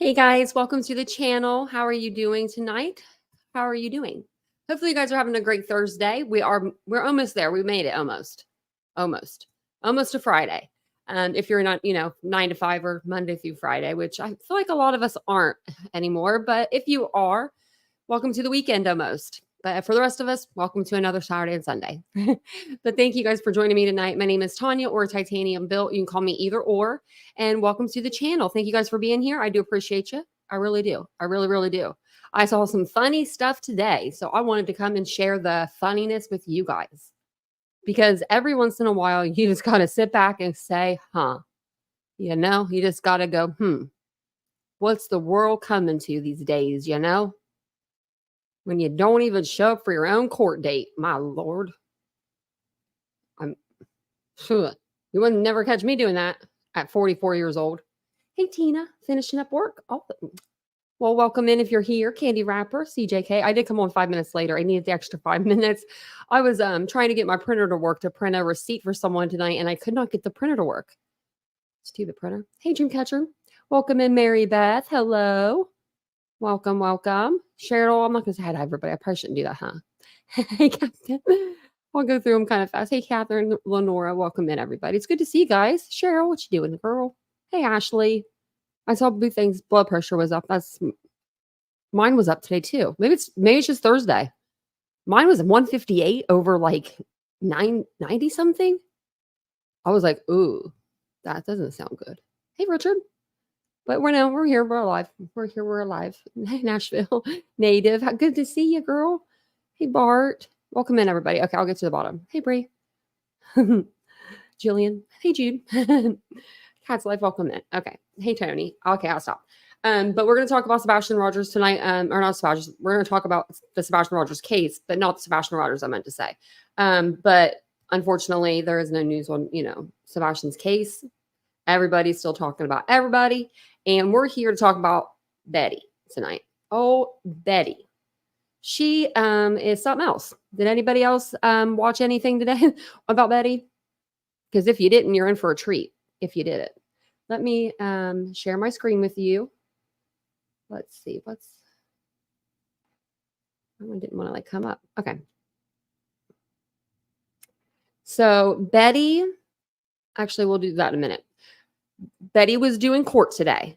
Hey guys, welcome to the channel. How are you doing tonight? How are you doing? Hopefully you guys are having a great Thursday. We're almost there. We made it almost. Almost to Friday. If you're not, 9 to 5 or Monday through Friday, which I feel like a lot of us aren't anymore, but if you are, welcome to the weekend almost. But for the rest of us, welcome to another Saturday and Sunday. But thank you guys for joining me tonight. My name is Tanya or Titanium Built. You can call me either or. And welcome to the channel. Thank you guys for being here. I do appreciate you. I really do. I really, really do. I saw some funny stuff today. So I wanted to come and share the funniness with you guys. Because every once in a while, you just got to sit back and say, you just got to go, what's the world coming to these days, When you don't even show up for your own court date, my Lord. You wouldn't never catch me doing that at 44 years old. Hey, Tina, finishing up work. Oh, well, welcome in if you're here. Candy Wrapper, CJK. I did come on 5 minutes later. I needed the extra 5 minutes. I was trying to get my printer to work to print a receipt for someone tonight, and I could not get the printer to work. Let's do the printer. Hey, Dreamcatcher. Welcome in, Mary Beth. Hello. Welcome. Cheryl, I'm not going to say hi to everybody. I probably shouldn't do that, huh? Hey, Captain. I'll go through them kind of fast. Hey, Catherine, Lenora, welcome in, everybody. It's good to see you guys. Cheryl, what you doing, girl? Hey, Ashley. I saw Blue Thing's blood pressure was up. Mine was up today, too. Maybe it's just Thursday. Mine was 158 over like 990 something. I was like, ooh, that doesn't sound good. Hey, Richard. But we're here. We're alive. We're alive. Hey, Nashville native. How good to see you, girl. Hey, Bart. Welcome in, everybody. Okay, I'll get to the bottom. Hey, Bree. Jillian. Hey, Jude. Cat's Life. Welcome in. Okay. Hey, Tony. Okay, I'll stop. But we're going to talk about Sebastian Rogers tonight. Or not Sebastian. We're going to talk about the Sebastian Rogers case, but not the Sebastian Rogers I meant to say. But unfortunately, there is no news on, Sebastian's case. Everybody's still talking about everybody. And we're here to talk about Betty tonight. Oh, Betty. She is something else. Did anybody else watch anything today about Betty? Because if you didn't, you're in for a treat if you did it. Let me share my screen with you. Let's see. That one didn't want to come up. Okay. So Betty, actually, we'll do that in a minute. Betty was due in court today.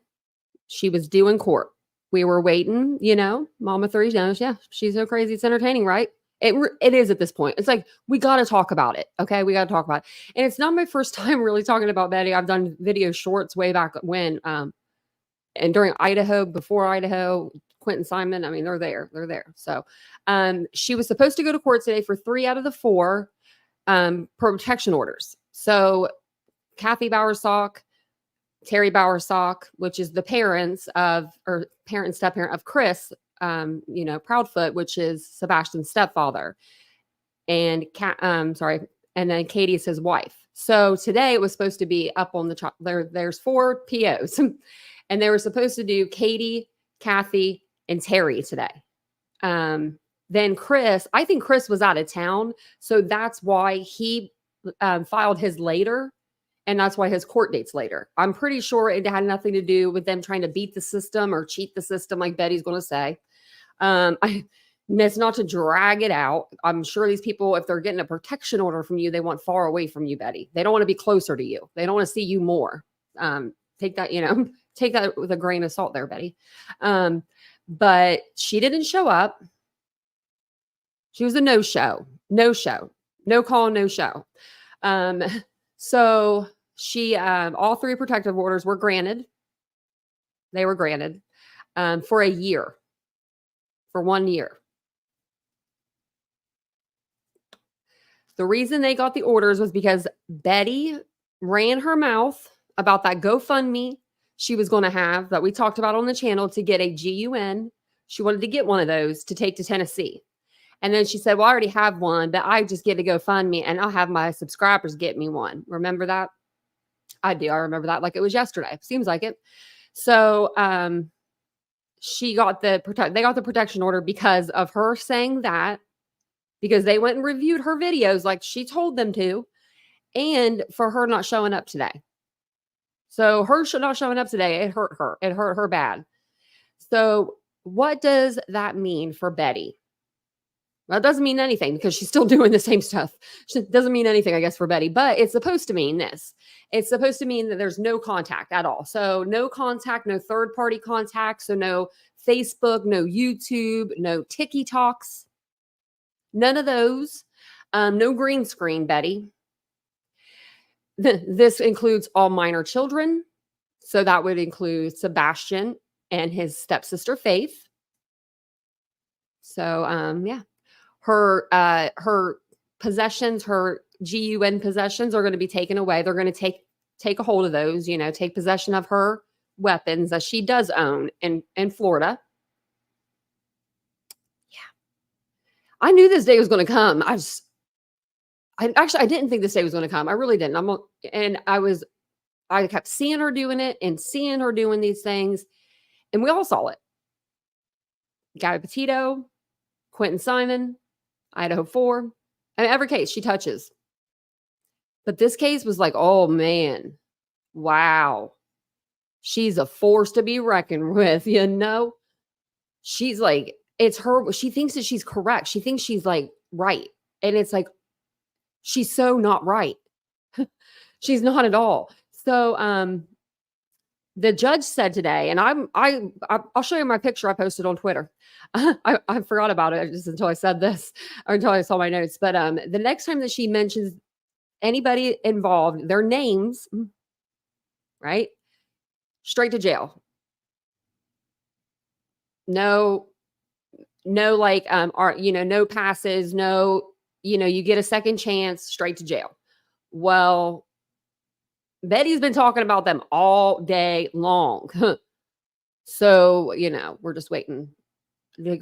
She was due in court. We were waiting, Mama 3 knows. Yeah, she's so crazy. It's entertaining, right? It is at this point. It's like, we got to talk about it. Okay. We got to talk about it. And it's not my first time really talking about Betty. I've done video shorts way back when, and during Idaho, before Idaho, Quentin Simon. I mean, they're there. So, she was supposed to go to court today for 3 out of the 4, protection orders. So Kathy Bowersock, Terry Bowersock, which is the step-parent of Chris, Proudfoot, which is Sebastian's stepfather, and and then Katie is his wife. So today it was supposed to be up on the there's 4 POs, and they were supposed to do Katie, Kathy, and Terry today. Then Chris, I think Chris was out of town, so that's why he filed his later. And that's why his court date's later. I'm pretty sure it had nothing to do with them trying to beat the system or cheat the system, like Betty's going to say. It's not to drag it out. I'm sure these people, if they're getting a protection order from you, they want far away from you, Betty. They don't want to be closer to you. They don't want to see you more. Take that with a grain of salt there, Betty. But she didn't show up. She was a no-show. No call, no show. So she, all 3 protective orders were granted. They were granted for a year, for 1 year. The reason they got the orders was because Betty ran her mouth about that GoFundMe she was going to have that we talked about on the channel to get a GUN. She wanted to get one of those to take to Tennessee. And then she said, well, I already have one, but I just get a GoFundMe and I'll have my subscribers get me one. Remember that? I do. I remember that like it was yesterday. Seems like it. So they got the protection order because of her saying that, because they went and reviewed her videos like she told them to, and for her not showing up today. So her not showing up today, it hurt her. It hurt her bad. So what does that mean for Betty? Well, it doesn't mean anything because she's still doing the same stuff. It doesn't mean anything, I guess, for Betty, but it's supposed to mean this. It's supposed to mean that there's no contact at all. So no contact, no third party contact. So no Facebook, no YouTube, no TikToks, none of those. No green screen, Betty. This includes all minor children. So that would include Sebastian and his stepsister Faith. So yeah. Her possessions, her GUN possessions are going to be taken away. They're going to take a hold of those, take possession of her weapons that she does own in Florida. Yeah. I knew this day was going to come. I didn't think this day was going to come. I really didn't. I kept seeing her doing it and seeing her doing these things. And we all saw it. Gabby Petito, Quentin Simon, Idaho 4. I mean, every case she touches. But this case was like, oh man, wow. She's a force to be reckoned with, She's like, it's her. She thinks that she's correct. She thinks she's like right. And it's like, she's so not right. She's not at all. So the judge said today, and I'll show you my picture I posted on Twitter. I forgot about it just until I said this, or until I saw my notes. But the next time that she mentions anybody involved, their names, right, straight to jail. No, like no passes, no, you get a second chance, straight to jail. Well, Betty's been talking about them all day long. So, we're just waiting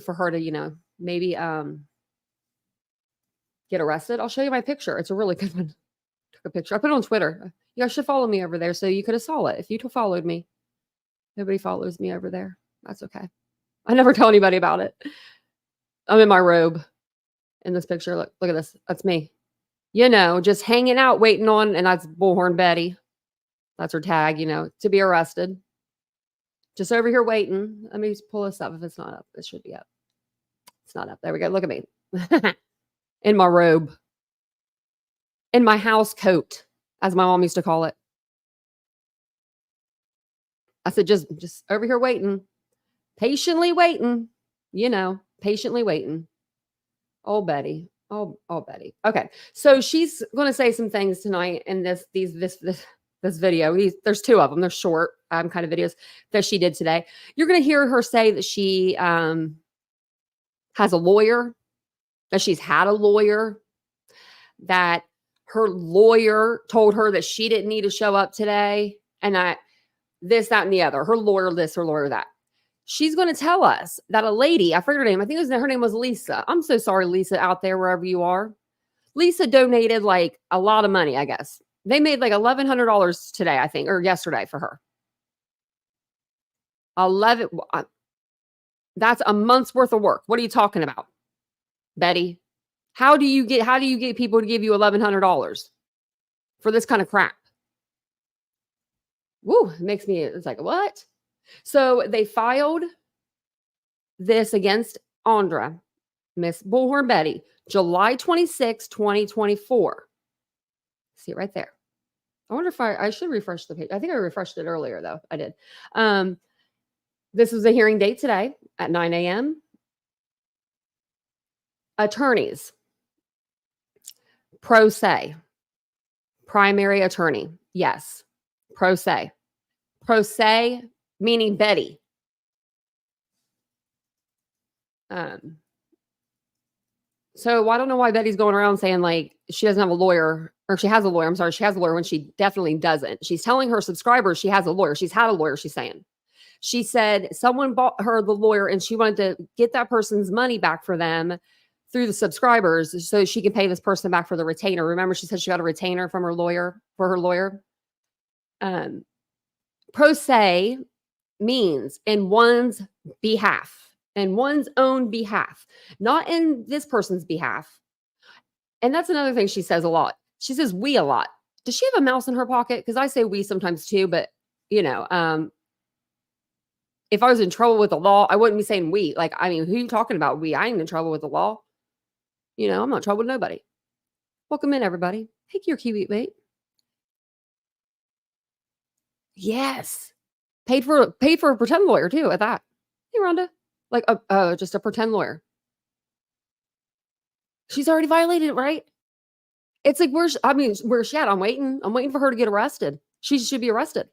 for her to, maybe get arrested. I'll show you my picture. It's a really good one. Took a picture. I put it on Twitter. You guys should follow me over there so you could have saw it if you followed me. Nobody follows me over there. That's okay. I never tell anybody about it. I'm in my robe in this picture. Look at this. That's me. Just hanging out, waiting on, and that's Bullhorn Betty. That's her tag, to be arrested. Just over here waiting. Let me pull this up if it's not up. It should be up. It's not up. There we go. Look at me. In my robe. In my house coat, as my mom used to call it. I said, just over here waiting. Patiently waiting. Patiently waiting. Oh, Betty. Oh, Betty. Okay. So she's going to say some things tonight in this video. There's two of them. They're short kind of videos that she did today. You're going to hear her say that she has a lawyer, that she's had a lawyer, that her lawyer told her that she didn't need to show up today, and that this, that, and the other. Her lawyer this, her lawyer that. She's going to tell us that a lady, I forget her name. I think her name was Lisa. I'm so sorry, Lisa, out there, wherever you are. Lisa donated like a lot of money, I guess. They made like $1,100 today, I think, or yesterday for her. 11. That's a month's worth of work. What are you talking about, Betty? How do you get people to give you $1,100 for this kind of crap? Woo, it's like, what? So they filed this against Andra, Miss Bullhorn Betty, July 26, 2024. See it right there. I wonder if I should refresh the page. I think I refreshed it earlier, though. I did. This was a hearing date today at 9 a.m. Attorneys. Pro se. Primary attorney. Yes. Pro se. Pro se, meaning Betty. So I don't know why Betty's going around saying like she doesn't have a lawyer, or she has a lawyer. I'm sorry, she has a lawyer when she definitely doesn't. She's telling her subscribers she has a lawyer. She's had a lawyer, she's saying. She said someone bought her the lawyer and she wanted to get that person's money back for them through the subscribers so she can pay this person back for the retainer. Remember, she said she got a retainer from her lawyer for her lawyer. Pro se means in one's behalf, in one's own behalf, not in this person's behalf. And that's another thing she says a lot. She says we a lot. Does she have a mouse in her pocket? Because I say we sometimes too, but If I was in trouble with the law, I wouldn't be saying we. Like, I mean, who are you talking about? We. I ain't in trouble with the law. You know, I'm not in trouble with nobody. Welcome in, everybody. Hey, your kiwi mate. Yes. Paid for a pretend lawyer too at that. Hey, Rhonda. Like just a pretend lawyer. She's already violated it, right? It's like where's she at? I'm waiting for her to get arrested. She should be arrested.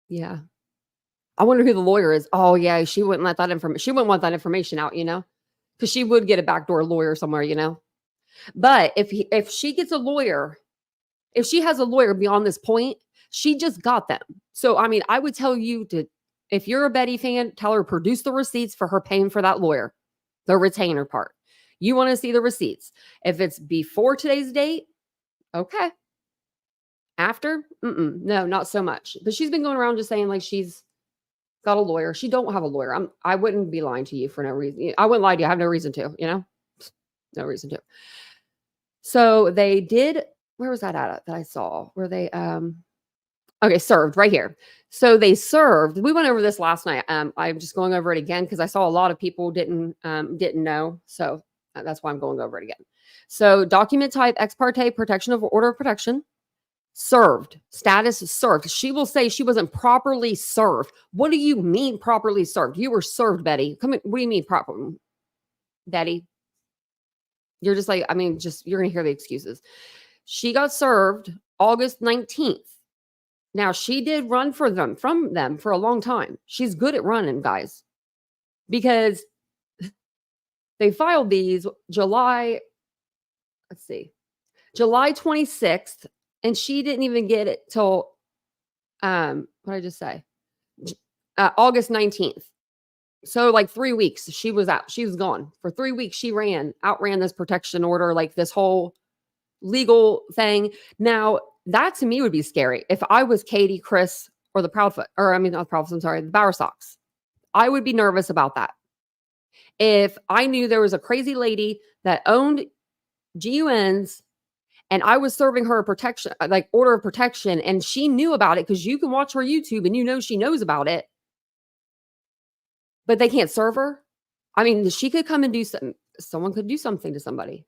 Yeah. I wonder who the lawyer is. Oh yeah, she wouldn't let that information. She wouldn't want that information out, you know, because she would get a backdoor lawyer somewhere, you know. But if she gets a lawyer, if she has a lawyer beyond this point, she just got them. So I mean, I would tell you to, if you're a Betty fan, tell her produce the receipts for her paying for that lawyer, the retainer part. You want to see the receipts. If it's before today's date, okay. After, no, not so much. But she's been going around just saying like she's got a lawyer. She don't have a lawyer. I wouldn't be lying to you for no reason. I wouldn't lie to you. I have no reason to, you know, no reason to. So they did. Where was that at that I saw? Where they okay, served right here. So they served. We went over this last night. I'm just going over it again because I saw a lot of people didn't know. So that's why I'm going over it again. So document type ex parte protection of order of protection. Served. Status is served. She will say she wasn't properly served. What do you mean properly served? You were served, Betty. Come in. What do you mean proper, Betty? You're just like, I mean, just you're gonna hear the excuses. She got served August 19th. Now she did run from them for a long time. She's good at running, guys, because they filed these July 26th. And she didn't even get it till, what did I just say? August 19th. So like 3 weeks, she was out. She was gone. For 3 weeks, she outran this protection order, like this whole legal thing. Now, that to me would be scary. If I was Katie, Chris, or the Proudfoot, or I mean, not Proudfoot, I'm sorry, the Bowerstocks, I would be nervous about that. If I knew there was a crazy lady that owned GUNs and I was serving her a protection, like order of protection, and she knew about it because you can watch her YouTube and you know she knows about it, but they can't serve her. I mean, she could come and do something. Someone could do something to somebody.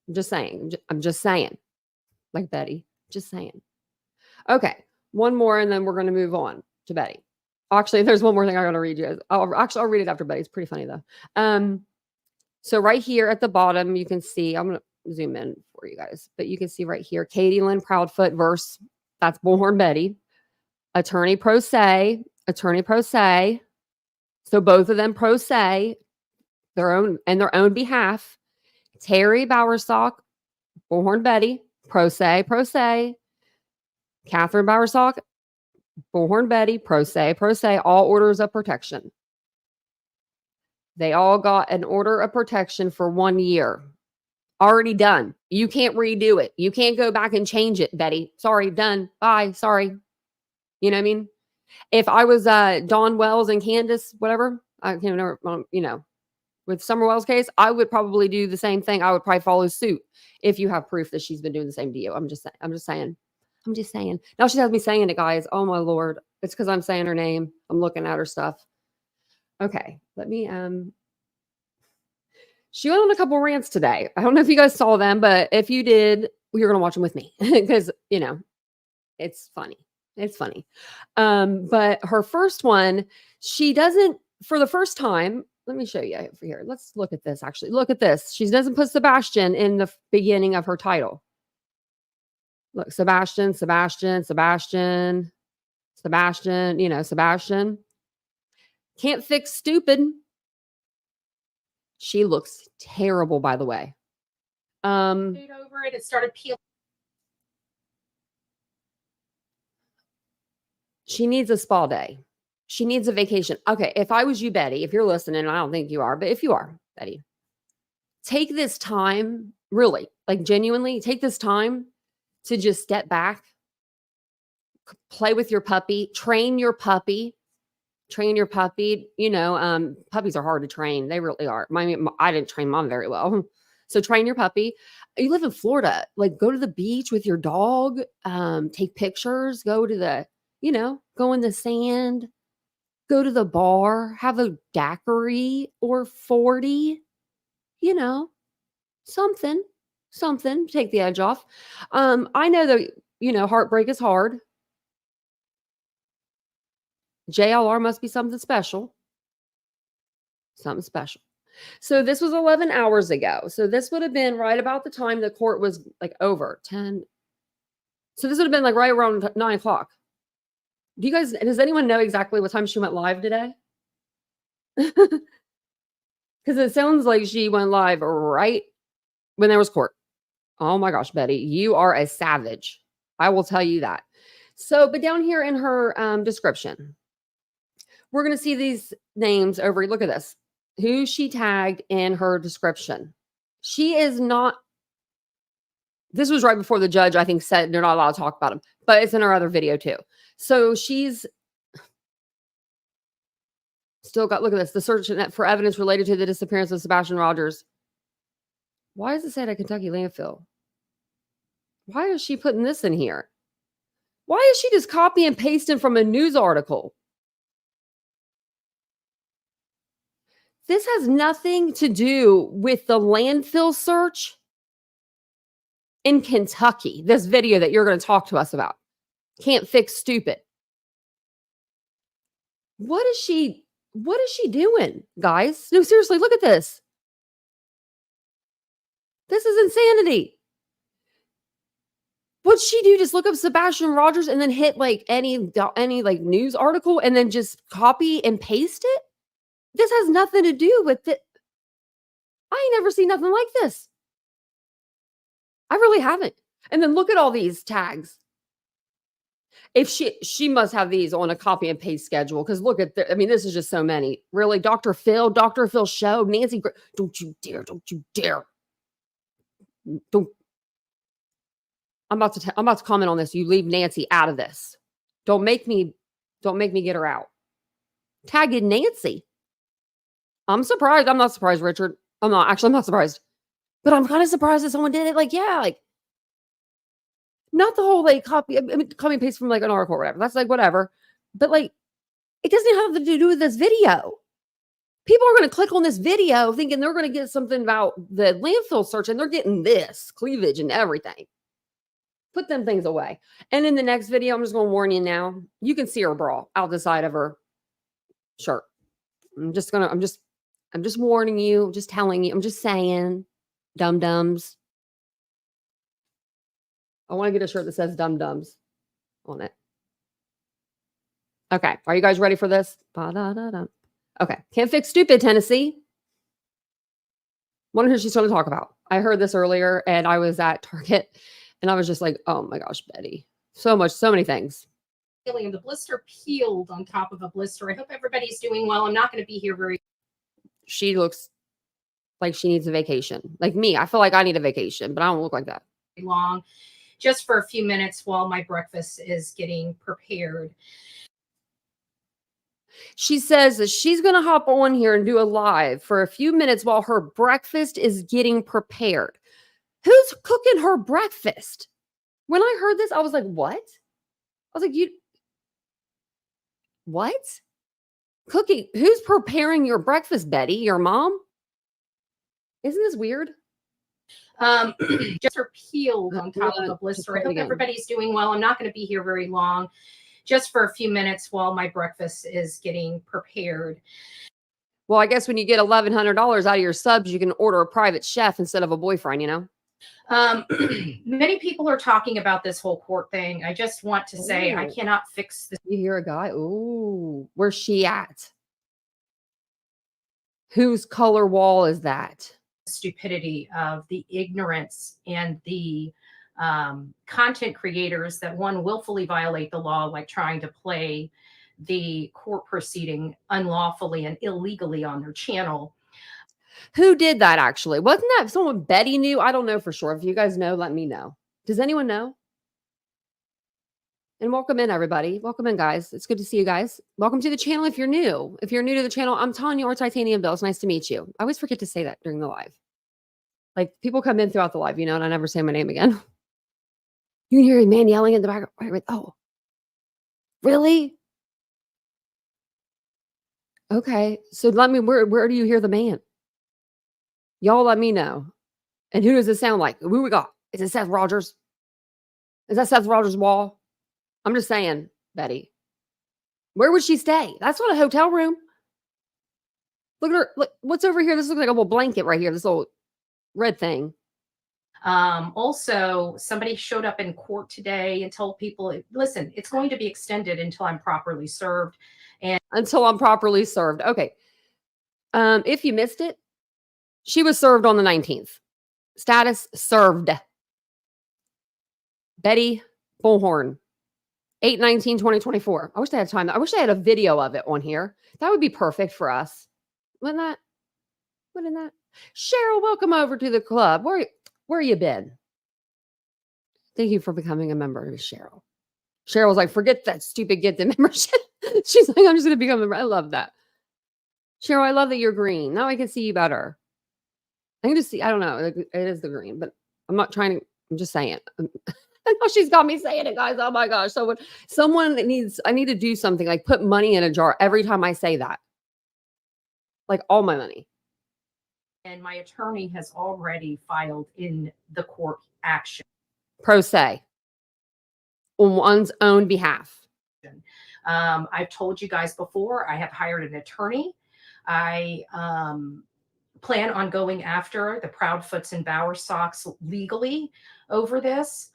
I'm just saying. I'm just saying. Like Betty. Just saying. Okay. One more, and then we're going to move on to Betty. Actually, there's one more thing I got to read you. I'll read it after Betty. It's pretty funny, though. So right here at the bottom, you can see, I'm going to zoom in for you guys, but you can see right here, Katie Lynn Proudfoot versus, that's Bullhorn Betty, attorney pro se. So both of them pro se, their own behalf. Terry Bowersock, Bullhorn Betty, pro se. Catherine Bowersock, Bullhorn Betty, pro se, all orders of protection. They all got an order of protection for 1 year. Already done. You can't redo it. You can't go back and change it, Betty. Sorry, done. Bye. Sorry. You know what I mean? If I was Dawn Wells and Candace, whatever, I can't remember, you know, with Summer Wells' case, I would probably do the same thing. I would probably follow suit if you have proof that she's been doing the same to you. I'm just saying. Now she has me saying it, guys. Oh my Lord. It's because I'm saying her name. I'm looking at her stuff. Okay. Let me, she went on a couple rants today. I don't know if you guys saw them, but if you did, you're going to watch them with me because, you know, it's funny. It's funny. But her first one, she doesn't, for the first time, let me show you over here. Let's look at this, actually. Look at this. She doesn't put Sebastian in the beginning of her title. Look, Sebastian, you know, Sebastian. Can't fix stupid. She looks terrible, by the way. Over it, it started peeling. She needs a spa day. She needs a vacation. Okay, if I was you, Betty, if you're listening, I don't think you are, but if you are, Betty, take this time, really, like genuinely, take this time to just step back, play with your puppy, train your puppy. You know, puppies are hard to train. They really are. I didn't train mine very well. So train your puppy. You live in Florida, like go to the beach with your dog, take pictures, go to the, go in the sand, go to the bar, have a daiquiri or 40, you know, something, something, take the edge off. I know that, heartbreak is hard. JLR must be something special. Something special. So this was 11 hours ago. So this would have been right about the time the court was like over 10. So this would have been like right around 9 o'clock. Does anyone know exactly what time she went live today? Because it sounds like she went live right when there was court. Oh my gosh, Betty, you are a savage. I will tell you that. So, but down here in her description, we're going to see these names over. Look at this. Who she tagged in her description. She is not. This was right before the judge, I think, said they're not allowed to talk about him, but it's in her other video too. So she's still got, look at this, the search for evidence related to the disappearance of Sebastian Rogers. Why does it say at a Kentucky landfill? Why is she putting this in here? Why is she just copy and pasting from a news article? This has nothing to do with the landfill search in Kentucky. This video that you're going to talk to us about. Can't fix stupid. What is she doing, guys? No, seriously, look at this. This is insanity. What'd she do? Just look up Sebastian Rogers and then hit like any like news article and then just copy and paste it? This has nothing to do with it. I ain't never seen nothing like this. I really haven't. And then look at all these tags. If she must have these on a copy and paste schedule, because look at this is just so many. Really, Dr. Phil Show, Nancy, don't you dare. Don't. I'm about to comment on this. You leave Nancy out of this. Don't make me get her out. Tagged Nancy. I'm surprised. I'm not surprised, Richard. I'm not surprised. But I'm kind of surprised that someone did it. Like, yeah, like not the whole like copy and paste from like an article or whatever. That's like whatever. But like it doesn't have to do with this video. People are going to click on this video thinking they're going to get something about the landfill search, and they're getting this cleavage and everything. Put them things away. And in the next video, I'm just going to warn you now, you can see her bra out the side of her shirt. I'm just warning you, just telling you, I'm just saying, dum-dums. I want to get a shirt that says dum-dums on it. Okay. Are you guys ready for this? Okay. Can't fix stupid, Tennessee. Wonder who she's going to talk about. I heard this earlier and I was at Target and I was just like, oh my gosh, Betty. So many things. The blister peeled on top of a blister. I hope everybody's doing well. I'm not going to be here very. She looks like she needs a vacation. Like me. I feel like I need a vacation, but I don't look like that. Long. Just for a few minutes while my breakfast is getting prepared. She says that she's going to hop on here and do a live for a few minutes while her breakfast is getting prepared. Who's cooking her breakfast? When I heard this, I was like, what? I was like, what? Cooking? Who's preparing your breakfast, Betty? Your mom? Isn't this weird? Just peeled on top of a blister. I hope everybody's doing well. I'm not going to be here very long. Just for a few minutes while my breakfast is getting prepared. Well, I guess when you get $1,100 out of your subs, you can order a private chef instead of a boyfriend, you know? Many people are talking about this whole court thing. I just want to say I cannot fix this. You hear a guy? Ooh, where's she at? Whose color wall is that? Stupidity of the ignorance and the content creators that one willfully violate the law, like trying to play the court proceeding unlawfully and illegally on their channel. Who did that actually? Wasn't that someone Betty knew? I don't know for sure. If you guys know, let me know. Does anyone know? And welcome in, everybody. Welcome in, guys. It's good to see you guys. Welcome to the channel if you're new. If you're new to the channel, I'm Tanya or Titanium Bill. It's nice to meet you. I always forget to say that during the live. Like, people come in throughout the live, you know, and I never say my name again. You can hear a man yelling in the background. Oh. Really? Okay. So where do you hear the man? Y'all let me know. And who does it sound like? Who we got? Is it Seth Rogers? Is that Seth Rogers' wall? I'm just saying, Betty. Where would she stay? That's not a hotel room. Look at her. Look, what's over here? This looks like a little blanket right here. This little red thing. Also, somebody showed up in court today and told people, listen, it's going to be extended until I'm properly served. Until I'm properly served. Okay. If you missed it, she was served on the 19th. Status served. Betty Bullhorn, 8/19/2024. I wish I had time. I wish I had a video of it on here. That would be perfect for us. Wouldn't that? Cheryl, welcome over to the club. Where you been? Thank you for becoming a member, Cheryl. Cheryl's like, forget that stupid get the membership. She's like, I'm just going to become a member. I love that. Cheryl, I love that you're green. Now I can see you better. I can just see, I don't know. It is the green, but I'm not trying to, I'm just saying. I know she's got me saying it, guys. Oh my gosh. So I need to do something like put money in a jar every time I say that. Like all my money. And my attorney has already filed in the court action. Pro se. On one's own behalf. I've told you guys before, I have hired an attorney. I plan on going after the Proudfoots and Bowersox legally over this.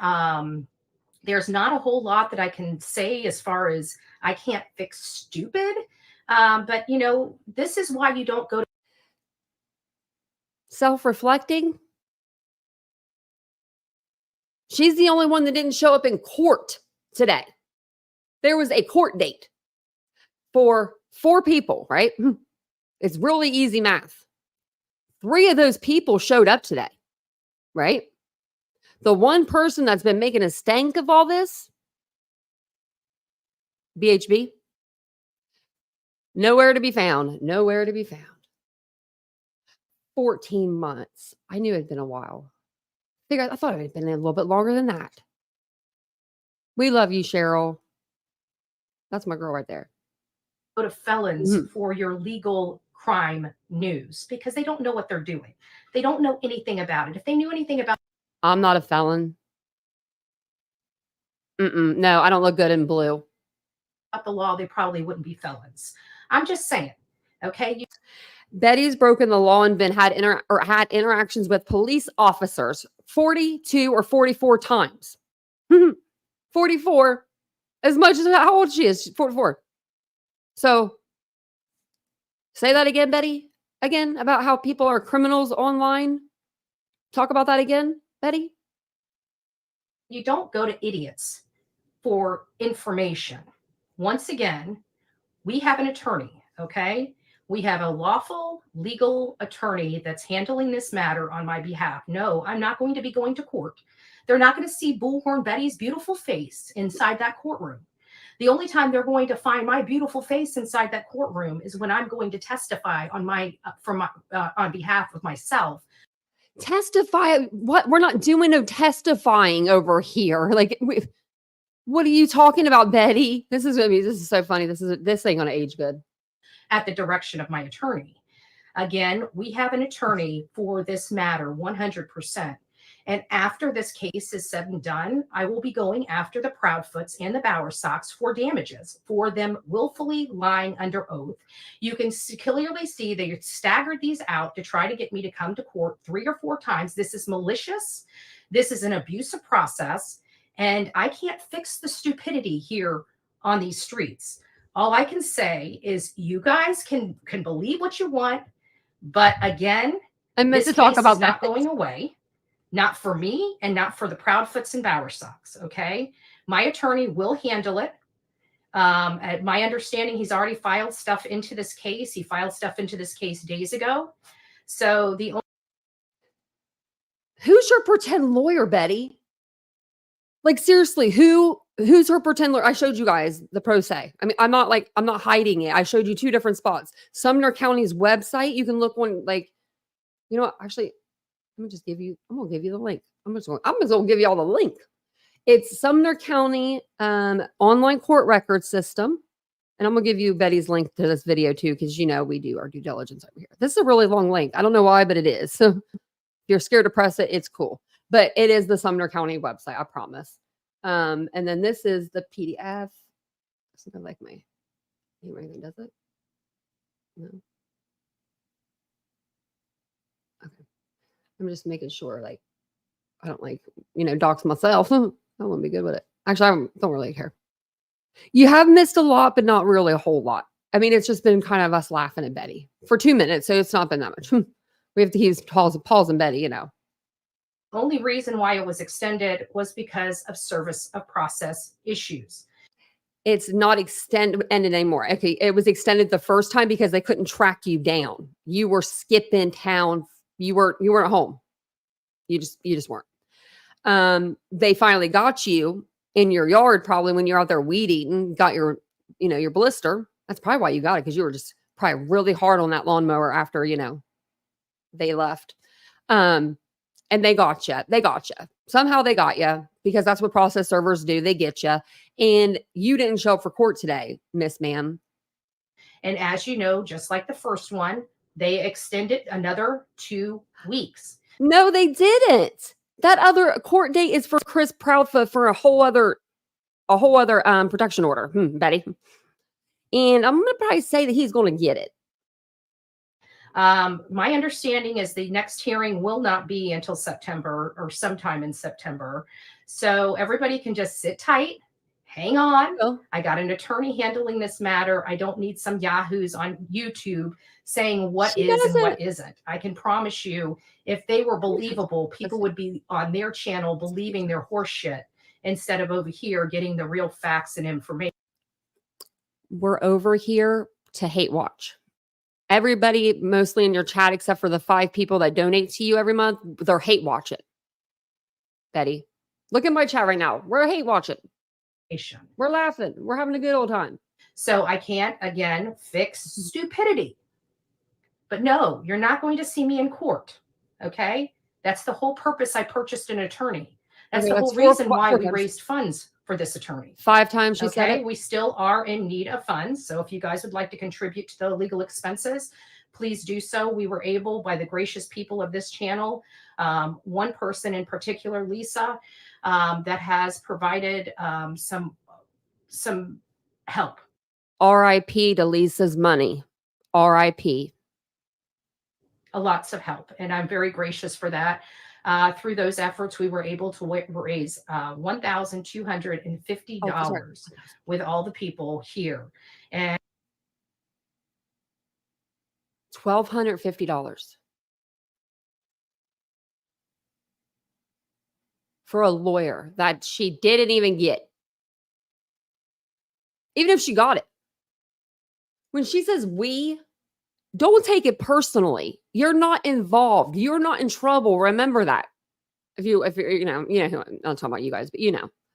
There's not a whole lot that I can say as far as I can't fix stupid. But, this is why you don't go to self-reflecting. She's the only one that didn't show up in court today. There was a court date for 4 people, right? It's really easy math. 3 of those people showed up today, right? The one person that's been making a stank of all this, BHB, nowhere to be found. 14 months. I knew it had been a while. I thought it had been a little bit longer than that. We love you, Cheryl. That's my girl right there. Go to felons for your legal crime news because they don't know what they're doing. They don't know anything about it. If they knew anything about I'm not a felon. No, I don't look good in blue. The law, they probably wouldn't be felons. I'm just saying. Okay. Betty's broken the law and had interactions with police officers 42 or 44 times. 44, as much as how old she is. 44. So say that again, Betty. Again, about how people are criminals online. Talk about that again, Betty. You don't go to idiots for information. Once again, we have an attorney, okay? We have a lawful legal attorney that's handling this matter on my behalf. No, I'm not going to be going to court. They're not going to see Bullhorn Betty's beautiful face inside that courtroom. The only time they're going to find my beautiful face inside that courtroom is when I'm going to testify on on behalf of myself. Testify? What? We're not doing no testifying over here. Like, what are you talking about, Betty? This is so funny. This ain't gonna age good. At the direction of my attorney. Again, we have an attorney for this matter, 100%. And after this case is said and done, I will be going after the Proudfoots and the Bowersox for damages for them willfully lying under oath. You can clearly see they staggered these out to try to get me to come to court 3 or 4 times. This is malicious. This is an abusive process. And I can't fix the stupidity here on these streets. All I can say is you guys can believe what you want. But again, I meant to talk about that. Not going away. Not for me and not for the Proudfoots and Bowersox, okay? My attorney will handle it. At my understanding, he's already filed stuff into this case. He filed stuff into this case days ago. So who's your pretend lawyer, Betty? Like, seriously, who's her pretend lawyer? I showed you guys the pro se. I mean, I'm not hiding it. I showed you 2 different spots. Sumner County's website. You can look on, like, you know what? Actually, I'm gonna give you the link. I'm just gonna give you all the link. It's Sumner County online court record system. And I'm going to give you Betty's link to this video too, because we do our due diligence over here. This is a really long link. I don't know why, but it is. So if you're scared to press it, it's cool. But it is the Sumner County website, I promise. And then this is the PDF. Something like my anything does it? No. Okay. I'm just making sure, like, I don't dox myself. I wouldn't be good with it. Actually, I don't really care. You have missed a lot, but not really a whole lot. I mean, it's just been kind of us laughing at Betty for 2 minutes, so it's not been that much. We have to use Paul's and Betty, Only reason why it was extended was because of service of process issues. It's not ended anymore. Okay, it was extended the first time because they couldn't track you down. You were skipping town. You weren't at home. You just weren't. They finally got you in your yard, probably when you're out there weed eating, got your blister. That's probably why you got it, because you were just probably really hard on that lawnmower after, they left. And they got you. Somehow they got you, because that's what process servers do. They get you. And you didn't show up for court today, Miss Ma'am. And as you know, just like the first one, they extended another 2 weeks. No, they didn't. That other court date is for Chris Proudfoot for a whole other protection order, Betty. And I'm going to probably say that he's going to get it. My understanding is the next hearing will not be until September or sometime in September. So everybody can just sit tight, hang on. Oh. I got an attorney handling this matter. I don't need some yahoos on YouTube saying what is and what isn't. I can promise you, if they were believable, people would be on their channel believing their horse shit instead of over here getting the real facts and information. We're over here to hate watch. Everybody, mostly in your chat, except for the 5 people that donate to you every month, they're hate watching. Betty, look at my chat right now. We're hate watching. We're laughing. We're having a good old time. So I can't, again, fix stupidity. But no, you're not going to see me in court. Okay? That's the whole purpose I purchased an attorney. That's the whole reason why we raised funds for this attorney. 5 times she said it. We still are in need of funds. So if you guys would like to contribute to the legal expenses, please do so. We were able, by the gracious people of this channel, one person in particular, Lisa, that has provided some help. R.I.P. to Lisa's money. R.I.P. Lots of help. And I'm very gracious for that. Through those efforts, we were able to raise $1,250 with all the people here. And $1,250 for a lawyer that she didn't even get. Even if she got it. When she says we, don't take it personally. You're not involved. You're not in trouble. Remember that. If you're, I'm not talking about you guys, but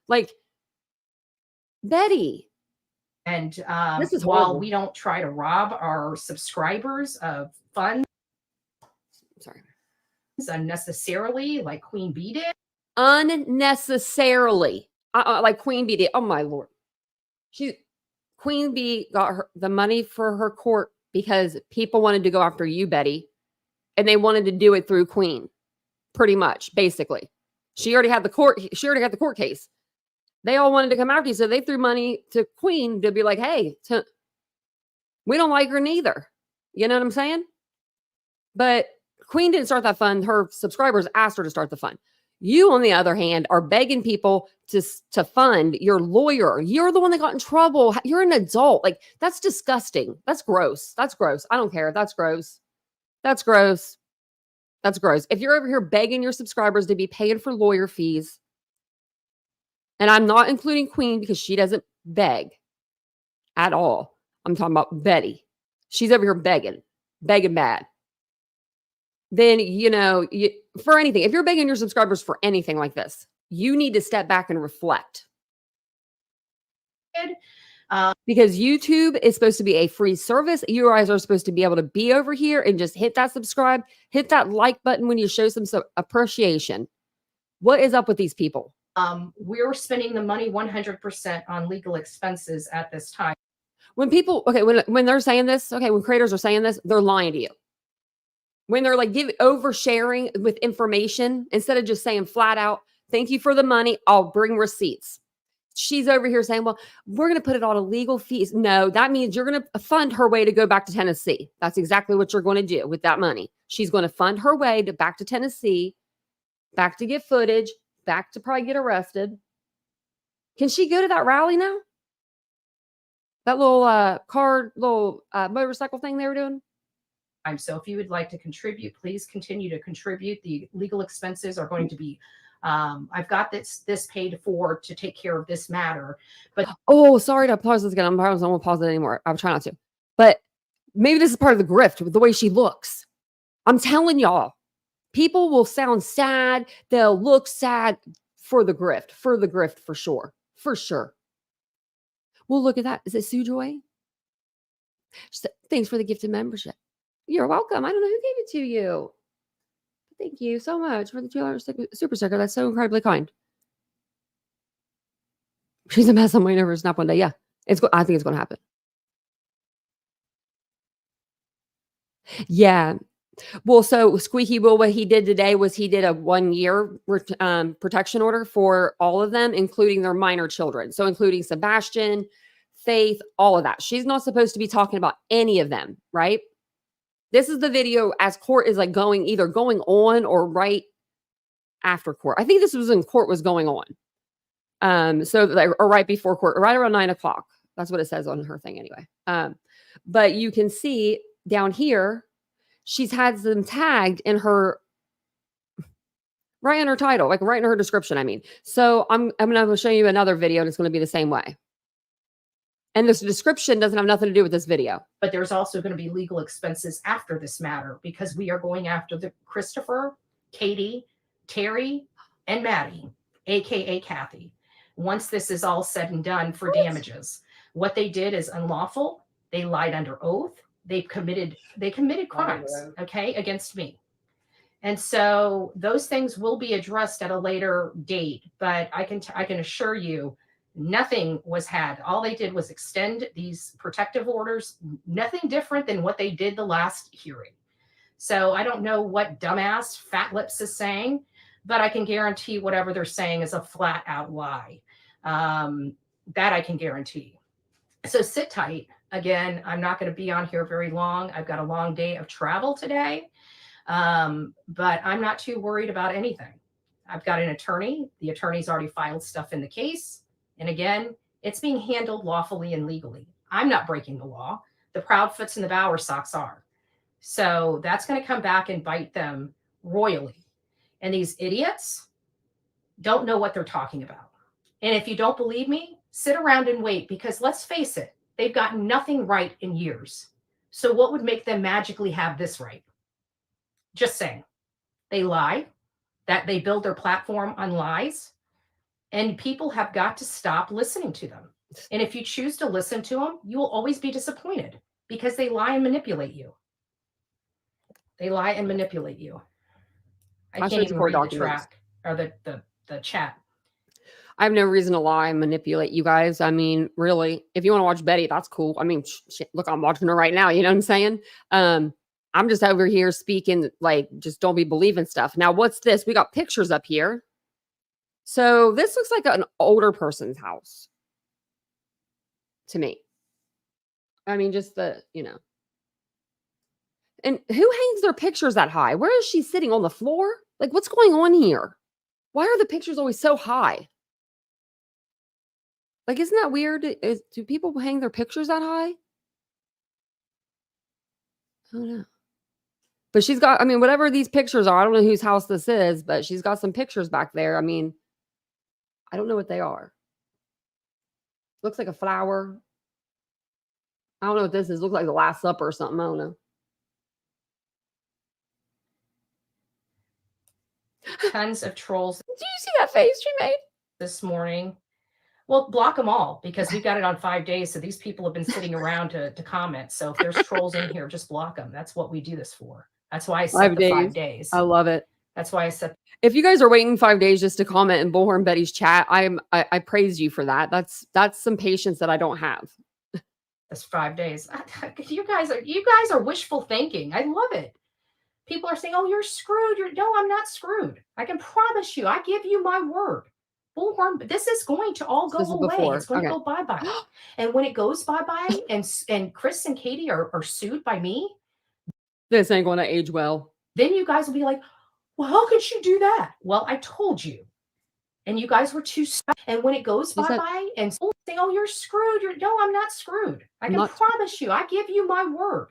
like Betty. And this is while horrible. We don't try to rob our subscribers of funds, unnecessarily, like Queen Bee did. Unnecessarily, like Queen Bee did. Oh my Lord, Queen Bee got the money for her court because people wanted to go after you, Betty, and they wanted to do it through Queen, pretty much, basically. She already had the court case. They all wanted to come after you, so they threw money to Queen to be like, hey, we don't like her neither. You know what I'm saying? But Queen didn't start that fund. Her subscribers asked her to start the fund. You, on the other hand, are begging people to fund your lawyer. You're the one that got in trouble. You're an adult. Like, that's disgusting. That's gross. That's gross. I don't care. That's gross. That's gross. That's gross. If you're over here begging your subscribers to be paying for lawyer fees, and I'm not including Queen because she doesn't beg at all. I'm talking about Betty. She's over here begging bad. Then, for anything, if you're begging your subscribers for anything like this, you need to step back and reflect. Because YouTube is supposed to be a free service. You guys are supposed to be able to be over here and just hit that subscribe, hit that like button when you show some appreciation. What is up with these people? We're spending the money 100% on legal expenses at this time. When people, okay, when they're saying this, okay, when creators are saying this, they're lying to you. When they're like oversharing with information, instead of just saying flat out, thank you for the money, I'll bring receipts. She's over here saying, well, we're going to put it on a legal fees. No, that means you're going to fund her way to go back to Tennessee. That's exactly what you're going to do with that money. She's going to fund her way to back to Tennessee, back to get footage, back to probably get arrested. Can she go to that rally now? That little motorcycle thing they were doing? So if you would like to contribute, please continue to contribute. The legal expenses are going to be I've got this paid for to take care of this matter. But sorry to pause this again. I won't pause it anymore. I'll try not to. But maybe this is part of the grift with the way she looks. I'm telling y'all, people will sound sad. They'll look sad for the grift for sure. For sure. Well, look at that. Is it Sue Joy? Thanks for the gifted membership. You're welcome. I don't know who gave it to you. Thank you so much for the $2 super sticker. That's so incredibly kind. She's a mess. I'm waiting over snap one day. Yeah, I think it's going to happen. Yeah. Well, so Squeaky Will, what he did today was he did a 1-year protection order for all of them, including their minor children. So including Sebastian, Faith, all of that. She's not supposed to be talking about any of them, right? This is the video as court is like either going on or right after court. I think this was when court was going on. Or right before court, or right around 9 o'clock. That's what it says on her thing anyway. But you can see down here, she's had them tagged in her, right in her title, like right in her description, I mean. So I'm going to show you another video and it's going to be the same way. And this description doesn't have nothing to do with this video. But there's also going to be legal expenses after this matter because we are going after the Christopher, Katie, Terry, and Maddie, aka Kathy. Once this is all said and done for damages, what they did is unlawful. They lied under oath. They committed crimes, okay, against me. And so those things will be addressed at a later date. But I can assure you, nothing was had. All they did was extend these protective orders, nothing different than what they did the last hearing. So I don't know what dumbass Fat Lips is saying, but I can guarantee whatever they're saying is a flat out lie. That I can guarantee. So sit tight. Again, I'm not going to be on here very long. I've got a long day of travel today, but I'm not too worried about anything. I've got an attorney. The attorney's already filed stuff in the case. And again, it's being handled lawfully and legally. I'm not breaking the law. The Proudfoots and the Bowersocks are. So that's going to come back and bite them royally. And these idiots don't know what they're talking about. And if you don't believe me, sit around and wait, because let's face it, they've gotten nothing right in years. So what would make them magically have this right? Just saying. They lie, that they build their platform on lies. And people have got to stop listening to them. And if you choose to listen to them, you will always be disappointed because they lie and manipulate you. They lie and manipulate you. I can't even read the track or the chat. I have no reason to lie and manipulate you guys. I mean, really, if you want to watch Betty, that's cool. I mean, shit, look, I'm watching her right now. You know what I'm saying? I'm just over here speaking, like, just don't be believing stuff. Now, what's this? We got pictures up here. So this looks like an older person's house to me. I mean, just the, and who hangs their pictures that high? Where is she sitting, on the floor? Like, what's going on here? Why are the pictures always so high? Like, isn't that weird? Do people hang their pictures that high? I don't know. But she's got, I mean, whatever these pictures are, I don't know whose house this is, but she's got some pictures back there. I mean, I don't know what they are. Looks like a flower. I don't know what this is. Looks like the Last Supper or something. I don't know. Tons of trolls. Did you see that face she made this morning? Well, block them all, because we've got it on 5 days. So these people have been sitting around to comment. So if there's trolls in here, just block them. That's what we do this for. That's why I said 5 days. I love it. That's why I said If you guys are waiting 5 days just to comment in Bullhorn Betty's chat, I praise you for that. That's some patience that I don't have. that's 5 days. You guys are wishful thinking. I love it. People are saying, "Oh, you're screwed." No, I'm not screwed. I can promise you. I give you my word. Bullhorn, this is going to all go This is away. before. It's going Okay. to go bye-bye. And when it goes bye-bye and Chris and Katie are sued by me, This ain't going to age well. then you guys will be like, "Well, how could you do that?" Well, I told you. And you guys were too and when it goes She said- bye-bye and say, "Oh, you're screwed." No, I'm not screwed. I I'm can not- promise you. I give you my word.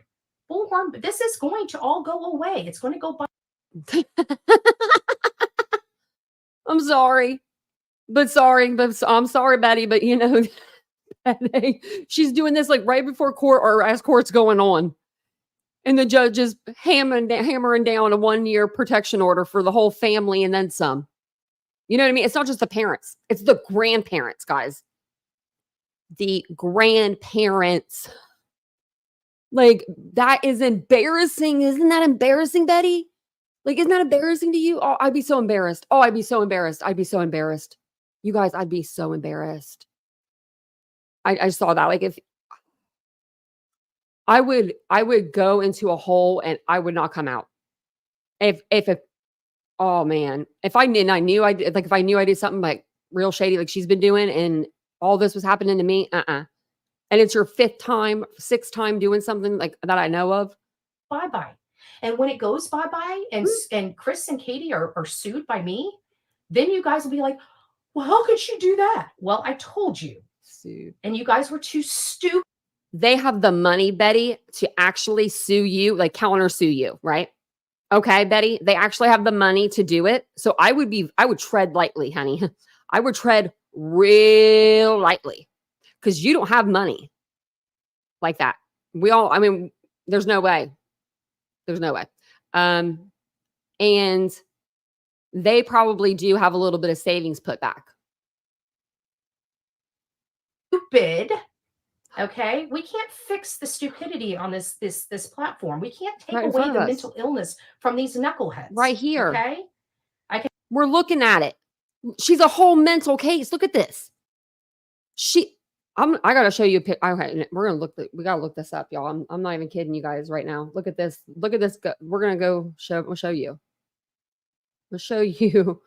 Bullhorn, this is going to all go away. It's going to go bye. I'm sorry. But I'm sorry, Betty, but you know, she's doing this like right before court or as court's going on. And the judge is hammering down a 1-year protection order for the whole family and then some. You know what I mean? It's not just the parents, it's the grandparents, guys. The grandparents. Like, that is embarrassing. Isn't that embarrassing, Betty? Like, isn't that embarrassing to you? Oh, I'd be so embarrassed. Oh, I'd be so embarrassed. I'd be so embarrassed. You guys, I'd be so embarrassed. I saw that. Like, if I would go into a hole and I would not come out. If oh man, if I knew I did, like if I knew I did something like real shady, like she's been doing, and all this was happening to me, and it's your 5th time, 6th time doing something like that I know of. Bye-bye. And when it goes bye-bye and Chris and Katie are sued by me, then you guys will be like, "Well, how could you do that?" Well, I told you. Sued. And you guys were too stupid. They have the money, Betty, to actually sue you, like counter sue you, right? Okay, Betty, they actually have the money to do it. So I would tread lightly, honey. I would tread real lightly because you don't have money like that. I mean, there's no way. There's no way. And they probably do have a little bit of savings put back. Stupid. Okay, we can't fix the stupidity on this platform. We can't take Right in away front the of us. mental illness from these knuckleheads. Right here. Okay, We're looking at it. She's a whole mental case. Look at this. I gotta show you a picture. We gotta look this up, y'all. I'm not even kidding you guys right now. Look at this. Look at this. We're gonna go we'll show you. We'll show you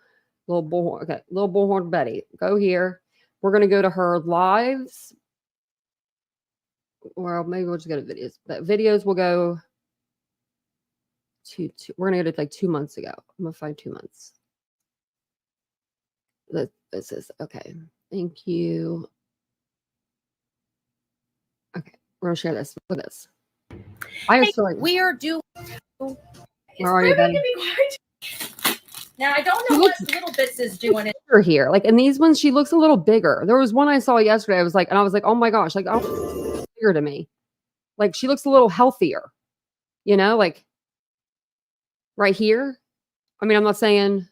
little bullhorn. Okay, little bullhorn Betty. Go here. We're gonna go to her lives. Well, maybe we'll just go to videos. But videos will go to we're gonna go to like 2 months ago. I'm gonna find 2 months. This is okay. Thank you. Okay, we're gonna share this. Look at this. I hey, just feel like we are doing. where are you, Betty? Now I don't know what Little Bits is doing. Her here, like, and these ones, she looks a little bigger. There was one I saw yesterday. I was like, oh my gosh, like, oh, bigger to me. Like, she looks a little healthier. You know, like right here. I mean, I'm not saying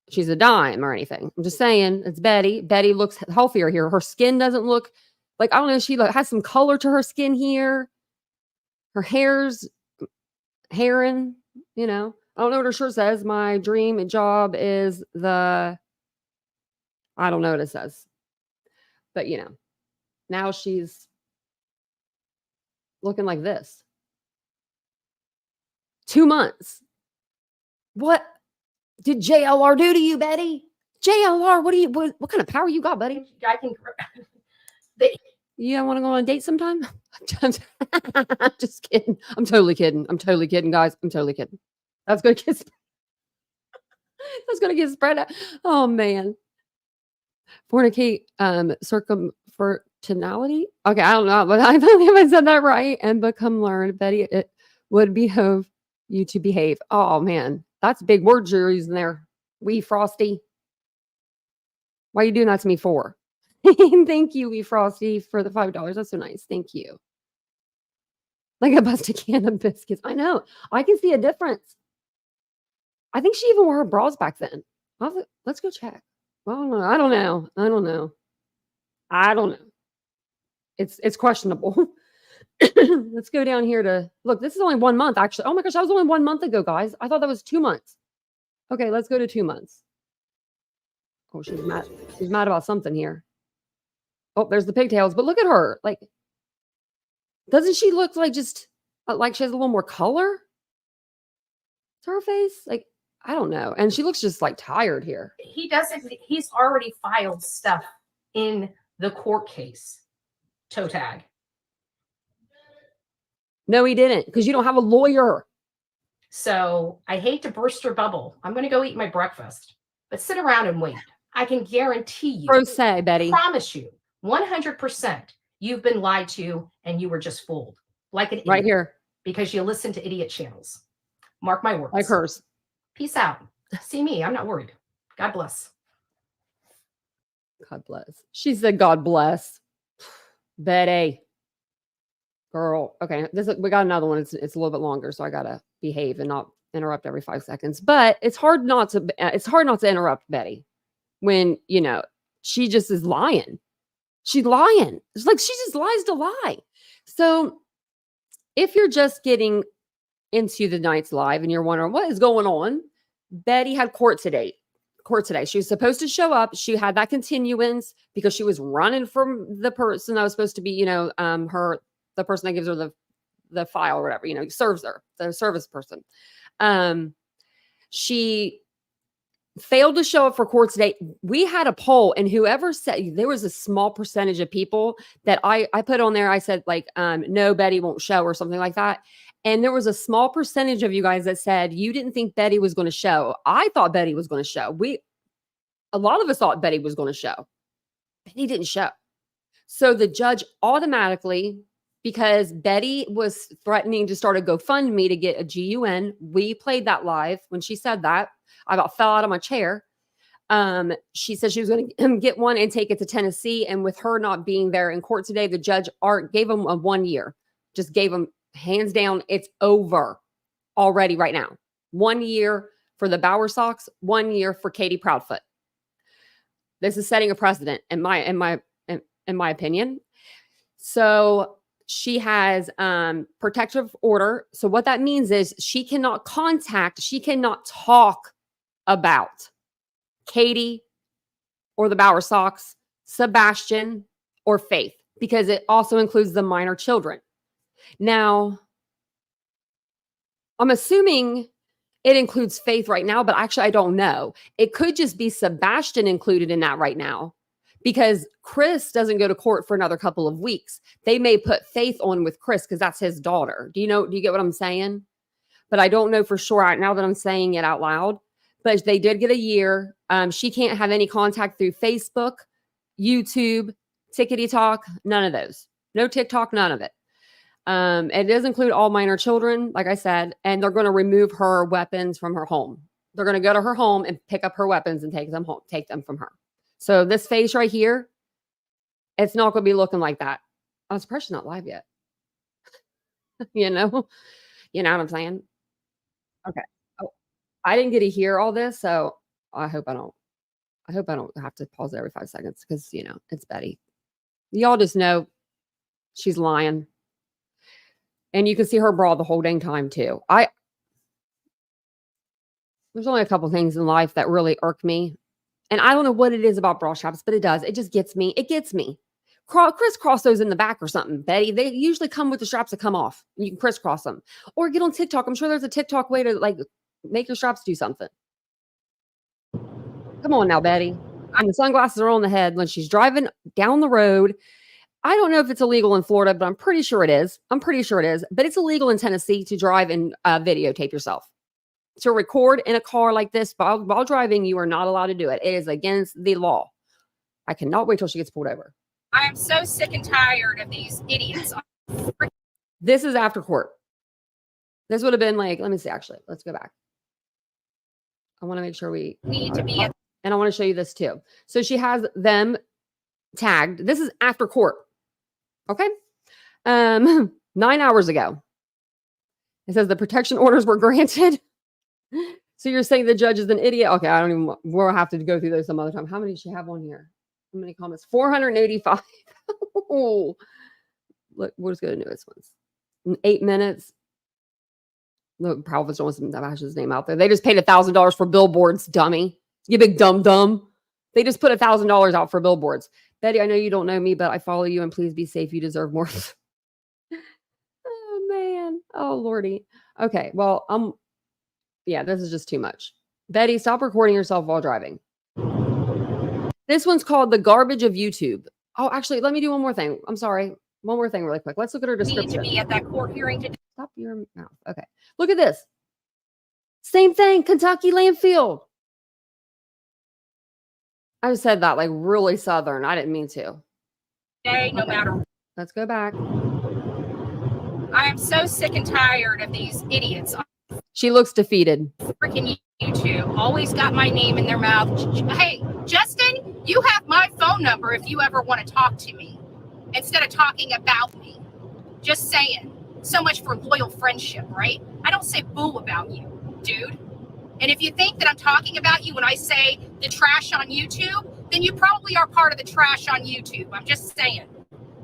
she's a dime or anything. I'm just saying it's Betty. Betty looks healthier here. Her skin doesn't look like, I don't know. She has some color to her skin here. Her hair's hairing, you know. I don't know what her shirt says. My dream job is I don't know what it says. But, you know, now she's looking like this. 2 months. What did JLR do to you, Betty? JLR, what kind of power you got, buddy? I can. You want to go on a date sometime? I'm just kidding. I'm totally kidding. Guys. I'm totally kidding. That's gonna get spread out. Oh man. Fornicate, circumfertility. Okay, I don't know, but I believe I said that right. And become learned, Betty. It would behove you to behave. Oh man, that's big words you're using there. Wee Frosty. Why are you doing that to me for? Thank you, Wee Frosty, for the $5. That's so nice. Thank you. Like a busted can of biscuits. I know. I can see a difference. I think she even wore her bras back then. Let's go check. Well, I don't know. It's questionable. Let's go down here to look. This is only 1 month, actually. Oh my gosh, that was only 1 month ago, guys. I thought that was 2 months. Okay, let's go to 2 months. Oh, she's mad. She's mad about something here. Oh, there's the pigtails, but look at her. Like, doesn't she look like just like she has a little more color to her face? Like, I don't know. And she looks just like tired here. He doesn't, he's already filed stuff in the court case. Toe tag. No, he didn't, because you don't have a lawyer. So I hate to burst your bubble. I'm going to go eat my breakfast, but sit around and wait. I can guarantee you, Pro se, Betty. promise you, 100% you've been lied to and you were just fooled. Like an idiot. Right here. Because you listen to idiot channels. Mark my words. Like hers. Peace out. See me. I'm not worried. God bless. God bless. She said, God bless. Betty. Girl. Okay. We got another one. It's a little bit longer, so I gotta behave and not interrupt every 5 seconds. But it's hard not to interrupt Betty when, she just is lying. She's lying. It's like she just lies to lie. So if you're just getting into the night's live and you're wondering what is going on, Betty had court today. She was supposed to show up. She had that continuance because she was running from the person that was supposed to be, the person that gives her the file or whatever, serves her, the service person. She failed to show up for court today. We had a poll, and whoever said, there was a small percentage of people that I put on there. I said no, Betty won't show or something like that. And there was a small percentage of you guys that said you didn't think Betty was going to show. I thought Betty was going to show. A lot of us thought Betty was going to show. Betty didn't show. So the judge automatically, because Betty was threatening to start a GoFundMe to get a GUN, we played that live when she said that. I about fell out of my chair. She said she was going to get one and take it to Tennessee. And with her not being there in court today, the judge gave him a 1 year. Just gave him hands down. It's over already right now. 1 year for the Bauer Sox, 1 year for Katie Proudfoot. This is setting a precedent in my opinion. So she has protective order. So what that means is she cannot talk about Katie or the Bauer Sox, Sebastian or Faith, because it also includes the minor children. Now, I'm assuming it includes Faith right now, but actually I don't know. It could just be Sebastian included in that right now, because Chris doesn't go to court for another couple of weeks. They may put Faith on with Chris because that's his daughter. Do you get what I'm saying? But I don't know for sure right now that I'm saying it out loud. But they did get a year. She can't have any contact through Facebook, YouTube, Tickety Talk, none of those. No TikTok, none of it. It does include all minor children, like I said, and they're going to remove her weapons from her home. They're going to go to her home and pick up her weapons and take them home, take them from her. So this face right here, it's not going to be looking like that. I'm surprised she's not live yet. You know what I'm saying? Okay. Oh, I didn't get to hear all this, so I hope I don't have to pause it every 5 seconds because, it's Betty. Y'all just know she's lying. And you can see her bra the whole dang time too. There's only a couple things in life that really irk me. And I don't know what it is about bra shops, but it does. It just gets me. It gets me. Crisscross those in the back or something, Betty. They usually come with the straps that come off. You can crisscross them. Or get on TikTok. I'm sure there's a TikTok way to make your straps do something. Come on now, Betty. And the sunglasses are on the head when she's driving down the road. I don't know if it's illegal in Florida, but I'm pretty sure it is. But it's illegal in Tennessee to drive and videotape yourself. To record in a car like this while driving, you are not allowed to do it. It is against the law. I cannot wait till she gets pulled over. I am so sick and tired of these idiots. This is after court. This would have been let me see, actually. Let's go back. I want to make sure we need to be. And I want to show you this too. So she has them tagged. This is after court. Okay. 9 hours ago. It says the protection orders were granted. So you're saying the judge is an idiot? Okay, we'll have to go through those some other time. How many does she have on here? How many comments? 485. Look, we'll just go to newest ones. In 8 minutes. Look, probably don't want to bash his name out there. They just paid $1,000 for billboards, dummy. You big dumb. They just put $1,000 out for billboards. Betty, I know you don't know me, but I follow you, and please be safe. You deserve more. Oh man. Oh lordy. Okay. Well, yeah, this is just too much. Betty, stop recording yourself while driving. This one's called The Garbage of YouTube. Oh, actually, let me do one more thing. I'm sorry. One more thing really quick. Let's look at her description. Need to be at that court hearing today. Stop your mouth. Okay. Look at this. Same thing. Kentucky landfill. I just said that like really Southern. I didn't mean to. No matter. Let's go back. I am so sick and tired of these idiots on She looks defeated. freaking YouTube. Always got my name in their mouth. Hey, Justin, you have my phone number if you ever want to talk to me instead of talking about me. Just saying. So much for loyal friendship, right? I don't say boo about you, dude. And if you think that I'm talking about you when I say the trash on YouTube, then you probably are part of the trash on YouTube. I'm just saying.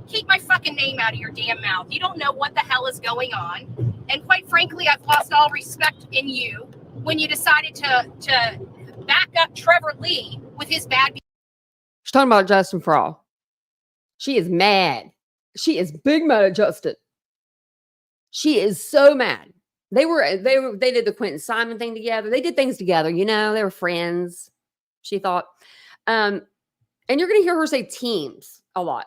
Keep my fucking name out of your damn mouth. You don't know what the hell is going on. And quite frankly, I've lost all respect in you when you decided to back up Trevor Lee with his bad. She's talking about Justin for all. She is mad. She is big mad at Justin. She is so mad. They did the Quentin Simon thing together. They did things together, you know, they were friends, she thought. And you're going to hear her say teams a lot.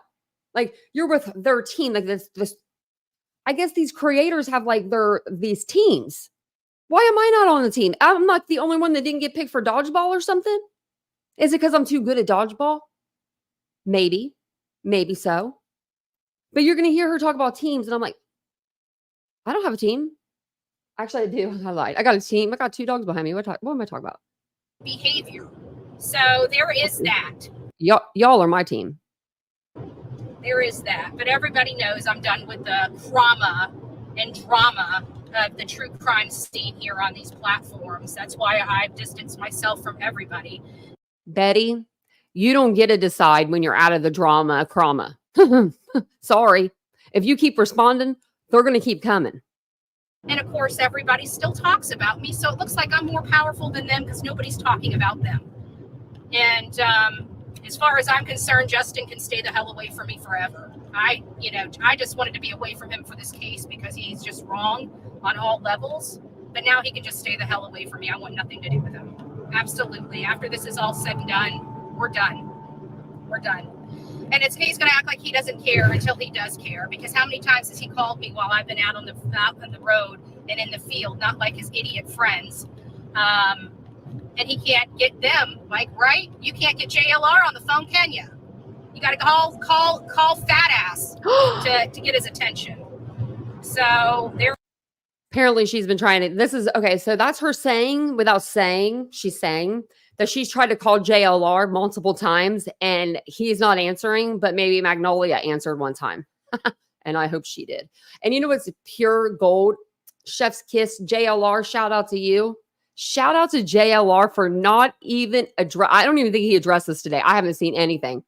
Like you're with their team, like this, I guess these creators have like these teams. Why am I not on the team? I'm not the only one that didn't get picked for dodgeball or something. Is it because I'm too good at dodgeball? Maybe so. But you're going to hear her talk about teams. And I'm like, I don't have a team. Actually, I do. I lied. I got a team. I got 2 dogs behind me. What am I talking about? Behavior. So there is that. Y'all are my team. There is that. But everybody knows I'm done with the trauma and drama of the true crime scene here on these platforms. That's why I've distanced myself from everybody. Betty, you don't get to decide when you're out of the drama. Sorry. If you keep responding, they're going to keep coming. And of course, everybody still talks about me. So it looks like I'm more powerful than them because nobody's talking about them. And as far as I'm concerned, Justin can stay the hell away from me forever. I just wanted to be away from him for this case because he's just wrong on all levels. But now he can just stay the hell away from me. I want nothing to do with him. Absolutely. After this is all said and done, we're done. We're done. And he's going to act like he doesn't care until he does care. Because how many times has he called me while I've been out on the road and in the field, not like his idiot friends. And he can't get them, like, right? You can't get JLR on the phone, can you? You got to call fat ass to get his attention. So there. Apparently she's been trying to, this is, okay, so that's her saying without saying, she's saying that she's tried to call JLR multiple times and he's not answering, but maybe Magnolia answered one time. And I hope she did. And you know what's pure gold? Chef's kiss, JLR, shout out to you. Shout out to JLR for not even I don't even think he addressed this today. I haven't seen anything.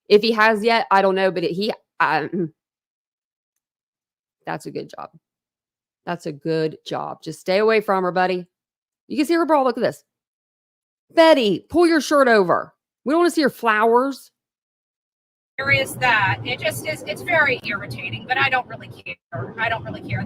If he has yet, I don't know, but that's a good job. That's a good job. Just stay away from her, buddy. You can see her bra. Look at this. Betty, pull your shirt over. We don't want to see your flowers. There is that. It just is. It's very irritating, but I don't really care. I don't really care.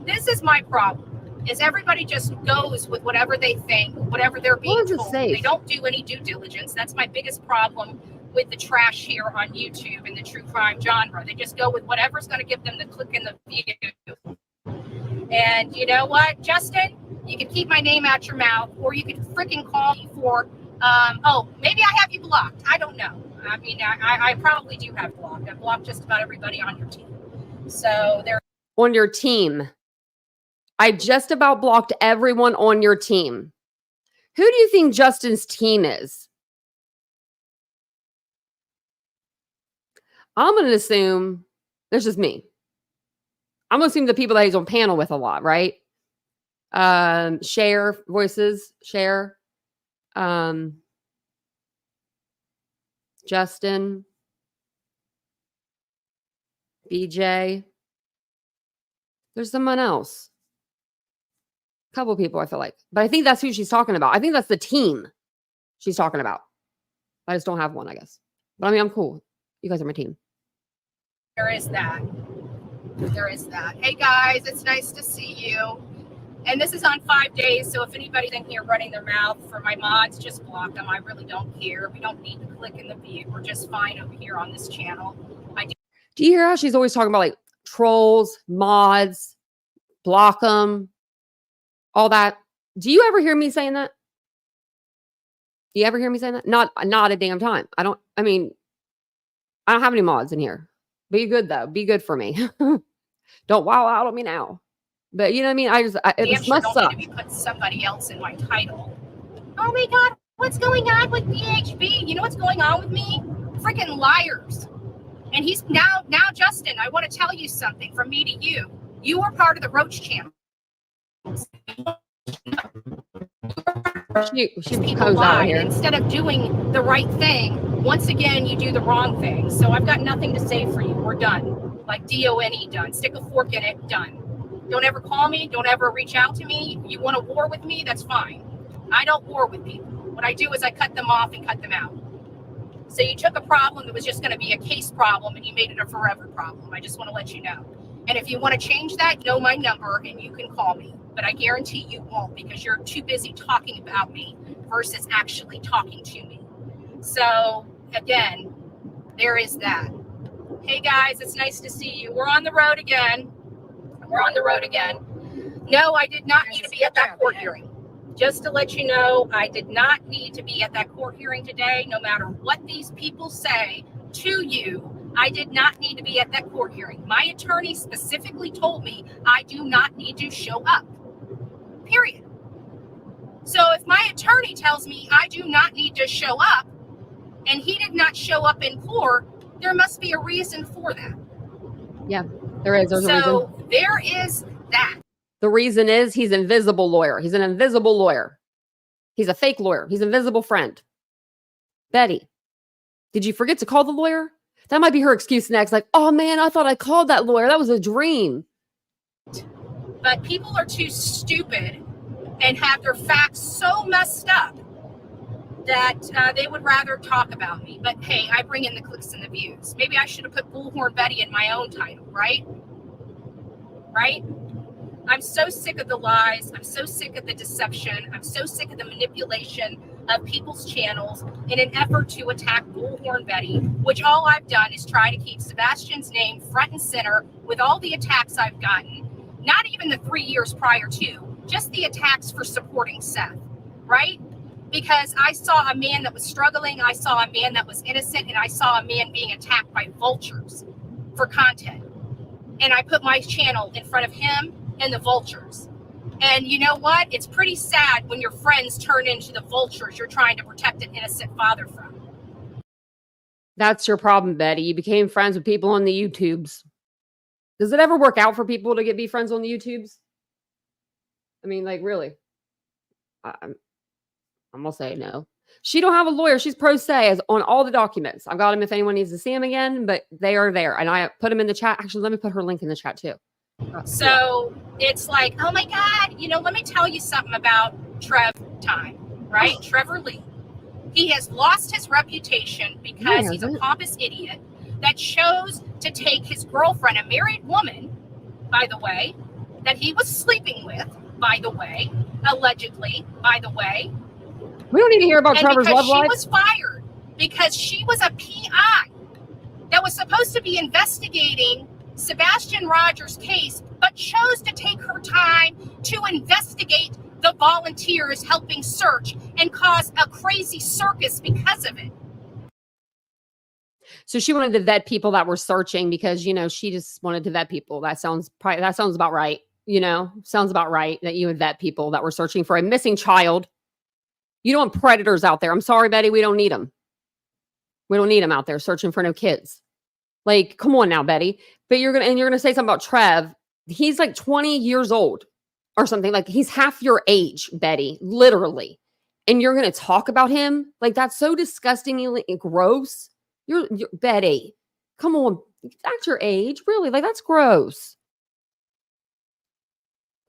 This is my problem. Is everybody just goes with whatever they think, whatever they're being told. They don't do any due diligence. That's my biggest problem with the trash here on YouTube and the true crime genre. They just go with whatever's going to give them the click and the view. And you know what, Justin? You can keep my name out your mouth, or you could freaking call me for, maybe I have you blocked. I don't know. I mean, I probably do have blocked. I've blocked just about everybody on your team. So they're on your team. I just about blocked everyone on your team. Who do you think Justin's team is? I'm going to assume, that's just me. I'm going to assume the people that he's on panel with a lot, right? Share voices, share. Justin. BJ. There's someone else. Couple people, I feel like. But I think that's who she's talking about. I think that's the team she's talking about. I just don't have one, I guess. But I mean, I'm cool. You guys are my team. There is that. There is that. Hey guys, it's nice to see you. And this is on 5 days, so if anybody's in here running their mouth for my mods, just block them. I really don't care. We don't need to click in the view. We're just fine over here on this channel. Do you hear how she's always talking about like trolls, mods, block them, all that? Do you ever hear me saying that? Do you ever hear me saying that? Not a damn time. I don't have any mods in here. Be good though. Be good for me. Don't wow out on me now. But you know what I mean? It sure must suck. Need to be putting somebody else in my title. Oh my God, what's going on with BHB? You know what's going on with me? Freaking liars. And he's now Justin, I want to tell you something from me to you. You were part of the Roach channel. She people lie. Instead of doing the right thing, once again, you do the wrong thing. So I've got nothing to say for you. We're done. Like DONE, done. Stick a fork in it, done. Don't ever call me. Don't ever reach out to me. You want to war with me? That's fine. I don't war with people. What I do is I cut them off and cut them out. So you took a problem that was just going to be a case problem and you made it a forever problem. I just want to let you know. And if you want to change that, you know my number and you can call me. But I guarantee you won't because you're too busy talking about me versus actually talking to me. So again, there is that. Hey guys, it's nice to see you. We're on the road again. No, I did not need to be at that court hearing. Just to let you know, I did not need to be at that court hearing today. No matter what these people say to you, I did not need to be at that court hearing. My attorney specifically told me I do not need to show up. Period. So if my attorney tells me I do not need to show up and he did not show up in court, there must be a reason for that. Yeah, there is. There's a reason. So there is that. The reason is he's an invisible lawyer. He's an invisible lawyer. He's a fake lawyer. He's an invisible friend. Betty, did you forget to call the lawyer? That might be her excuse next. Like, oh man, I thought I called that lawyer. That was a dream. But people are too stupid and have their facts so messed up that they would rather talk about me. But hey, I bring in the clicks and the views. Maybe I should have put Bullhorn Betty in my own title, right? Right? I'm so sick of the lies. I'm so sick of the deception. I'm so sick of the manipulation of people's channels in an effort to attack Bullhorn Betty, which all I've done is try to keep Sebastian's name front and center with all the attacks I've gotten, not even the 3 years prior to, just the attacks for supporting Seth, right? Because I saw a man that was struggling, I saw a man that was innocent, and I saw a man being attacked by vultures for content. And I put my channel in front of him and the vultures. And you know what? It's pretty sad when your friends turn into the vultures you're trying to protect an innocent father from. That's your problem, Betty. You became friends with people on the YouTubes. Does it ever work out for people to be friends on the YouTubes? I mean, like, really? I'm going to say no. She don't have a lawyer. She's pro se as on all the documents. I've got them if anyone needs to see them again, but they are there. And I put them in the chat. Actually, let me put her link in the chat too. So it's like, oh my God, let me tell you something about Trev Time, right? Trevor Lee. He has lost his reputation because he's a pompous idiot that chose to take his girlfriend, a married woman, by the way, that he was sleeping with, by the way, allegedly, by the way. We don't need to hear about Trevor's love life. She was fired because she was a PI that was supposed to be investigating Sebastian Rogers' case, but chose to take her time to investigate the volunteers helping search and cause a crazy circus because of it. So she wanted to vet people that were searching because, she just wanted to vet people. That sounds about right. Sounds about right that you would vet people that were searching for a missing child. You don't want predators out there. I'm sorry, Betty. We don't need them. We don't need them out there searching for no kids. Like, come on now, Betty. But you're gonna say something about Trev. He's like 20 years old or something. Like, he's half your age, Betty, literally. And you're gonna talk about him? Like, that's so disgustingly gross. You're Betty. Come on. That's your age. Really? Like, that's gross.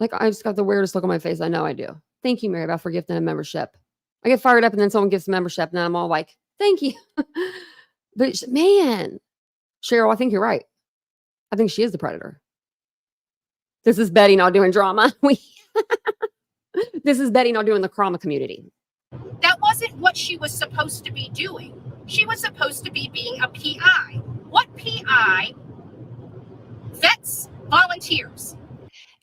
Like, I just got the weirdest look on my face. I know I do. Thank you, Mary Beth, for gifting a membership. I get fired up and then someone gives a membership and then I'm all like, thank you. But man, Cheryl, I think you're right. I think she is the predator. This is Betty not doing drama. This is Betty not doing the trauma community. That wasn't what she was supposed to be doing. She was supposed to be being a PI. What PI vets volunteers?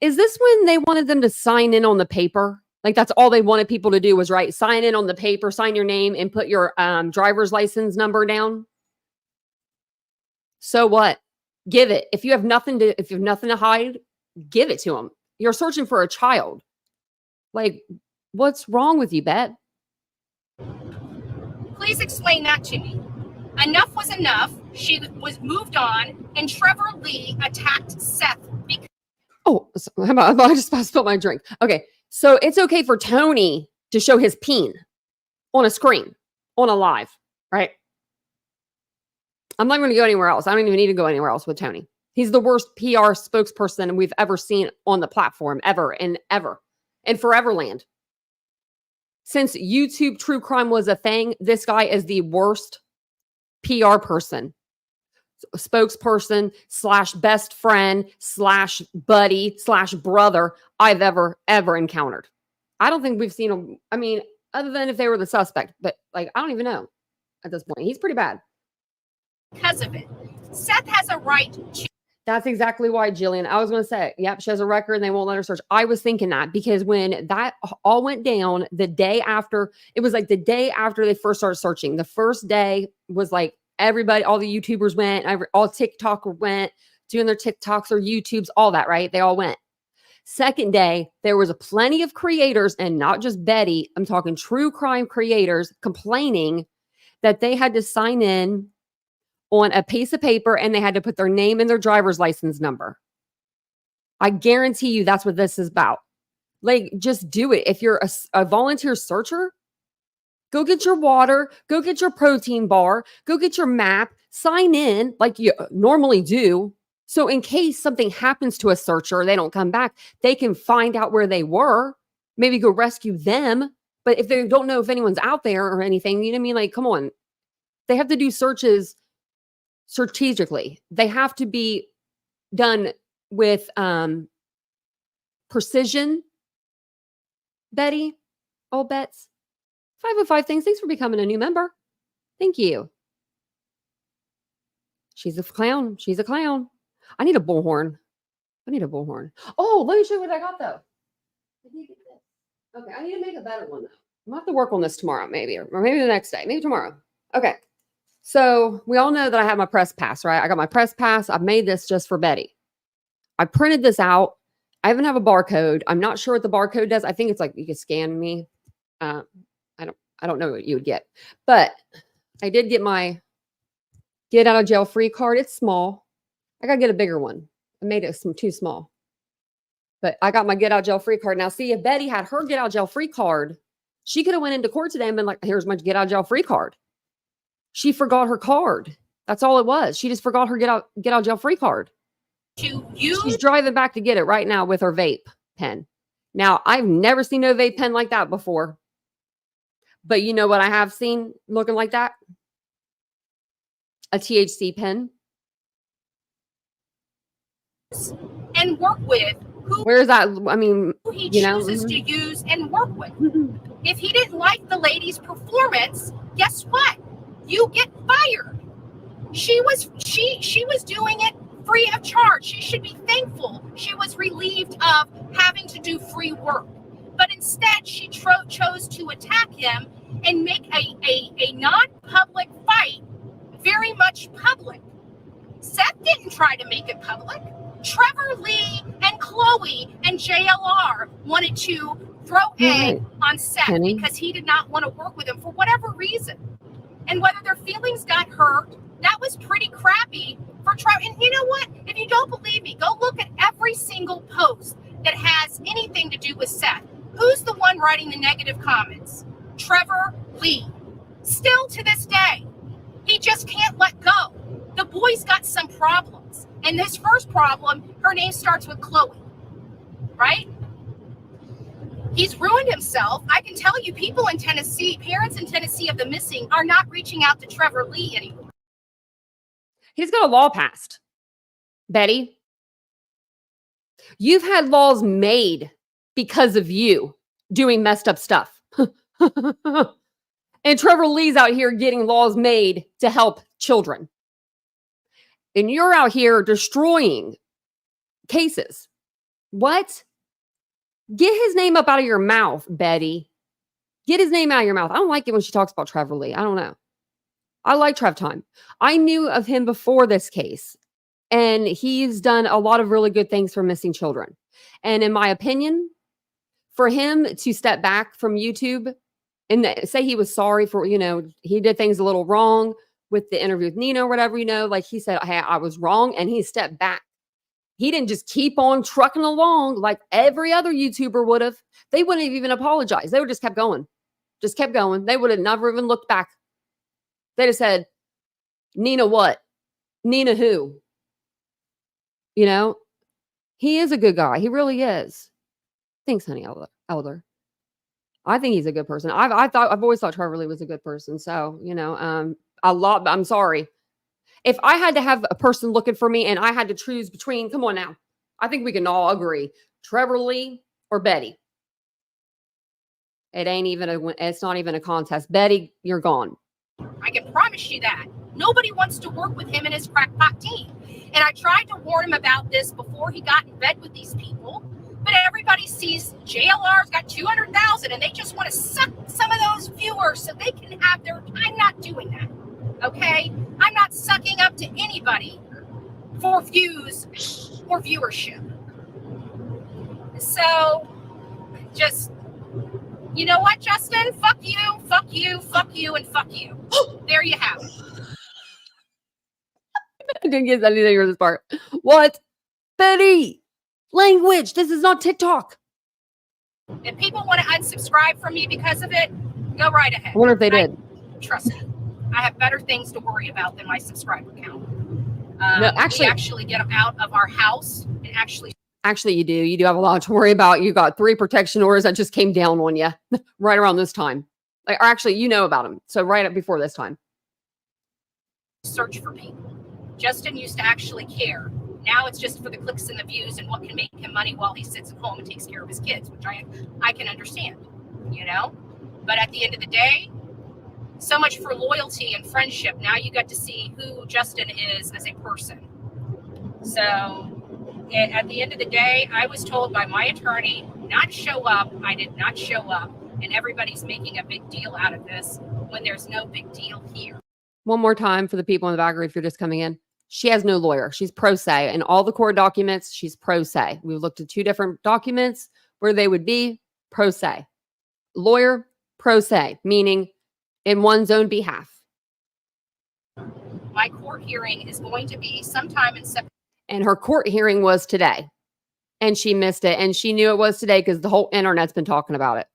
Is this when they wanted them to sign in on the paper? Like, that's all they wanted people to do was write, sign in on the paper, sign your name, and put your driver's license number down. So what? Give it. If you have nothing to hide, give it to them. You're searching for a child. Like, what's wrong with you, Bet? Please explain that to me. Enough was enough. She was moved on, and Trevor Lee attacked Seth because I just about spilled my drink. Okay, so it's okay for Tony to show his peen on a screen, on a live, right? I'm not going to go anywhere else. I don't even need to go anywhere else with Tony. He's the worst PR spokesperson we've ever seen on the platform, ever. In Foreverland. Since YouTube true crime was a thing, this guy is the worst PR person, spokesperson / best friend / buddy / brother I've ever encountered. I don't think we've seen him. I mean, other than if they were the suspect, but like, I don't even know at this point. He's pretty bad. Because of it. Seth has a right to. That's exactly why, Jillian. I was going to say, yep, she has a record and they won't let her search. I was thinking that because when that all went down the day after, it was like the day after they first started searching. The first day was like everybody, all the YouTubers went, all TikTok went, doing their TikToks or YouTubes, all that, right? They all went. Second day, there was plenty of creators, and not just Betty, I'm talking true crime creators, complaining that they had to sign in on a piece of paper and they had to put their name and their driver's license number. I guarantee you that's what this is about. Like, just do it. If you're a volunteer searcher, go get your water, go get your protein bar, go get your map, sign in like you normally do. So in case something happens to a searcher, they don't come back, they can find out where they were, maybe go rescue them. But if they don't know if anyone's out there or anything, you know what I mean? Like, come on. They have to do searches strategically. They have to be done with precision. Betty, all bets. 505 things. Thanks for becoming a new member. Thank you. She's a clown. She's a clown. I need a bullhorn. Oh, let me show you what I got though. Okay, I need to make a better one though. I'm gonna have to work on this tomorrow, maybe, or maybe the next day, maybe tomorrow. Okay. So we all know that I have my press pass, right? I got my press pass. I've made this just for Betty. I printed this out. I even have a barcode. I'm not sure what the barcode does. I think it's like you can scan me. I don't know what you would get, but I did get my get out of jail free card. It's small. I got to get a bigger one. I made it too small, but I got my get out jail free card. Now, see, if Betty had her get out jail free card, she could have went into court today and been like, here's my get out jail free card. She forgot her card. That's all it was. She just forgot her get out jail free card. She's driving back to get it right now with her vape pen. Now, I've never seen no vape pen like that before. But you know what I have seen looking like that? A THC pen. And work with who. Where's that? I mean, who he chooses to use and work with. If he didn't like the lady's performance, guess what? You get fired. She was doing it free of charge. She should be thankful she was relieved of having to do free work. But instead, she chose to attack him and make a non-public fight very much public. Seth didn't try to make it public. Trevor Lee and Chloe and JLR wanted to throw egg on Seth because he did not want to work with him for whatever reason. And whether their feelings got hurt, that was pretty crappy for Trevor. And you know what? If you don't believe me, go look at every single post that has anything to do with Seth. Who's the one writing the negative comments? Trevor Lee. Still to this day, he just can't let go. The boy's got some problems. And his first problem, her name starts with Chloe, right? He's ruined himself. I can tell you, people in Tennessee, parents in Tennessee of the missing, are not reaching out to Trevor Lee anymore. He's got a law passed. Betty, you've had laws made because of you doing messed up stuff. And Trevor Lee's out here getting laws made to help children. And you're out here destroying cases. What? Get his name up out of your mouth, Betty. Get his name out of your mouth. I don't like it when she talks about Trevor Lee. I don't know. I like Trev Time. I knew of him before this case, and he's done a lot of really good things for missing children. And in my opinion, for him to step back from YouTube and say he was sorry for, he did things a little wrong with the interview with Nina or whatever, like he said, hey, I was wrong. And he stepped back. He didn't just keep on trucking along like every other YouTuber would have. They wouldn't have even apologized. They would just kept going. Just kept going. They would have never even looked back. They just said, Nina what? Nina who? He is a good guy. He really is. Thanks, honey, Elder. I think he's a good person. I've always thought Trevor Lee was a good person. So, I'm sorry. If I had to have a person looking for me and I had to choose between, come on now, I think we can all agree, Trevor Lee or Betty. It's not even a contest. Betty, you're gone. I can promise you that. Nobody wants to work with him and his crackpot team. And I tried to warn him about this before he got in bed with these people. But everybody sees JLR's got 200,000 and they just want to suck some of those viewers so they can have their. I'm not doing that. Okay? I'm not sucking up to anybody for views or viewership. So, just, you know what, Justin? Fuck you, and fuck you. There you have it. I didn't get anything for this part. What? Betty, language. This is not TikTok. If people want to unsubscribe from me because of it, go right ahead. I wonder if they did. Trust me. I have better things to worry about than my subscriber count. No, we actually get them out of our house and Actually, you do. You do have a lot to worry about. You got 3 protection orders that just came down on you right around this time. Or actually, about them. So right up before this time. Search for people. Justin used to actually care. Now it's just for the clicks and the views and what can make him money while he sits at home and takes care of his kids, which I can understand, But at the end of the day, so much for loyalty and friendship. Now you got to see who Justin is as a person. So at the end of the day, I was told by my attorney not to show up. I did not show up. And everybody's making a big deal out of this when there's no big deal here. One more time for the people in the background, if you're just coming in. She has no lawyer. She's pro se. In all the court documents, she's pro se. We've looked at 2 different documents where they would be pro se. Lawyer, pro se, meaning in one's own behalf. My court hearing is going to be sometime in September. And her court hearing was today. And she missed it. And she knew it was today because the whole internet's been talking about it.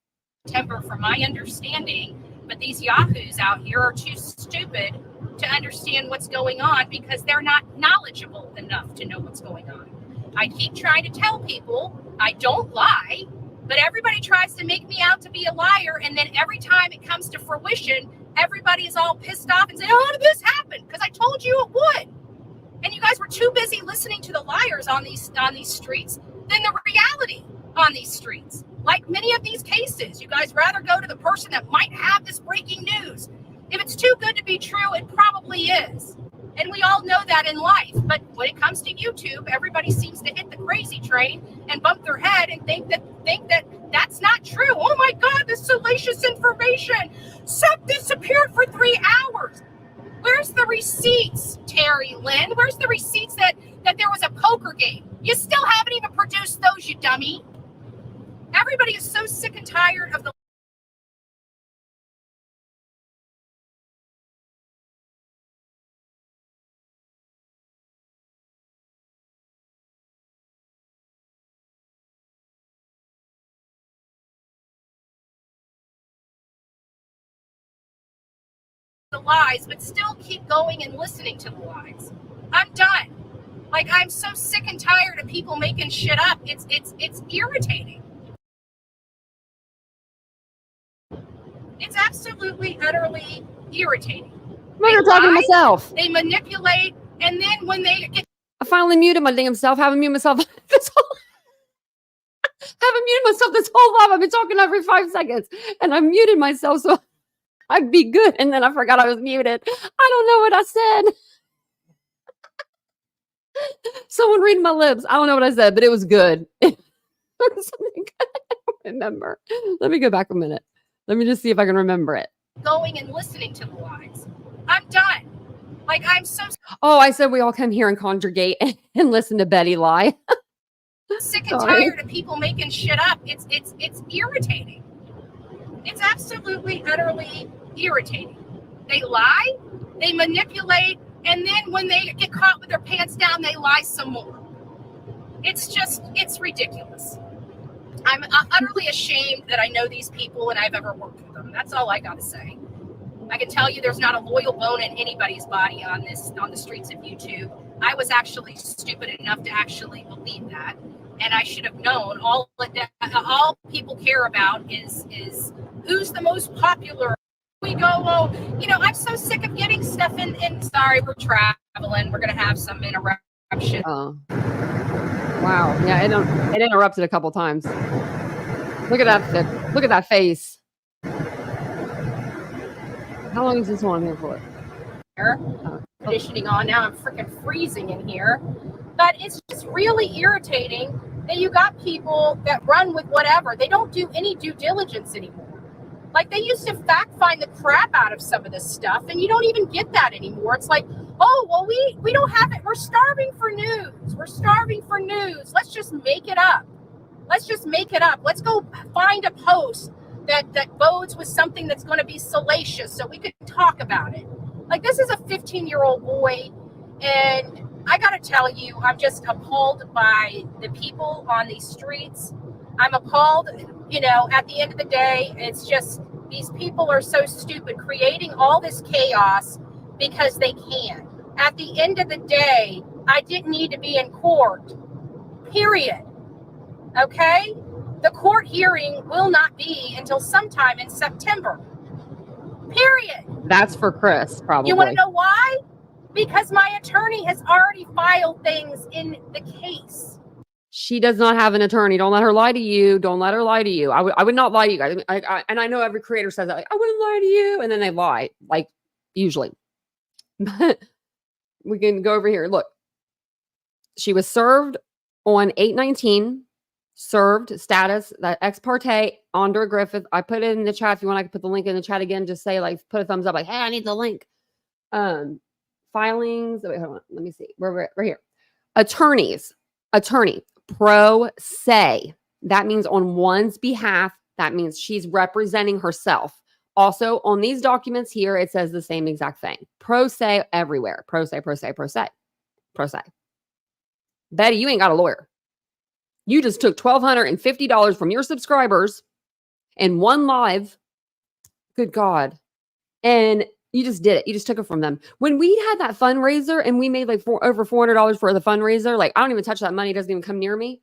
From my understanding, but these yahoos out here are too stupid to understand what's going on because they're not knowledgeable enough to know what's going on. I keep trying to tell people I don't lie, but everybody tries to make me out to be a liar. And then every time it comes to fruition, everybody is all pissed off and say, how did this happen? Because I told you it would. And you guys were too busy listening to the liars on these streets than the reality on these streets. Like many of these cases, you guys rather go to the person that might have this breaking news. If it's too good to be true, it probably is. And we all know that in life. But when it comes to YouTube, everybody seems to hit the crazy train and bump their head and think that that's not true. Oh my God, this salacious information. Seth disappeared for 3 hours. Where's the receipts, Terry Lynn? Where's the receipts that there was a poker game? You still haven't even produced those, you dummy. Everybody is so sick and tired of the lies, but still keep going and listening to the lies. I'm done. Like, I'm so sick and tired of people making shit up. It's irritating. It's absolutely, utterly irritating. I'm not even talking to lie. myself. They manipulate, and then when they get I finally muted my damn self. Haven't muted myself this whole haven't muted myself this whole life. I've been talking every 5 seconds, and I muted myself so I'd be good. And then I forgot I was muted. I don't know what I said. Someone read my lips. I don't know what I said, but it was good. Something good. I don't remember. Let me go back a minute. Let me just see if I can remember it. going and listening to the lies, I'm done. Like, I'm so Oh, I said we all come here and congregate and listen to Betty lie. sick and Sorry. tired of people making shit up. It's irritating. It's absolutely, utterly irritating. They lie, they manipulate, and then when they get caught with their pants down, they lie some more. It's ridiculous. I'm utterly ashamed that I know these people and I've ever worked with them. That's all I got to say. I can tell you there's not a loyal bone in anybody's body on the streets of YouTube. I was actually stupid enough to actually believe that. And I should have known all people care about is who's the most popular. We go, oh, I'm so sick of getting stuff in. Sorry, we're traveling. We're going to have some interruption. Oh. Wow. Yeah, it interrupted a couple times. Look at that. Look at that face. How long is this one here for? Conditioning on. Now I'm freaking freezing in here. But it's just really irritating that you got people that run with whatever. They don't do any due diligence anymore. Like, they used to fact find the crap out of some of this stuff, and you don't even get that anymore. It's like, oh, well, we don't have it. We're starving for news. We're starving for news. Let's just make it up. Let's just make it up. Let's go find a post that bodes with something that's going to be salacious so we can talk about it. Like, this is a 15-year-old boy, and I got to tell you, I'm just appalled by the people on these streets. I'm appalled, at the end of the day, it's just these people are so stupid, creating all this chaos because they can. At the end of the day, I didn't need to be in court, period. Okay? The court hearing will not be until sometime in September, period. That's for Chris, probably. You want to know why? Because my attorney has already filed things in the case. She does not have an attorney. Don't let her lie to you. Don't let her lie to you. I would not lie to you guys. And I know every creator says that. Like, I wouldn't lie to you. And then they lie, like, usually. But we can go over here. Look. She was served on 8/19. Served status, that ex parte, Andra Griffith. I put it in the chat. If you want, I can put the link in the chat again. Just say, like, put a thumbs up. Like, hey, I need the link. Filings. Wait, hold on. Let me see. We're right here. Attorney. Pro se. That means on one's behalf. That means she's representing herself. Also, on these documents here, it says the same exact thing. Pro se everywhere. Pro se, pro se, pro se. Pro se. Betty, you ain't got a lawyer. You just took $1,250 from your subscribers in one live. Good God. And you just did it. You just took it from them. When we had that fundraiser and we made like over $400 for the fundraiser, like, I don't even touch that money. It doesn't even come near me.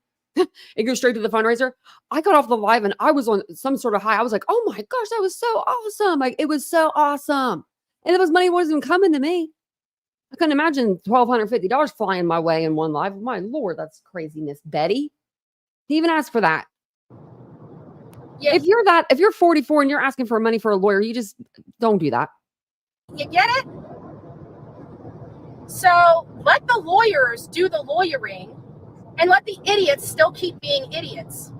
It goes straight to the fundraiser. I got off the live and I was on some sort of high. I was like, oh my gosh, that was so awesome. Like, it was so awesome. And those money wasn't even coming to me. I couldn't imagine $1,250 flying my way in one live. My Lord, that's craziness, Betty. He even asked for that. Yeah. If you're 44 and you're asking for money for a lawyer, you just don't do that. You get it? So let the lawyers do the lawyering and let the idiots still keep being idiots.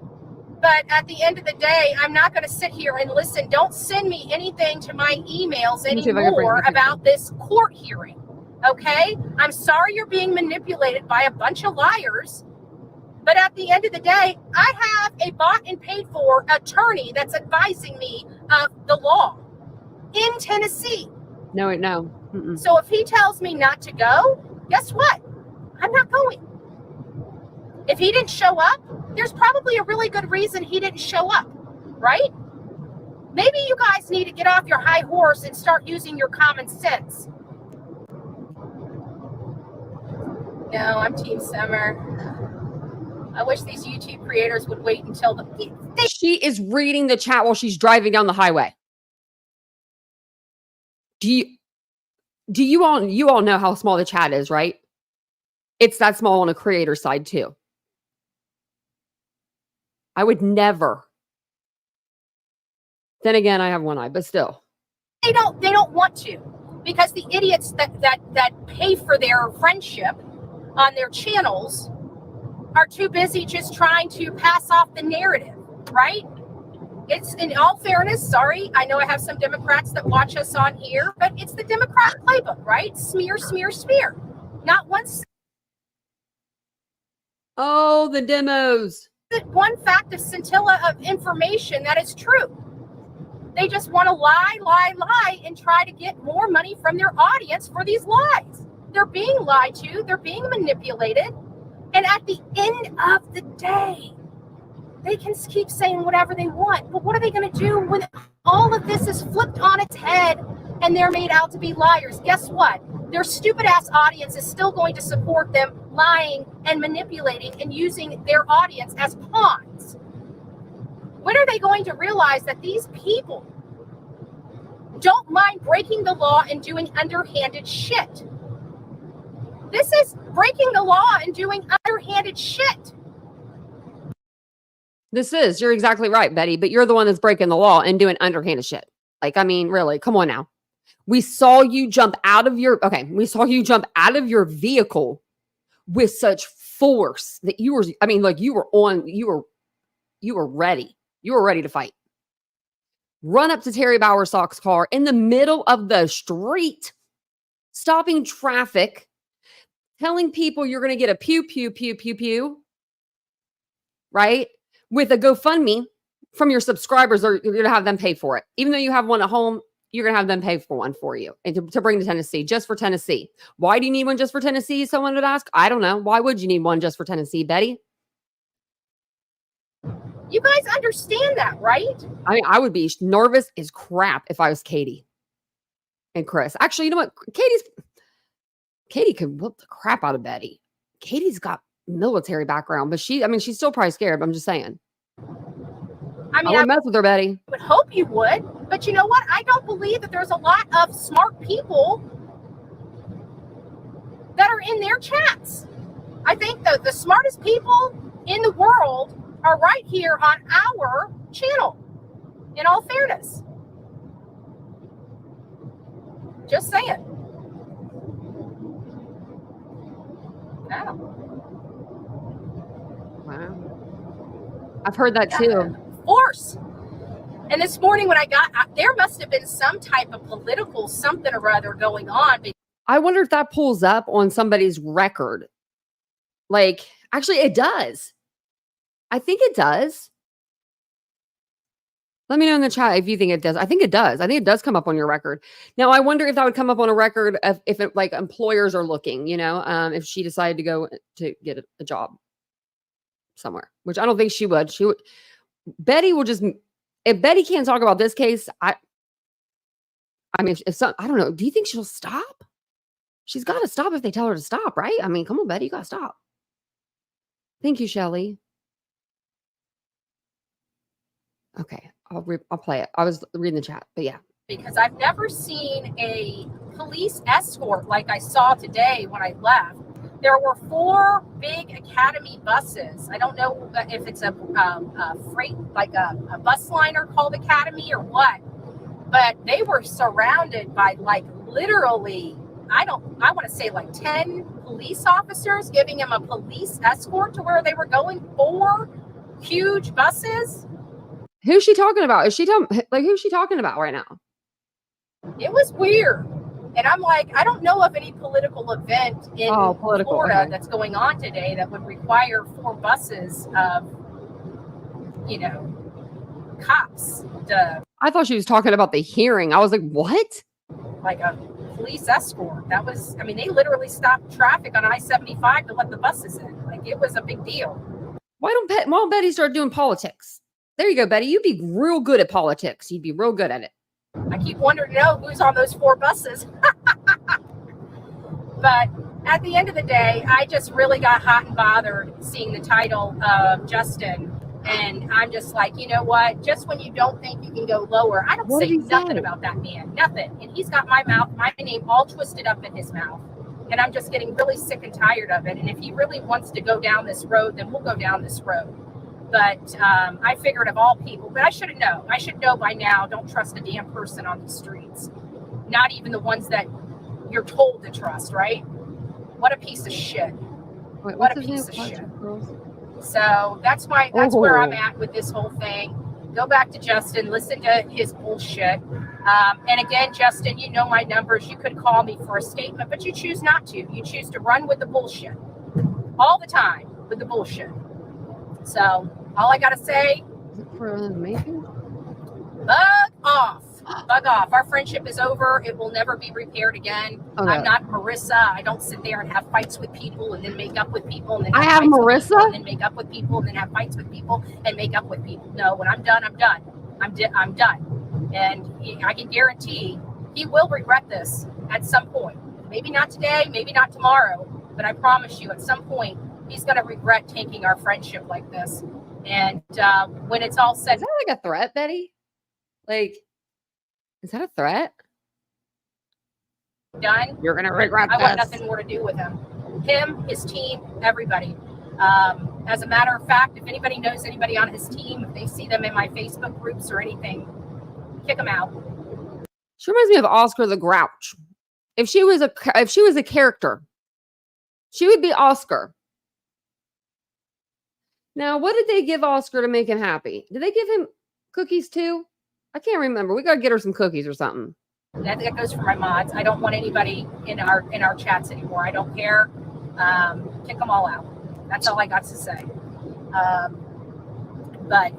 But at the end of the day, I'm not going to sit here and listen. Don't send me anything to my emails anymore about this court hearing. Okay? I'm sorry you're being manipulated by a bunch of liars. But at the end of the day, I have a bought and paid for attorney that's advising me of the law in Tennessee. No. Mm-mm. So if he tells me not to go, guess what? I'm not going. If he didn't show up, there's probably a really good reason he didn't show up, right? Maybe you guys need to get off your high horse and start using your common sense. No, I'm Team Summer. I wish these YouTube creators would wait until She is reading the chat while she's driving down the highway. Do you all know how small the chat is, right? It's that small on a creator side too. I would never. Then again, I have one eye, but still. They don't want to, because the idiots that pay for their friendship on their channels are too busy just trying to pass off the narrative, right? It's, in all fairness, sorry, I know I have some Democrats that watch us on here, but it's the Democrat playbook, right? Smear, smear, smear. Not once. Oh, the demos. One fact of scintilla of information that is true. They just want to lie, and try to get more money from their audience for these lies. They're being lied to. They're being manipulated. And at the end of the day, they can keep saying whatever they want. But what are they going to do when all of this is flipped on its head and they're made out to be liars? Guess what? Their stupid ass audience is still going to support them lying and manipulating and using their audience as pawns. When are they going to realize that these people don't mind breaking the law and doing underhanded shit? This is breaking the law and doing underhanded shit. You're exactly right, Betty, but you're the one that's breaking the law and doing underhanded shit. Like, I mean, really, come on now. We saw you jump out of your vehicle with such force that you were ready. You were ready to fight. Run up to Terry Bowersock's car in the middle of the street, stopping traffic, telling people you're going to get a pew, pew, pew, pew, pew, right? With a GoFundMe from your subscribers, or you're going to have them pay for it. Even though you have one at home, you're going to have them pay for one for you and to bring to Tennessee, just for Tennessee. Why do you need one just for Tennessee? Someone would ask. I don't know. Why would you need one just for Tennessee, Betty? You guys understand that, right? I mean, I would be nervous as crap if I was Katie and Chris. Actually, you know what? Katie could whoop the crap out of Betty. Katie's got military background, but she's still probably scared. But I'm just saying. I wouldn't mess with her, Betty. I would hope you would, but you know what? I don't believe that there's a lot of smart people that are in their chats. I think the smartest people in the world are right here on our channel, in all fairness. Just saying. Wow. Wow. I've heard that too. Force. And this morning when I got, there must have been some type of political something or other going on. I wonder if that pulls up on somebody's record. Like, actually, it does. I think it does. Let me know in the chat if you think it does. I think it does. I think it does come up on your record. Now, I wonder if that would come up on a record if it, like, employers are looking, if she decided to go to get a job somewhere, which I don't think she would. Betty will just, if Betty can't talk about this case, I mean, I don't know. Do you think she'll stop? She's got to stop if they tell her to stop, right? I mean, come on, Betty, you got to stop. Thank you, Shelly. Okay, I'll play it. I was reading the chat, but yeah. Because I've never seen a police escort like I saw today when I left. There were 4 big Academy buses. I don't know if it's a freight, like a bus liner called Academy or what, but they were surrounded by, like, literally, I want to say like 10 police officers giving them a police escort to where they were going. 4 huge buses. Who's she talking about? Who's she talking about right now? It was weird. And I'm like, I don't know of any political event in Florida that's going on today that would require 4 buses of, cops. I thought she was talking about the hearing. I was like, what? Like a police escort. That was, they literally stopped traffic on I-75 to let the buses in. Like, it was a big deal. Why don't Betty start doing politics? There you go, Betty. You'd be real good at politics. You'd be real good at it. I keep wondering to know who's on those 4 buses. But at the end of the day, I just really got hot and bothered seeing the title of Justin And I'm just like, you know what? Just when you don't think you can go lower, I don't What say did he nothing say? about that man. Nothing. And he's got my name all twisted up in his mouth. And I'm just getting really sick and tired of it. And if he really wants to go down this road, then we'll go down this road. But I figured of all people, but I should know. I should know by now. Don't trust a damn person on the streets. Not even the ones that you're told to trust, right? What a piece of shit. Wait, What what's a his name? piece of shit. Project Girls? So that's where I'm Oh. at with this whole thing. Go back to Justin, listen to his bullshit. And again, Justin, you know my numbers. You could call me for a statement, but you choose not to. You choose to run with the bullshit all the time with the bullshit. So all I got to say, Is it for the making? bug off. Bug off. Our friendship is over. It will never be repaired again. Okay. I'm not Marissa. I don't sit there and have fights with people and then make up with people and then I have fights with people Marissa? and then make up with people and then have fights with people and make up with people. No, when I'm done, I'm done. I'm done. And I can guarantee he will regret this at some point. Maybe not today, maybe not tomorrow, but I promise you at some point he's going to regret taking our friendship like this. And when it's all said, Is that like a threat, Betty? Like, is that a threat? done, You're gonna regret I want this. nothing more to do with him. Him, his team, everybody. As a matter of fact, if anybody knows anybody on his team, if they see them in my Facebook groups or anything, kick them out. She reminds me of Oscar the Grouch. If she was a character, she would be Oscar. Now, what did they give Oscar to make him happy? Did they give him cookies too? I can't remember. We gotta get her some cookies or something. That goes for my mods. I don't want anybody in our chats anymore. I don't care. Kick them all out. That's all I got to say. But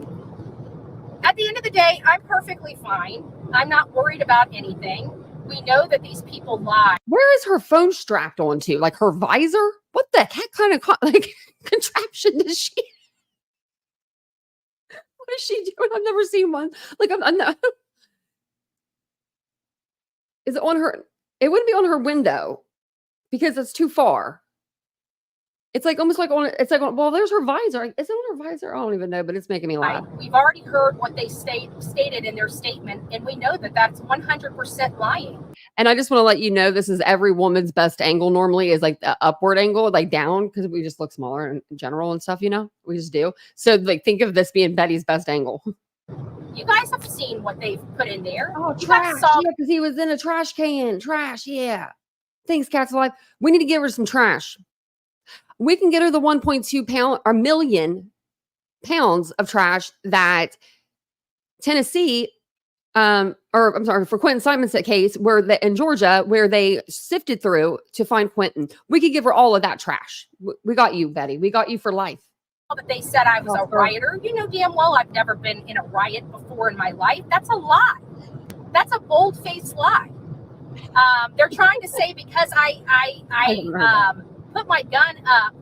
at the end of the day, I'm perfectly fine. I'm not worried about anything. We know that these people lie. Where is her phone strapped onto? Like her visor? What the heck kind of contraption does she? What is she doing? I've never seen one. Like I'm not. Is it on her? It wouldn't be on her window because it's too far. It's like almost like on. It's like well, there's her visor. Is it on her visor? I don't even know, but it's making me laugh. We've already heard what they stated in their statement, and we know that that's 100% lying. And I just want to let you know, this is every woman's best angle. Normally, is like the upward angle, like down, because we just look smaller in general and stuff. You know, we just do. So, like, think of this being Betty's best angle. You guys have seen what they've put in there. Oh, You trash! guys saw Yeah, because he was in a trash can. Trash. Yeah. Thanks, Cats Alive. We need to give her some trash. We can get her the 1.2 pound or million pounds of trash that Tennessee, or I'm sorry, for Quentin Simon's case, in Georgia, where they sifted through to find Quentin. We could give her all of that trash. We got you, Betty. We got you for life. that they said I was a rioter. You know damn well I've never been in a riot before in my life. That's a lie. That's a bold-faced lie. They're trying to say because I put my gun up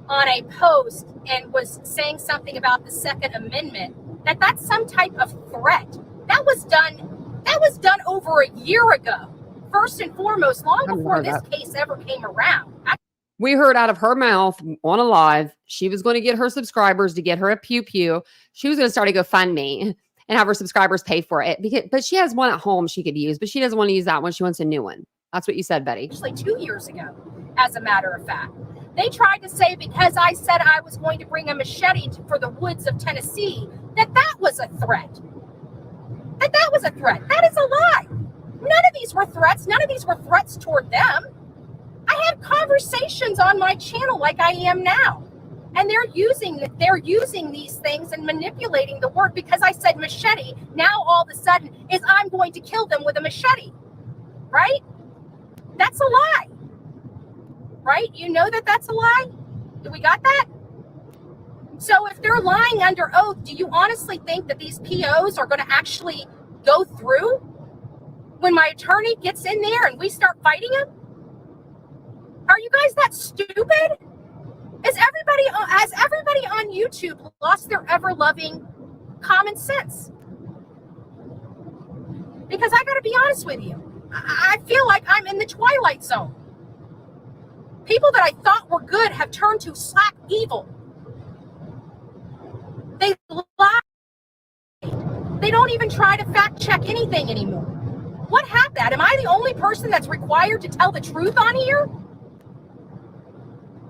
on a post and was saying something about the Second Amendment, that's some type of threat. That was done over a year ago. First and foremost, long before this case ever came around. We heard out of her mouth on a live, she was going to get her subscribers to get her a pew pew. She was going to start a GoFundMe and have her subscribers pay for it. But she has one at home she could use, but she doesn't want to use that one. She wants a new one. That's what you said, Betty. Actually, 2 years ago, as a matter of fact. They tried to say because I said I was going to bring a machete for the woods of Tennessee, that was a threat. That was a threat. That is a lie. None of these were threats. None of these were threats toward them. I have conversations on my channel like I am now. And they're using these things and manipulating the word because I said machete. Now all of a sudden is I'm going to kill them with a machete. Right? That's a lie. Right? You know that's a lie? Do we got that? So if they're lying under oath, do you honestly think that these POs are going to actually go through when my attorney gets in there and we start fighting him? Are you guys that stupid? Has everybody on YouTube lost their ever-loving common sense? Because I got to be honest with you. I feel like I'm in the twilight zone. People that I thought were good have turned to slack evil. They don't even try to fact check anything anymore. What happened? Am I the only person that's required to tell the truth on here?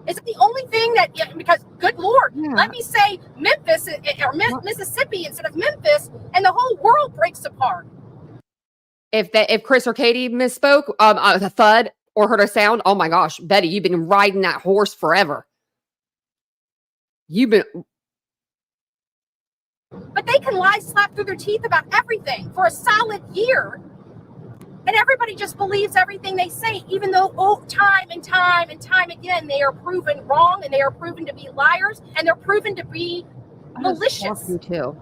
Is it the only thing that, because good Lord, let me say Memphis or Mississippi instead of Memphis, and the whole world breaks apart. If Chris or Katie misspoke, a thud or heard a sound, oh my gosh, Betty, you've been riding that horse forever. But they can lie slap through their teeth about everything for a solid year. And everybody just believes everything they say, even though time and time and time again, they are proven wrong and they are proven to be liars and they're proven to be malicious. Too.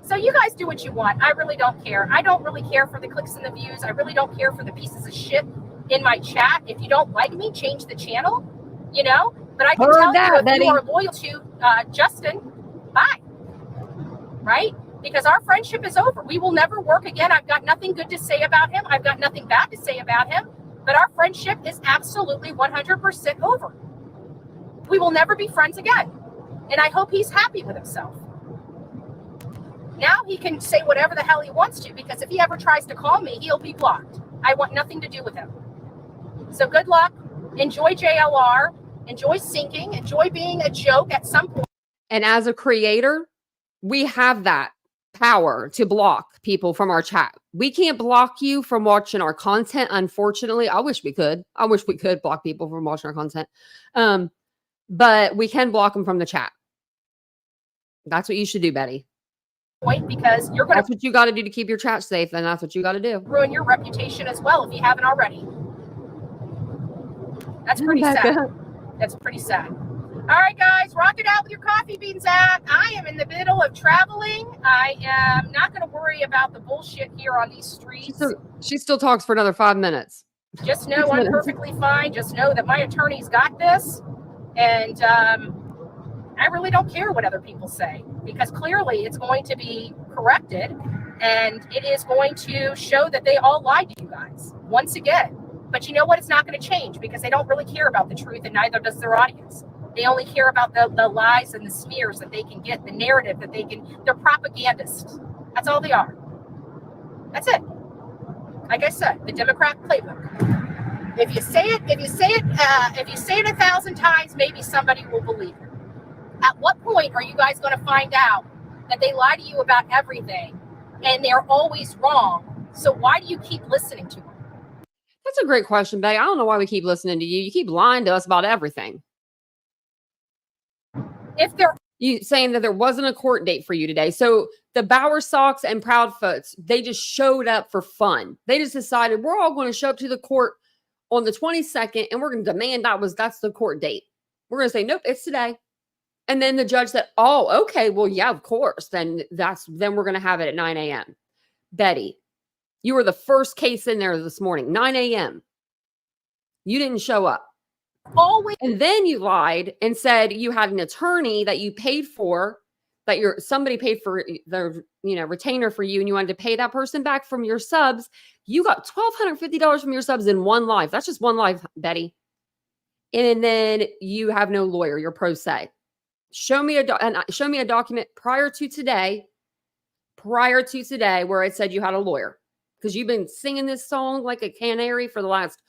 So you guys do what you want. I really don't care. I don't really care for the clicks and the views. I really don't care for the pieces of shit in my chat. If you don't like me, change the channel, But I can tell you if Betty. you are loyal to Justin, bye. Right? Because our friendship is over. We will never work again. I've got nothing good to say about him. I've got nothing bad to say about him. But our friendship is absolutely 100% over. We will never be friends again. And I hope he's happy with himself. Now he can say whatever the hell he wants to, because if he ever tries to call me, he'll be blocked. I want nothing to do with him. So good luck. Enjoy JLR. Enjoy sinking. Enjoy being a joke at some point. And as a creator, we have that power to block people from our chat. We can't block you from watching our content, unfortunately. I wish we could. I wish we could block people from watching our content. But we can block them from the chat. That's what you should do, Betty. Because you're going to... That's what you got to do to keep your chat safe, and that's what you got to do. Ruin your reputation as well if you haven't already. That's pretty sad. That's pretty sad. All right, guys, rock it out with your coffee beans at. I am in the middle of traveling. I am not going to worry about the bullshit here on these streets. She still talks for another 5 minutes. Just know I'm perfectly fine. Just know that my attorney's got this. And I really don't care what other people say, because clearly it's going to be corrected. And it is going to show that they all lied to you guys once again. But you know what? It's not going to change, because they don't really care about the truth, and neither does their audience. They only care about the lies and the smears that they can get, the narrative that they can. They're propagandists. That's all they are. That's it. Like I said, the Democrat playbook. If you say it 1,000 times, maybe somebody will believe it. At what point are you guys going to find out that they lie to you about everything and they're always wrong? So why do you keep listening to them? That's a great question, Betty. I don't know why we keep listening to you. You keep lying to us about everything. If they're saying that there wasn't a court date for you today. So the Bauer Sox and Proudfoots, they just showed up for fun. They just decided we're all going to show up to the court on the 22nd and we're going to demand that's the court date. We're going to say, nope, it's today. And then the judge said, oh, okay, well, yeah, of course. Then we're going to have it at 9 a.m. Betty, you were the first case in there this morning, 9 a.m. You didn't show up. Always. And then you lied and said you had an attorney that you paid for, that somebody paid for the retainer for you, and you wanted to pay that person back from your subs. You got $1,250 from your subs in one life. That's just one life, Betty. And then you have no lawyer. You're pro se. Show me a document prior to today where it said you had a lawyer, because you've been singing this song like a canary for the last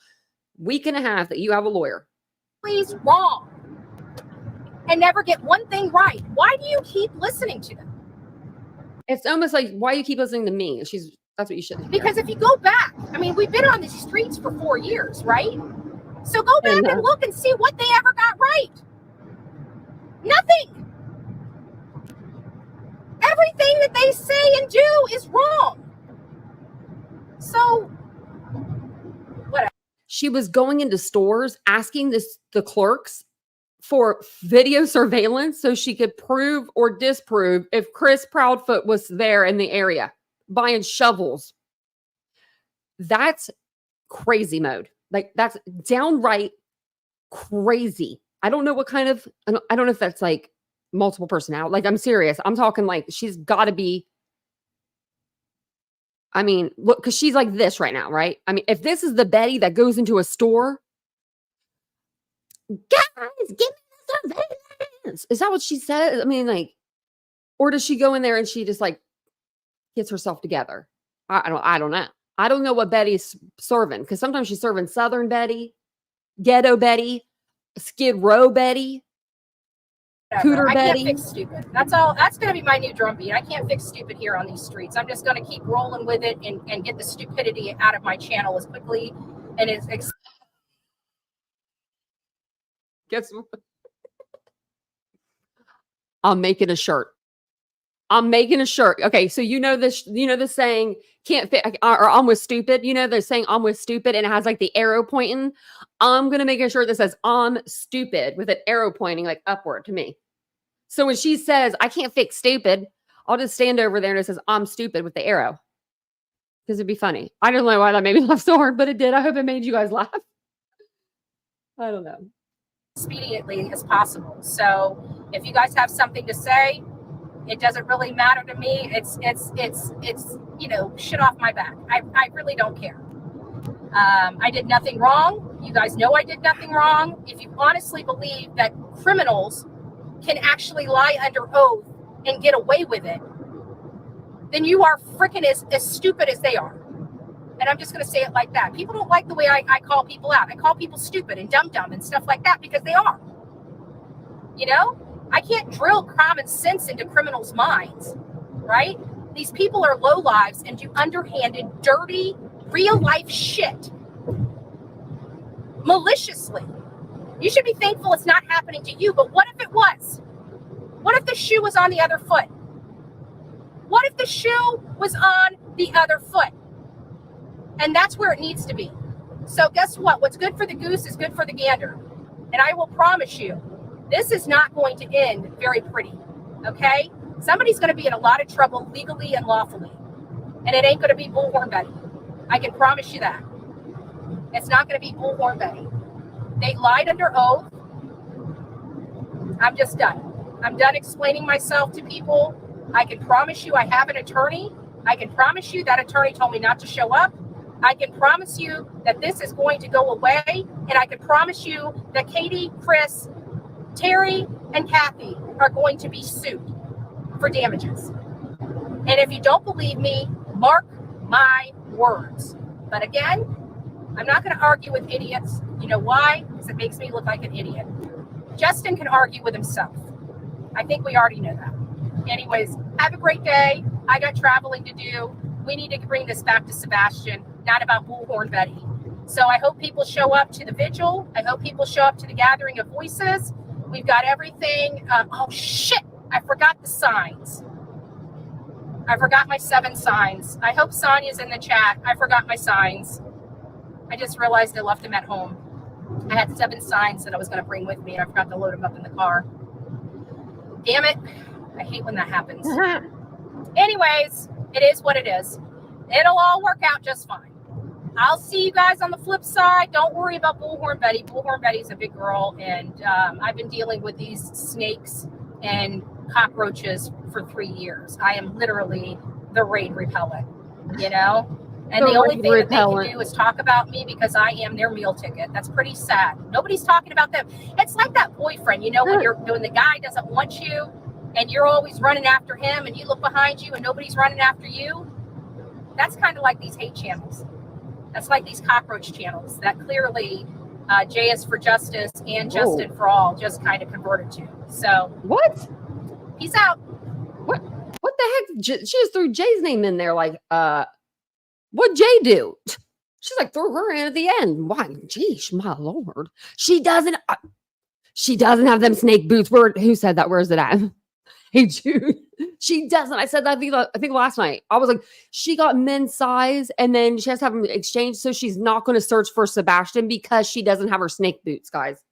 week and a half that you have a lawyer. Always wrong and never get one thing right. Why do you keep listening to them? It's almost like, why you keep listening to me? That's what you should hear. Because if you go back, we've been on these streets for 4 years, right? So go back and look and see what they ever got right. Nothing. Everything that they say and do is wrong. So whatever. She was going into stores asking the clerks for video surveillance so she could prove or disprove if Chris Proudfoot was there in the area buying shovels. That's crazy mode. Like, that's downright crazy. I don't know what kind of, I don't know if that's like multiple personality. Like, I'm serious. I'm talking like she's got to be, look, because she's like this right now, right? If this is the Betty that goes into a store, guys, give me the surveillance. Is that what she says? Or does she go in there and she just like gets herself together. I don't know. I don't know what Betty's serving, because sometimes she's serving Southern Betty, Ghetto Betty, Skid Row Betty, Whatever. Cooter I can't Betty. fix stupid. That's all. That's going to be my new drumbeat. I can't fix stupid here on these streets. I'm just going to keep rolling with it and get the stupidity out of my channel as quickly and as Guess what? I'm making a shirt. I'm making a shirt. Okay, so you know this saying, can't fit, or I'm with stupid. You know the saying, I'm with stupid, and it has like the arrow pointing. I'm gonna make a shirt that says I'm stupid with an arrow pointing like upward to me. So when she says I can't fix stupid, I'll just stand over there and it says I'm stupid with the arrow. Because it'd be funny. I don't know why that made me laugh so hard, but it did. I hope it made you guys laugh. I don't know. expediently as possible. So if you guys have something to say, it doesn't really matter to me. It's shit off my back. I really don't care. I did nothing wrong. You guys know I did nothing wrong. If you honestly believe that criminals can actually lie under oath and get away with it, then you are freaking as stupid as they are. And I'm just going to say it like that. People don't like the way I call people out. I call people stupid and dumb and stuff like that because they are. You know, I can't drill common sense into criminals' minds, right? These people are lowlives and do underhanded, dirty, real-life shit maliciously. You should be thankful it's not happening to you, but what if it was? What if the shoe was on the other foot? What if the shoe was on the other foot? And that's where it needs to be. So guess what? What's good for the goose is good for the gander. And I will promise you, this is not going to end very pretty, okay? Somebody's going to be in a lot of trouble legally and lawfully. And it ain't going to be Bullhorn Betty. I can promise you that. It's not going to be Bullhorn Betty. They lied under oath. I'm just done. I'm done explaining myself to people. I can promise you I have an attorney. I can promise you that attorney told me not to show up. I can promise you that this is going to go away. And I can promise you that Katie, Chris, Terry, and Kathy are going to be sued for damages. And if you don't believe me, mark my words. But again, I'm not going to argue with idiots. You know why? Because it makes me look like an idiot. Justin can argue with himself. I think we already know that. Anyways, have a great day. I got traveling to do. We need to bring this back to Sebastian, not about Bullhorn Betty. So I hope people show up to the vigil. I hope people show up to the gathering of voices. We've got everything. Oh, shit. I forgot the signs. I forgot my 7 signs. I hope Sonia's in the chat. I forgot my signs. I just realized I left them at home. I had 7 signs that I was going to bring with me, and I forgot to load them up in the car. Damn it. I hate when that happens. Anyways, it is what it is. It'll all work out just fine. I'll see you guys on the flip side. Don't worry about Bullhorn Betty. Bullhorn Betty's a big girl, and I've been dealing with these snakes and cockroaches for 3 years. I am literally the raid repellent, you know? And the only thing that they can do is talk about me because I am their meal ticket. That's pretty sad. Nobody's talking about them. It's like that boyfriend, you know, when the guy doesn't want you and you're always running after him and you look behind you and nobody's running after you. That's kind of like these hate channels. That's like these cockroach channels that clearly J is for Justice and Justin for All just kind of converted to. So what? Peace out. What the heck? She just threw Jay's name in there like, what'd Jay do? She's like, throw her in at the end. Why? Geez, my Lord. She doesn't have them snake boots. Who said that? Where is it at? Hey, Jude. She doesn't. I said that I think last night. I was like, she got men's size and then she has to have them exchanged. So she's not going to search for Sebastian because she doesn't have her snake boots, guys.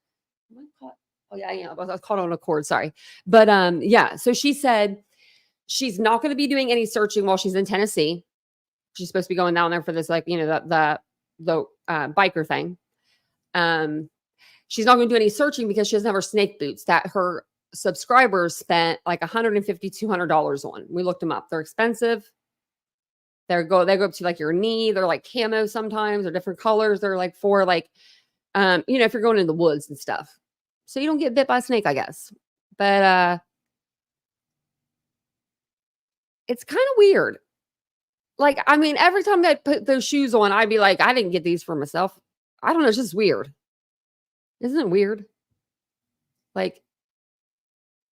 Oh, yeah, I was caught on a cord. Sorry. But yeah. So she said she's not going to be doing any searching while she's in Tennessee. She's supposed to be going down there for this, like, you know, the biker thing. She's not going to do any searching because she doesn't have her snake boots that her subscribers spent like $150, $200 on. We looked them up. They're expensive. They go up to like your knee. They're like camo sometimes. They're different colors. They're like for like, you know, if you're going in the woods and stuff. So you don't get bit by a snake, I guess. But it's kind of weird. Like, I mean, every time I put those shoes on, I'd be like, I didn't get these for myself. I don't know. It's just weird. Isn't it weird? Like,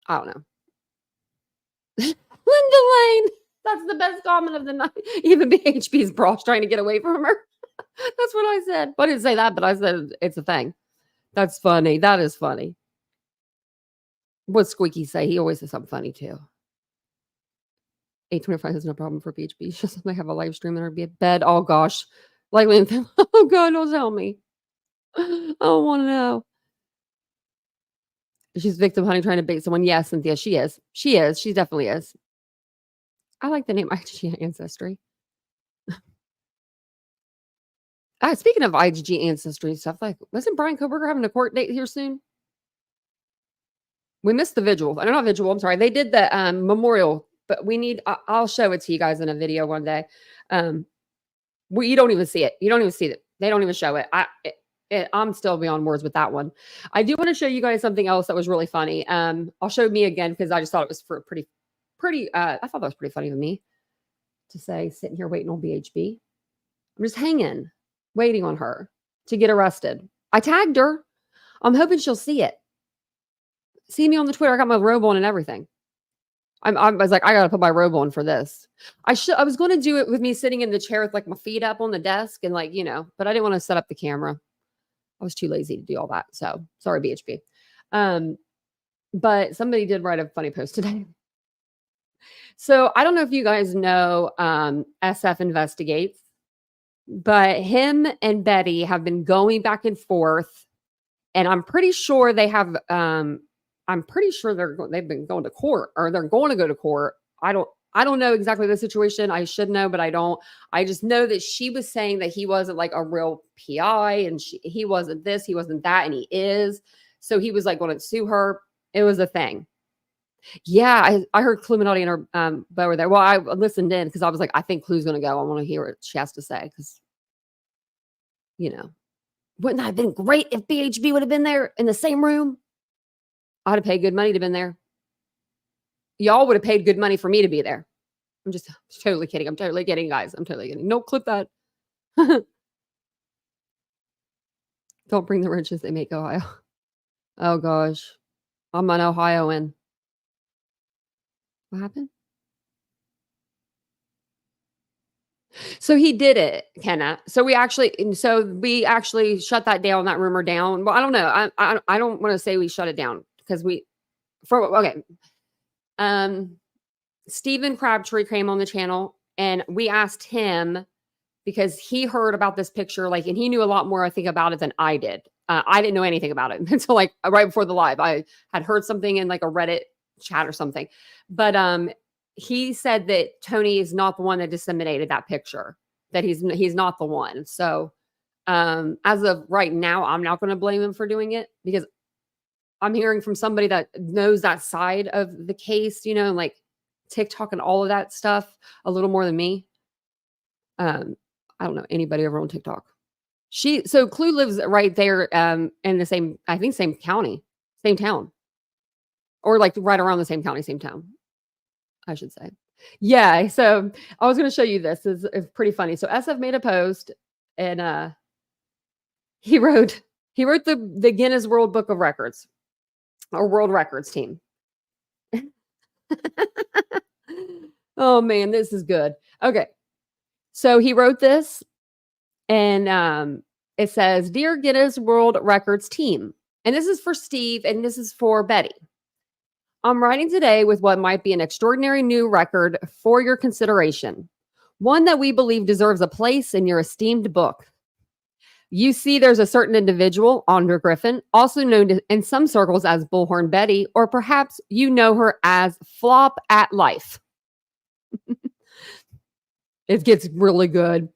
I don't know. Linda Lane. That's the best comment of the night. Even BHB's brosh trying to get away from her. That's what I said. Well, I didn't say that, but I said it's a thing. That's funny. That is funny. What's Squeaky say? He always says something funny too. 825 is no problem for BHB. She doesn't have a live stream in her bed. Oh gosh. Like, oh God, don't tell me. I don't want to know. She's victim hunting, trying to bait someone. Yes, Cynthia, she is. She is. She definitely is. I like the name IGG Ancestry. Speaking of IGG Ancestry stuff, like, wasn't Brian Koberger having a court date here soon? We missed the vigil. I don't know, vigil. I'm sorry. They did the memorial, but we need, I'll show it to you guys in a video one day. You don't even see it. You don't even see it. They don't even show it. I'm still beyond words with that one. I do want to show you guys something else that was really funny. I'll show me again because I just thought it was pretty. I thought that was pretty funny of me to say, sitting here waiting on BHB. I'm just hanging, waiting on her to get arrested. I tagged her. I'm hoping she'll see it. See me on the Twitter. I got my robe on and everything. I was like, I gotta put my robe on for this. I was going to do it with me sitting in the chair with like my feet up on the desk and like, but I didn't want to set up the camera. I was too lazy to do all that. So sorry, BHB. But somebody did write a funny post today. So I don't know if you guys know SF Investigates, but him and Betty have been going back and forth, and I'm pretty sure they have. I'm pretty sure they've been going to court, or they're going to go to court. I don't know exactly the situation. I should know, but I don't. I just know that she was saying that he wasn't like a real PI, and he wasn't this, he wasn't that, and he is. So he was like going to sue her. It was a thing. Yeah, I heard Cluminotti and her Bo were there. Well, I listened in because I was like, I think Clu's going to go. I want to hear what she has to say because, wouldn't that have been great if BHB would have been there in the same room? I'd have paid good money to have been there. Y'all would have paid good money for me to be there. I'm just totally kidding. I'm totally kidding, guys. I'm totally kidding. No, clip that. Don't bring the wrenches. They make Ohio. Oh, gosh. I'm an Ohioan. What happened? So he did it, Kenna. So we actually shut that down, that rumor down. Well, I don't know. I don't want to say we shut it down because Stephen Crabtree came on the channel and we asked him because he heard about this picture, and he knew a lot more, I think, about it than I did. I didn't know anything about it until right before the live. I had heard something in a Reddit chat or something, but he said that Tony is not the one that disseminated that picture, that he's not the one. So as of right now, I'm not going to blame him for doing it because I'm hearing from somebody that knows that side of the case, and TikTok and all of that stuff a little more than me. I don't know anybody over on TikTok. So Clue lives right there in the same county, same town. Or right around the same county, same town, I should say. Yeah. So I was going to show you this. It's pretty funny. So SF made a post and he wrote the Guinness World Book of Records or World Records team. Oh man, this is good. Okay. So he wrote this and it says, "Dear Guinness World Records team." And this is for Steve and this is for Betty. "I'm writing today with what might be an extraordinary new record for your consideration. One that we believe deserves a place in your esteemed book. You see, there's a certain individual, Andra Griffin, also known in some circles as Bullhorn Betty, or perhaps you know her as Flop at Life." It gets really good.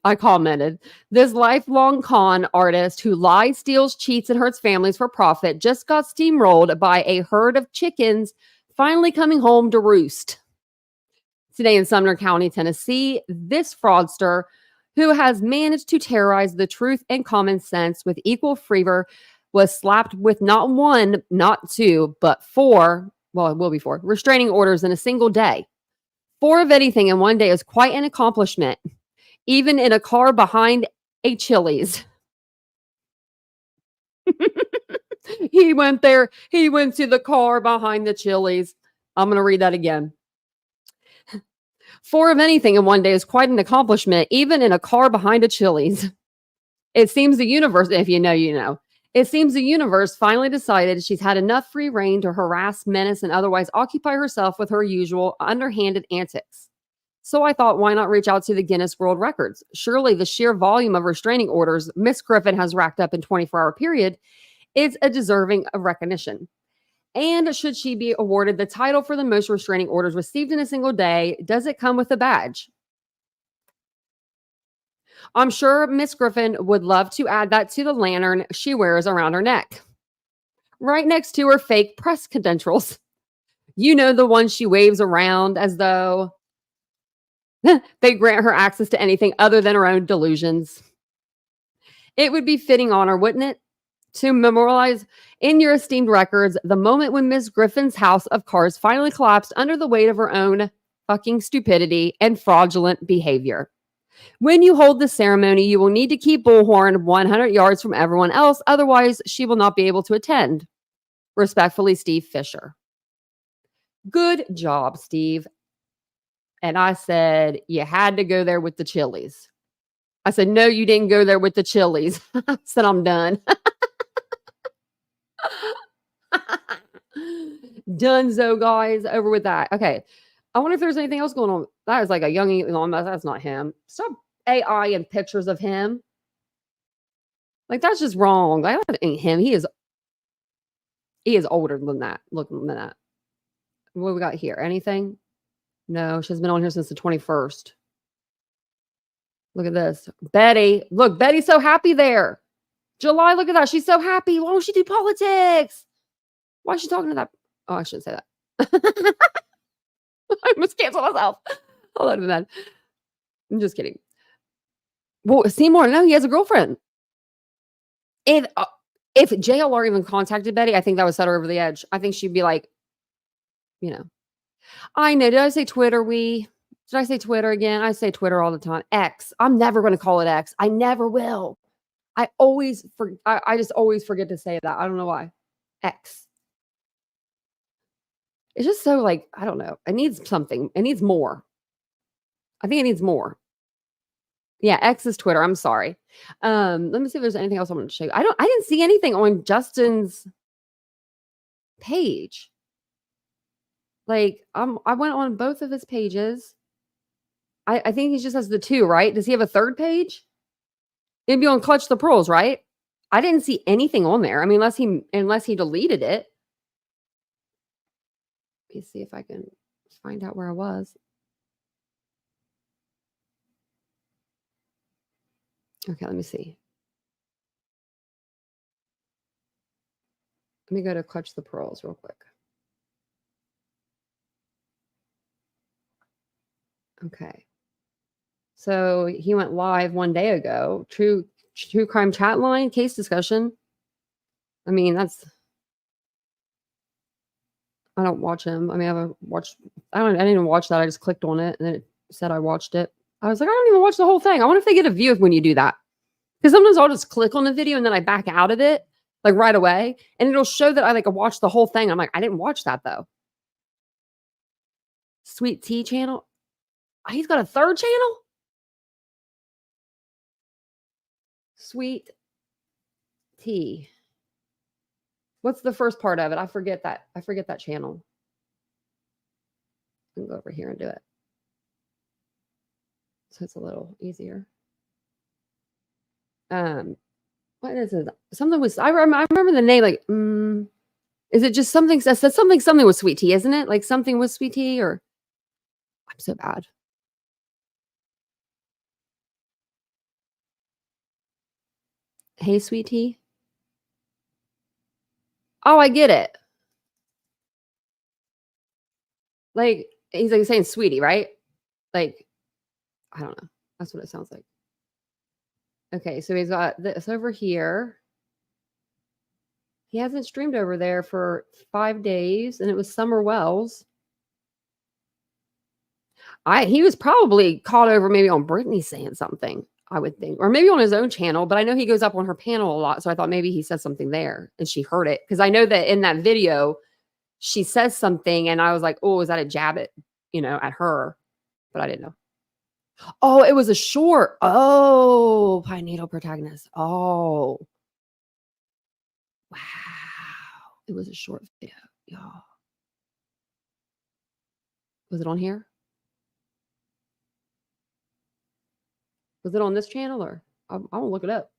I commented, "This lifelong con artist who lies, steals, cheats, and hurts families for profit just got steamrolled by a herd of chickens finally coming home to roost. Today in Sumner County, Tennessee, this fraudster, who has managed to terrorize the truth and common sense with equal fervor, was slapped with not one, not two, but four, well, it will be four, restraining orders in a single day. 4 of anything in one day is quite an accomplishment, even in a car behind a Chili's. He went there. He went to the car behind the Chili's. I'm going to read that again. 4 of anything in one day is quite an accomplishment, even in a car behind a Chili's. It seems the universe, if you know, you know. It seems the universe finally decided she's had enough free reign to harass, menace, and otherwise occupy herself with her usual underhanded antics. So I thought, why not reach out to the Guinness World Records? Surely the sheer volume of restraining orders Miss Griffin has racked up in 24-hour period is a deserving of recognition. And should she be awarded the title for the most restraining orders received in a single day, does it come with a badge? I'm sure Miss Griffin would love to add that to the lantern she wears around her neck, right next to her fake press credentials. You know, the one she waves around as though they grant her access to anything other than her own delusions. It would be fitting honor, wouldn't it, to memorialize in your esteemed records the moment when Miss Griffin's house of cards finally collapsed under the weight of her own fucking stupidity and fraudulent behavior. When you hold the ceremony, you will need to keep Bullhorn 100 yards from everyone else. Otherwise, she will not be able to attend. Respectfully, Steve Fisher. Good job, Steve. And I said, you had to go there with the Chili's. I said, no, you didn't go there with the Chili's. I said, I'm done. Donezo, guys. Over with that. Okay. I wonder if there's anything else going on. That is like a young Elon Musk. That's not him. Stop AI and pictures of him. Like, that's just wrong. Like, that ain't him. He is older than that. Looking than that. What we got here? Anything? No, she's been on here since the 21st. Look at this. Betty. Look, Betty's so happy there. July, look at that. She's so happy. Why don't she do politics? Why is she talking to that? Oh, I shouldn't say that. I must cancel myself. Hold on a minute. I'm just kidding. Well, Seymour, no, he has a girlfriend. If JLR even contacted Betty, I think that would set her over the edge. I think she'd be like, you know. I know. Did I say Twitter? Did I say Twitter again? I say Twitter all the time. X. I'm never going to call it X. I never will. I just always forget to say that. I don't know why. X. It's just so like, I don't know. It needs something. It needs more. I think it needs more. Yeah, X is Twitter. I'm sorry. Let me see if there's anything else I want to show you. I didn't see anything on Justin's page. Like, I went on both of his pages. I think he just has the 2, right? Does he have a 3rd page? It'd be on Clutch the Pearls, right? I didn't see anything on there. I mean, unless he deleted it. Let me see if I can find out where I was. Okay, let me see. Let me go to Clutch the Pearls real quick. Okay. So he went live one day ago. True crime chat line, case discussion. I mean, I don't watch him. I mean, I didn't even watch that. I just clicked on it and then it said I watched it. I was like, I don't even watch the whole thing. I wonder if they get a view when you do that. Because sometimes I'll just click on the video and then I back out of it like right away. And it'll show that I like watched the whole thing. I'm like, I didn't watch that though. Sweet Tea channel. He's got a 3rd channel? Sweet Tea. What's the first part of it? I forget that channel. I can go over here and do it. So it's a little easier. What is it? Something was, I remember the name, like, is it just something, I said something with Sweet Tea, isn't it? Like something with Sweet Tea, or I'm so bad. Hey, Sweet Tea. Oh, I get it. Like, he's like saying sweetie, right? Like, I don't know. That's what it sounds like. Okay, so he's got this over here. He hasn't streamed over there for 5 days, and it was Summer Wells. He was probably caught over maybe on Brittany saying something, I would think, or maybe on his own channel, but I know he goes up on her panel a lot. So I thought maybe he said something there and she heard it. Cause I know that in that video, she says something and I was like, oh, is that a jab at, at her? But I didn't know. Oh, it was a short. Oh, Pine Needle protagonist. Oh, wow. It was a short video, y'all. Was it on here? Was it on this channel or I want to look it up.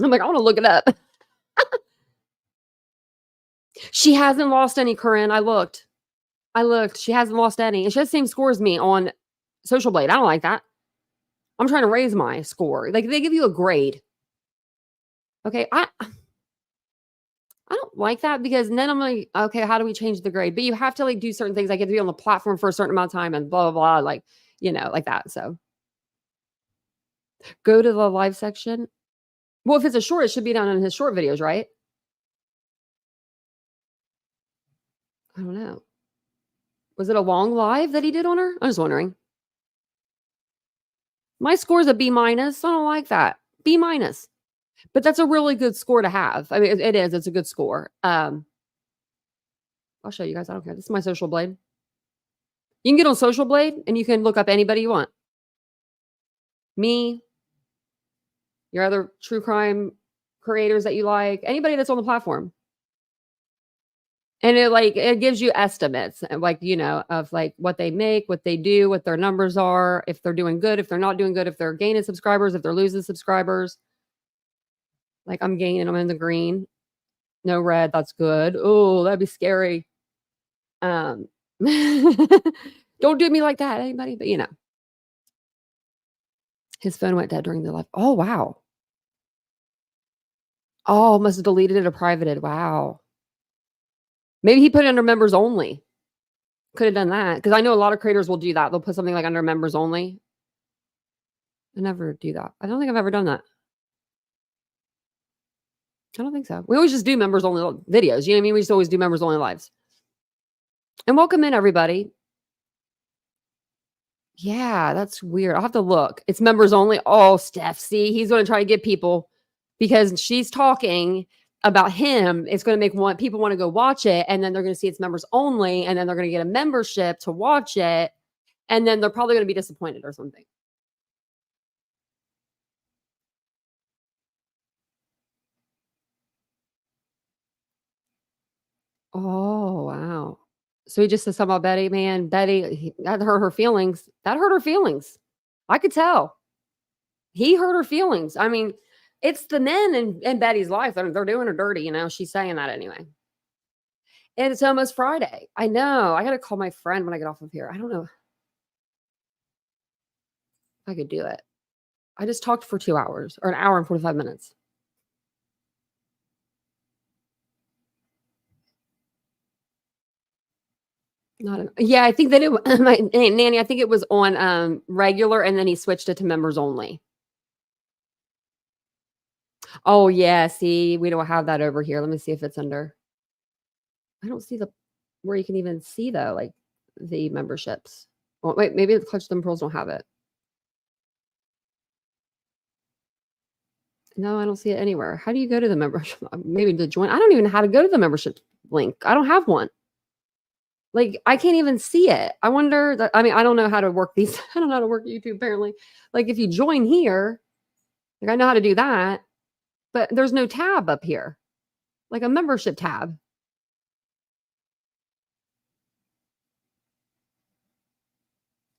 I'm like, I want to look it up. She hasn't lost any, Corinne. I looked. She hasn't lost any. And she has the same score as me on Social Blade. I don't like that. I'm trying to raise my score. Like they give you a grade. Okay. I don't like that because then I'm like, okay, how do we change the grade? But you have to like do certain things. I get to be on the platform for a certain amount of time and blah, blah, blah. Like, like that. So go to the live section. Well, if it's a short, it should be down in his short videos, right? I don't know. Was it a long live that he did on her? I'm just wondering. My score's a B-. I don't like that. B-. But that's a really good score to have. I mean, it is. It's a good score. I'll show you guys. I don't care. This is my Social Blade. You can get on Social Blade and you can look up anybody you want. Me, your other true crime creators that you like, anybody that's on the platform. And it gives you estimates of like what they make, what they do, what their numbers are, if they're doing good, if they're not doing good, if they're gaining subscribers, if they're losing subscribers. Like I'm gaining them in the green. No red, that's good. Oh, that'd be scary. Don't do me like that, anybody, but his phone went dead during the live. Oh, wow. Oh, must have deleted it or privated. Wow. Maybe he put it under members only. Could have done that. Because I know a lot of creators will do that. They'll put something like under members only. I never do that. I don't think I've ever done that. I don't think so. We always just do members only videos. You know what I mean? We just always do members only lives. And welcome in, everybody. Yeah, that's weird. I'll have to look. It's members only. Oh, Steph, see, he's going to try to get people because she's talking about him. It's going to make people want to go watch it. And then they're going to see it's members only. And then they're going to get a membership to watch it. And then they're probably going to be disappointed or something. Oh, wow. So he just said something about Betty, man. Betty, that hurt her feelings. That hurt her feelings. I could tell. He hurt her feelings. I mean, it's the men in Betty's life. They're doing her dirty, She's saying that anyway. And it's almost Friday. I know. I got to call my friend when I get off of here. I don't know if I could do it. I just talked for 2 hours or an hour and 45 minutes. Yeah, I think that Nanny, I think it was on regular and then he switched it to members only. Oh, yeah. See, we don't have that over here. Let me see if it's under. I don't see where you can even see though, like the memberships. Well, wait, maybe the Clutch Them Pearls don't have it. No, I don't see it anywhere. How do you go to the membership? Maybe to join. I don't even know how to go to the membership link. I don't have one. Like, I can't even see it. I wonder that, I don't know how to work these. I don't know how to work YouTube apparently. Like if you join here, like I know how to do that, but there's no tab up here, like a membership tab.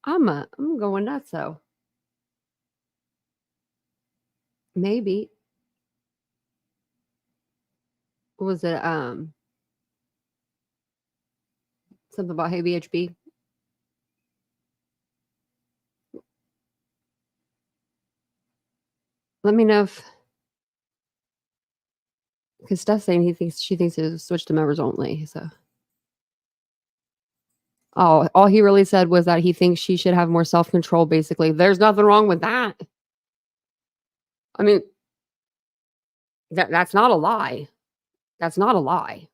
I'm going nuts though. Maybe. What was it? Something about hey BHB. Let me know if, because Steph's saying she thinks it was switched to members only. So, all he really said was that he thinks she should have more self-control. Basically, there's nothing wrong with that. I mean, that's not a lie. That's not a lie.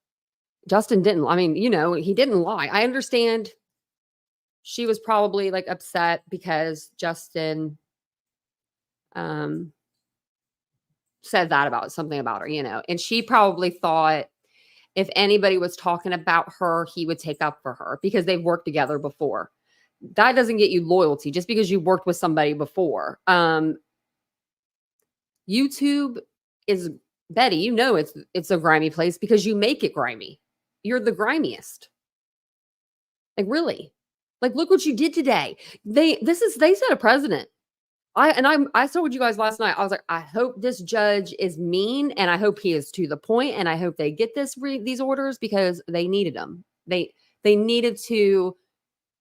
Justin didn't. He didn't lie. I understand she was probably like upset because Justin said that about something about her, and she probably thought if anybody was talking about her, he would take up for her because they've worked together before. That doesn't get you loyalty just because you worked with somebody before. YouTube is, Betty, it's a grimy place because you make it grimy. You're the grimiest. Like, really? Like, look what you did today. They set a precedent. I told you guys last night, I was like, I hope this judge is mean and I hope he is to the point and I hope they get these orders because they needed them. They needed to,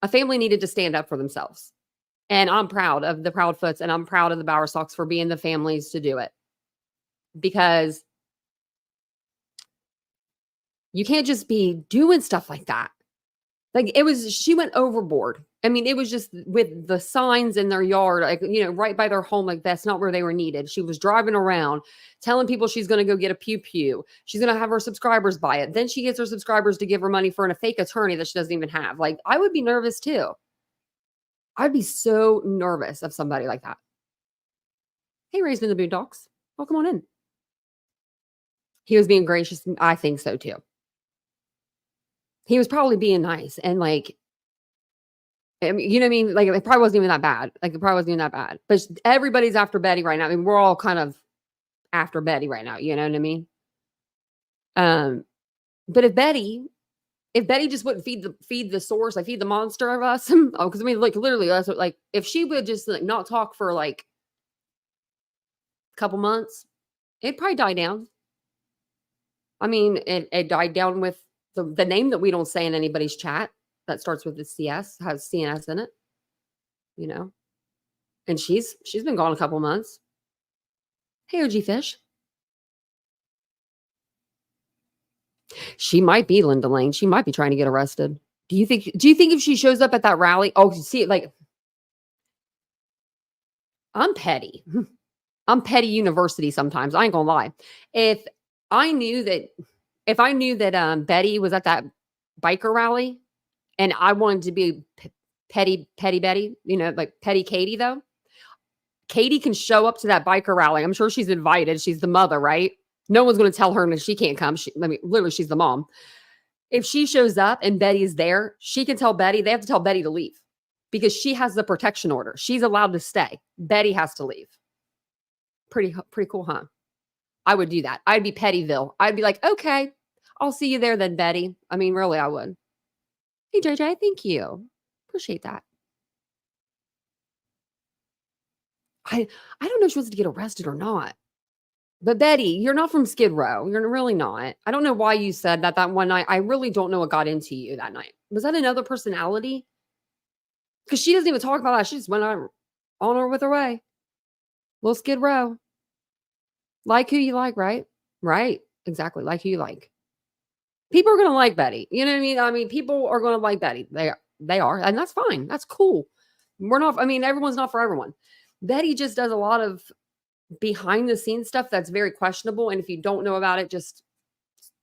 a family needed to stand up for themselves. And I'm proud of the Proudfoots and I'm proud of the Bowerstocks for being the families to do it. Because you can't just be doing stuff like that. Like she went overboard. I mean, it was just with the signs in their yard, like, right by their home. Like, that's not where they were needed. She was driving around telling people she's going to go get a pew pew. She's going to have her subscribers buy it. Then she gets her subscribers to give her money for a fake attorney that she doesn't even have. Like, I would be nervous too. I'd be so nervous of somebody like that. Hey, Raised in the Boondocks. Welcome on in. He was being gracious. I think so too. He was probably being nice and like, I mean, you know what I mean? Like, it probably wasn't even that bad. But everybody's after Betty right now. I mean, we're all kind of after Betty right now. You know what I mean? But if Betty just wouldn't feed the source, like feed the monster of us. Because I mean, like, literally, that's what, like, if she would just like not talk for like a couple months, it'd probably die down. I mean, it died down with the name that we don't say in anybody's chat that starts with the CS, has CNS in it, and she's been gone a couple months. Hey, OG Fish. She might be Linda Lane. She might be trying to get arrested. Do you think if she shows up at that rally? Oh, see, like, I'm petty. I'm petty university sometimes. I ain't gonna lie. If I knew that Betty was at that biker rally and I wanted to be petty Betty, like petty Katie, though, Katie can show up to that biker rally. I'm sure she's invited. She's the mother, right? No one's going to tell her that she can't come. Literally, she's the mom. If she shows up and Betty's there, she can tell Betty, they have to tell Betty to leave because she has the protection order. She's allowed to stay. Betty has to leave. Pretty cool, huh? I would do that. I'd be Pettyville. I'd be like, okay, I'll see you there then, Betty. I mean, really, I would. Hey, JJ, thank you. Appreciate that. I don't know if she wants to get arrested or not. But Betty, you're not from Skid Row. You're really not. I don't know why you said that one night. I really don't know what got into you that night. Was that another personality? Because she doesn't even talk about that. She just went on her with her way. Little Skid Row. Like who you like, right? Right. Exactly. Like who you like. People are going to like Betty. You know what I mean? I mean, people are going to like Betty. They are. And that's fine. That's cool. Everyone's not for everyone. Betty just does a lot of behind the scenes stuff that's very questionable. And if you don't know about it, just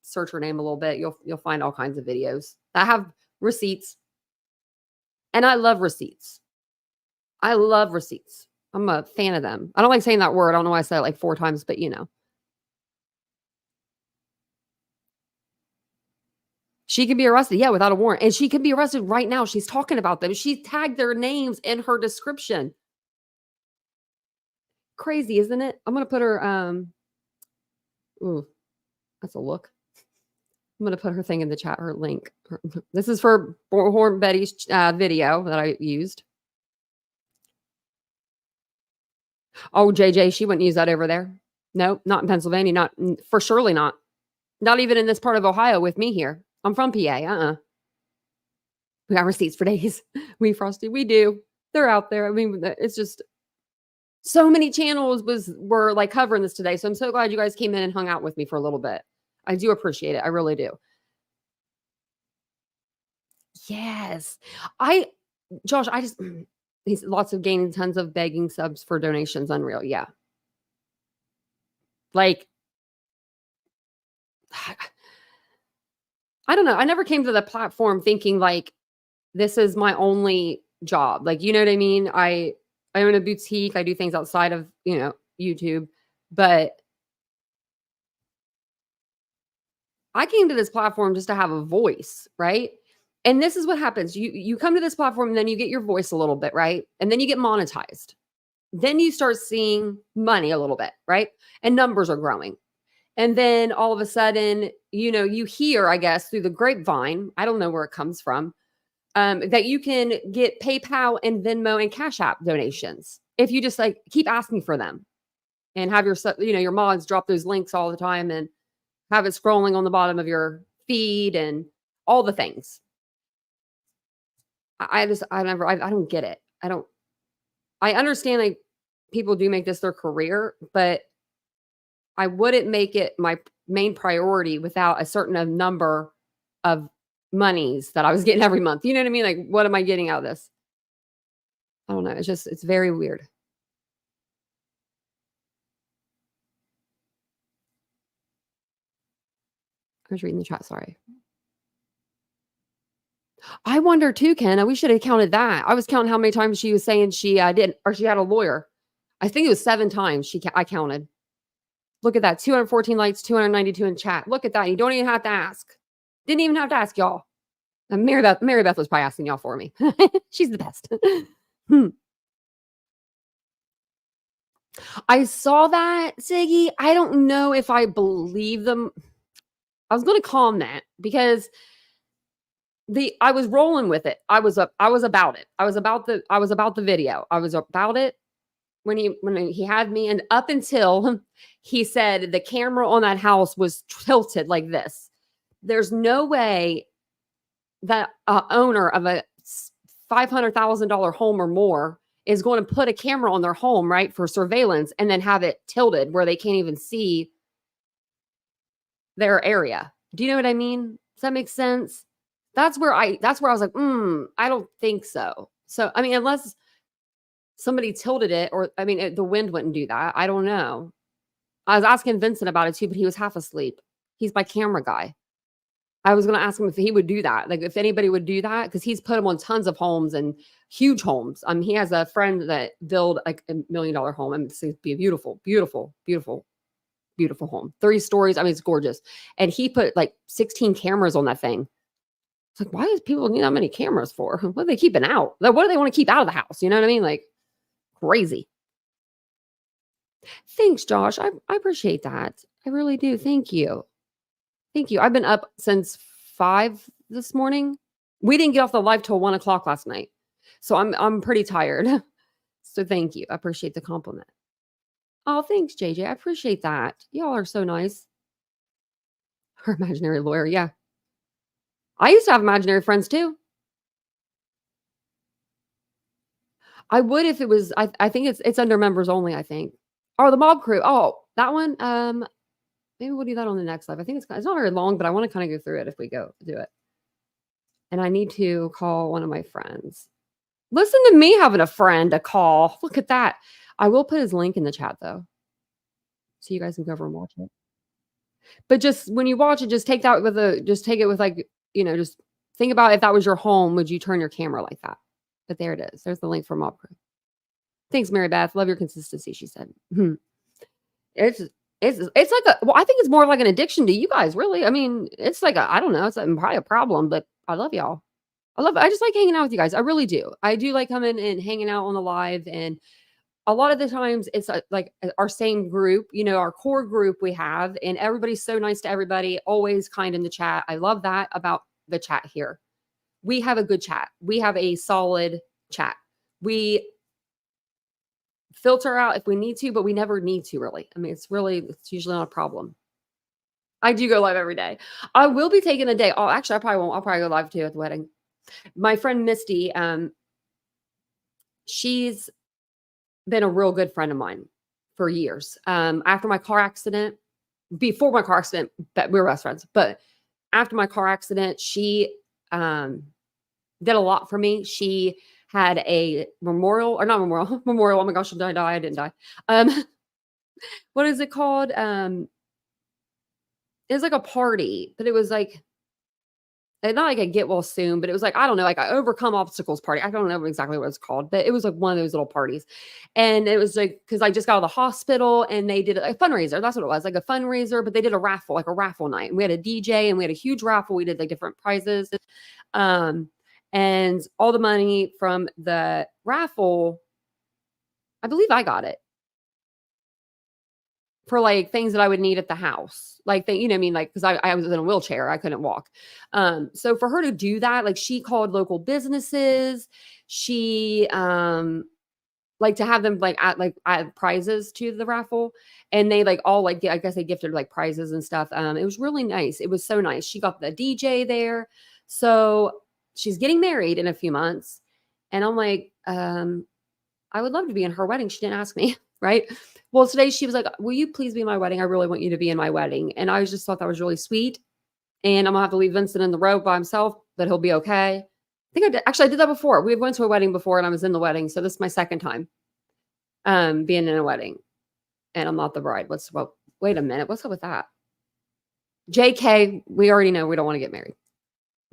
search her name a little bit. You'll find all kinds of videos that have receipts. And I love receipts. I'm a fan of them. I don't like saying that word. I don't know why I said it like 4 times, but she can be arrested. Yeah, without a warrant. And she can be arrested right now. She's talking about them. She tagged their names in her description. Crazy, isn't it? I'm going to put her, ooh, that's a look. I'm going to put her thing in the chat, her link. This is for Horn Betty's video that I used. Oh, JJ, she wouldn't use that over there. No, not in Pennsylvania. Not for surely not. Not even in this part of Ohio with me here. I'm from PA. We got receipts for days. We Frosty, we do. They're out there. I mean, it's just so many channels were like covering this today. So I'm so glad you guys came in and hung out with me for a little bit. I do appreciate it. I really do. Yes. Josh, he's lots of gaining tons of begging subs for donations. Unreal. Yeah. Like, I don't know. I never came to the platform thinking like this is my only job. Like, you know what I mean? I own a boutique. I do things outside of, YouTube, but I came to this platform just to have a voice, right? And this is what happens. You come to this platform and then you get your voice a little bit, right? And then you get monetized. Then you start seeing money a little bit, right? And numbers are growing. And then all of a sudden, you hear, I guess, through the grapevine, I don't know where it comes from, that you can get PayPal and Venmo and Cash App donations if you just like keep asking for them and have your mods drop those links all the time and have it scrolling on the bottom of your feed and all the things. I don't get it. I understand like people do make this their career, but I wouldn't make it my main priority without a certain number of monies that I was getting every month. You know what I mean? Like, what am I getting out of this? I don't know. It's very weird. I was reading the chat. Sorry. I wonder too, Ken. We should have counted that. I was counting how many times she was saying she didn't, or she had a lawyer. I think it was 7 times I counted. Look at that. 214 likes, 292 in chat. Look at that. You don't even have to ask. Didn't even have to ask y'all. And Mary Beth was probably asking y'all for me. She's the best. I saw that, Siggy. I don't know if I believe them. I was going to call him that because I was rolling with it. I was about it. I was about the video. I was about it when he had me, and up until he said the camera on that house was tilted like this. There's no way that owner of a $500,000 home or more is going to put a camera on their home, right, for surveillance and then have it tilted where they can't even see their area. Do you know what I mean? Does that make sense? That's where I was like, I don't think so. So, I mean, unless somebody tilted it, or, I mean, the wind wouldn't do that. I don't know. I was asking Vincent about it too, but he was half asleep. He's my camera guy. I was going to ask him if he would do that. Like if anybody would do that, because he's put him on tons of homes and huge homes. He has a friend that built like $1 million home. It's going to be a beautiful, beautiful, beautiful, beautiful home. 3 stories. I mean, it's gorgeous. And he put like 16 cameras on that thing. It's like, why does people need that many cameras for? What are they keeping out? Like, what do they want to keep out of the house? You know what I mean? Like crazy. Thanks, Josh. I appreciate that. I really do. Thank you. Thank you. I've been up since 5 this morning. We didn't get off the live till 1 o'clock last night. So I'm pretty tired. So thank you. I appreciate the compliment. Oh, thanks, JJ. I appreciate that. Y'all are so nice. Her imaginary lawyer. Yeah. I used to have imaginary friends too. I would if it was, I think it's under members only, I think. Or the mob crew. Oh, that one. Maybe we'll do that on the next live. I think it's not very long, but I want to kind of go through it if we do it. And I need to call one of my friends. Listen to me having a friend to call. Look at that. I will put his link in the chat though, so you guys can go over and watch it. But just when you watch it, just take it with like, just think about if that was your home, would you turn your camera like that? But there it is. There's the link for Mob Crew. Thanks, Mary Beth. Love your consistency, she said. It's like I think it's more like an addiction to you guys, really. I mean, it's like I don't know, it's probably a problem, but I love y'all. I just like hanging out with you guys. I really do. I do like coming and hanging out on the live, and a lot of the times it's like our same group, our core group we have, and everybody's so nice to everybody, always kind in the chat. I love that about the chat here. We have a good chat. We have a solid chat. We filter out if we need to, but we never need to really. I mean, it's usually not a problem. I do go live every day. I will be taking a day. Oh, actually, I probably won't. I'll probably go live too at the wedding. My friend Misty, she's been a real good friend of mine for years. After my car accident, before my car accident, but we were best friends. But after my car accident, she did a lot for me. She had a memorial. Oh my gosh, did I die? I didn't die. What is it called? It was like a party, but it was like not like a get well soon, but it was like, I don't know, like I overcome obstacles party. I don't know exactly what it's called, but it was like one of those little parties. And it was like, because I just got out of the hospital and they did a fundraiser. That's what it was, like a fundraiser, but they did a raffle, like a raffle night. And we had a DJ and we had a huge raffle. We did like different prizes. And all the money from the raffle, I believe I got it for like things that I would need at the house. Like you know what I mean? Like, cause I was in a wheelchair. I couldn't walk. So for her to do that, like she called local businesses. She, like to have them add prizes to the raffle, and they like all like, I guess they gifted like prizes and stuff. It was really nice. It was so nice. She got the DJ there. So she's getting married in a few months. And I'm like, I would love to be in her wedding. She didn't ask me. Right. Well, today she was like, will you please be in my wedding? I really want you to be in my wedding. And I just thought that was really sweet. And I'm gonna have to leave Vincent in the road by himself, but he'll be okay. I think I did. Actually, I did that before. We went to a wedding before and I was in the wedding. So this is my second time being in a wedding. And I'm not the bride. Wait a minute. What's up with that? JK, we already know we don't want to get married.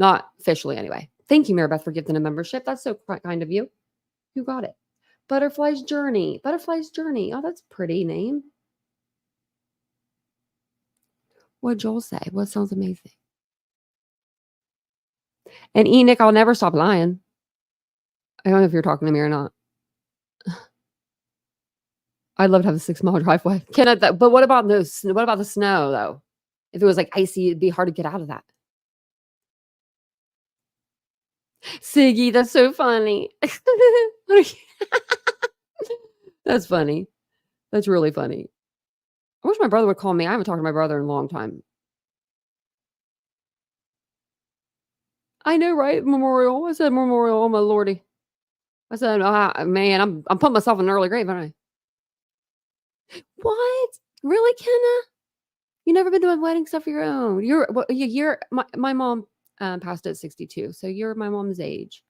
Not officially anyway. Thank you, Maribeth, for gifting a membership. That's so kind of you. You got it. Butterfly's Journey. Butterfly's Journey. Oh, that's a pretty name. What'd Joel say? What sounds amazing? And Enoch, I'll never stop lying. I don't know if you're talking to me or not. I'd love to have a 6-mile driveway. But what about the snow though? If it was like icy, it'd be hard to get out of that. Siggy, that's so funny. That's funny. That's really funny. I wish my brother would call me. I haven't talked to my brother in a long time. I know, right? Memorial. I said memorial. Oh, my lordy. I said, man, I'm putting myself in an early grave, aren't I? What? Really, Kenna? You never been doing wedding stuff of your own? My mom passed at 62, so you're my mom's age.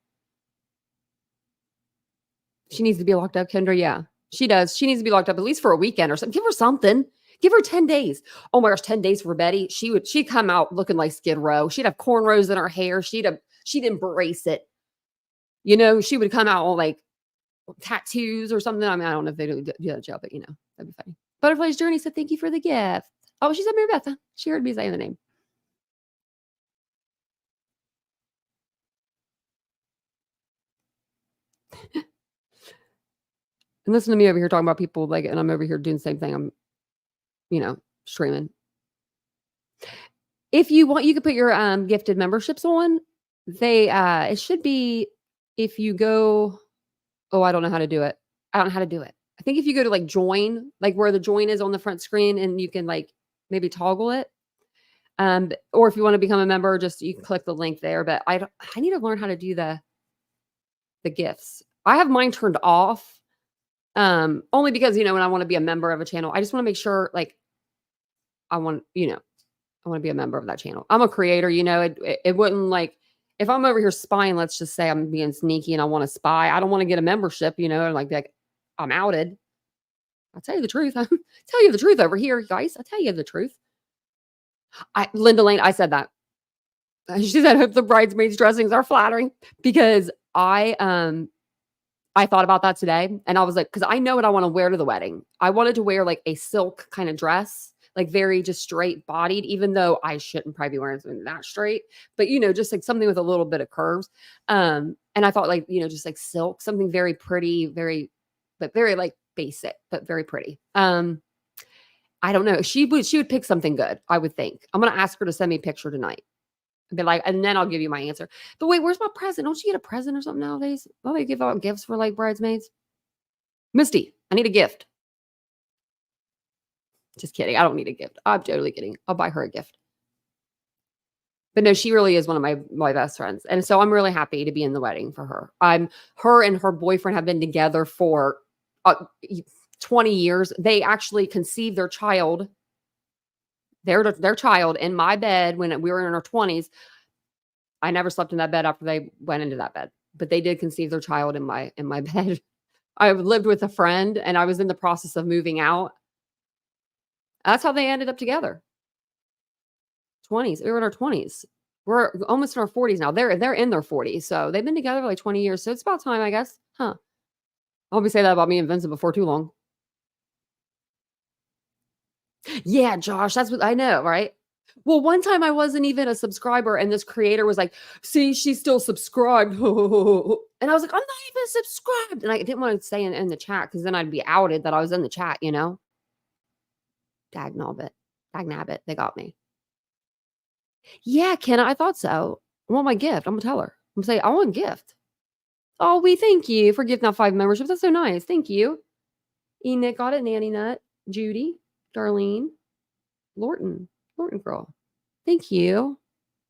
She needs to be locked up, Kendra. Yeah, she does. She needs to be locked up at least for a weekend or something. Give her something. Give her 10 days. Oh my gosh, 10 days for Betty. She'd come out looking like Skid Row. She'd have cornrows in her hair. She'd embrace it. You know, she would come out all like tattoos or something. I mean, I don't know if they do that job, but you know, that'd be funny. Butterfly's Journey said, thank you for the gift. Oh, she said Maribeth. She heard me say the name. And listen to me over here talking about people like, and I'm over here doing the same thing. I'm, streaming. If you want, you could put your gifted memberships on. It should be if you go. Oh, I don't know how to do it. I don't know how to do it. I think if you go to like join, like where the join is on the front screen, and you can like maybe toggle it. Or if you want to become a member, just you can click the link there. But I need to learn how to do the gifts. I have mine turned off. Only because, when I want to be a member of a channel, I just want to make sure like I want to be a member of that channel. I'm a creator, it wouldn't like, if I'm over here spying, let's just say I'm being sneaky and I want to spy. I don't want to get a membership, and like I'm outed. I'll tell you the truth. I tell you the truth over here, guys. I tell you the truth. Linda Lane, I said that. She said, I hope the bridesmaids' dressings are flattering, because I thought about that today, and I was like, because I know what I want to wear to the wedding. I wanted to wear like a silk kind of dress, like very just straight bodied, even though I shouldn't probably be wearing something that straight, but just like something with a little bit of curves. And I thought like, just like silk, something very pretty, very like basic, but very pretty. I don't know. She would pick something good, I would think. I'm going to ask her to send me a picture tonight. Be like, and then I'll give you my answer. But wait, where's my present? Don't you get a present or something nowadays? Don't they give out gifts for like bridesmaids? Misty, I need a gift. Just kidding. I don't need a gift. I'm totally kidding. I'll buy her a gift. But no, she really is one of my best friends. And so I'm really happy to be in the wedding for her. Her and her boyfriend have been together for 20 years. They actually conceived their child. Their child in my bed when we were in our 20s. I never slept in that bed after they went into that bed, but they did conceive their child in my bed. I lived with a friend and I was in the process of moving out. That's how they ended up together. 20s. We were in our 20s. We're almost in our 40s now. They're in their 40s. So they've been together for like 20 years. So it's about time, I guess. Huh. I'll be saying that about me and Vincent before too long. Yeah, Josh, that's what I know, right? Well, one time I wasn't even a subscriber, and this creator was like, see, she's still subscribed. And I was like, I'm not even subscribed. And I didn't want to say in the chat because then I'd be outed that I was in the chat, you know? Dagnabbit. They got me. Yeah, Kenna, I thought so. I want my gift. I'm going to tell her. I'm going to say, I want a gift. Oh, we thank you for gifting out 5 memberships. That's so nice. Thank you. Enoch got it. Nanny Nut. Judy. Darlene. Lorton girl. Thank you.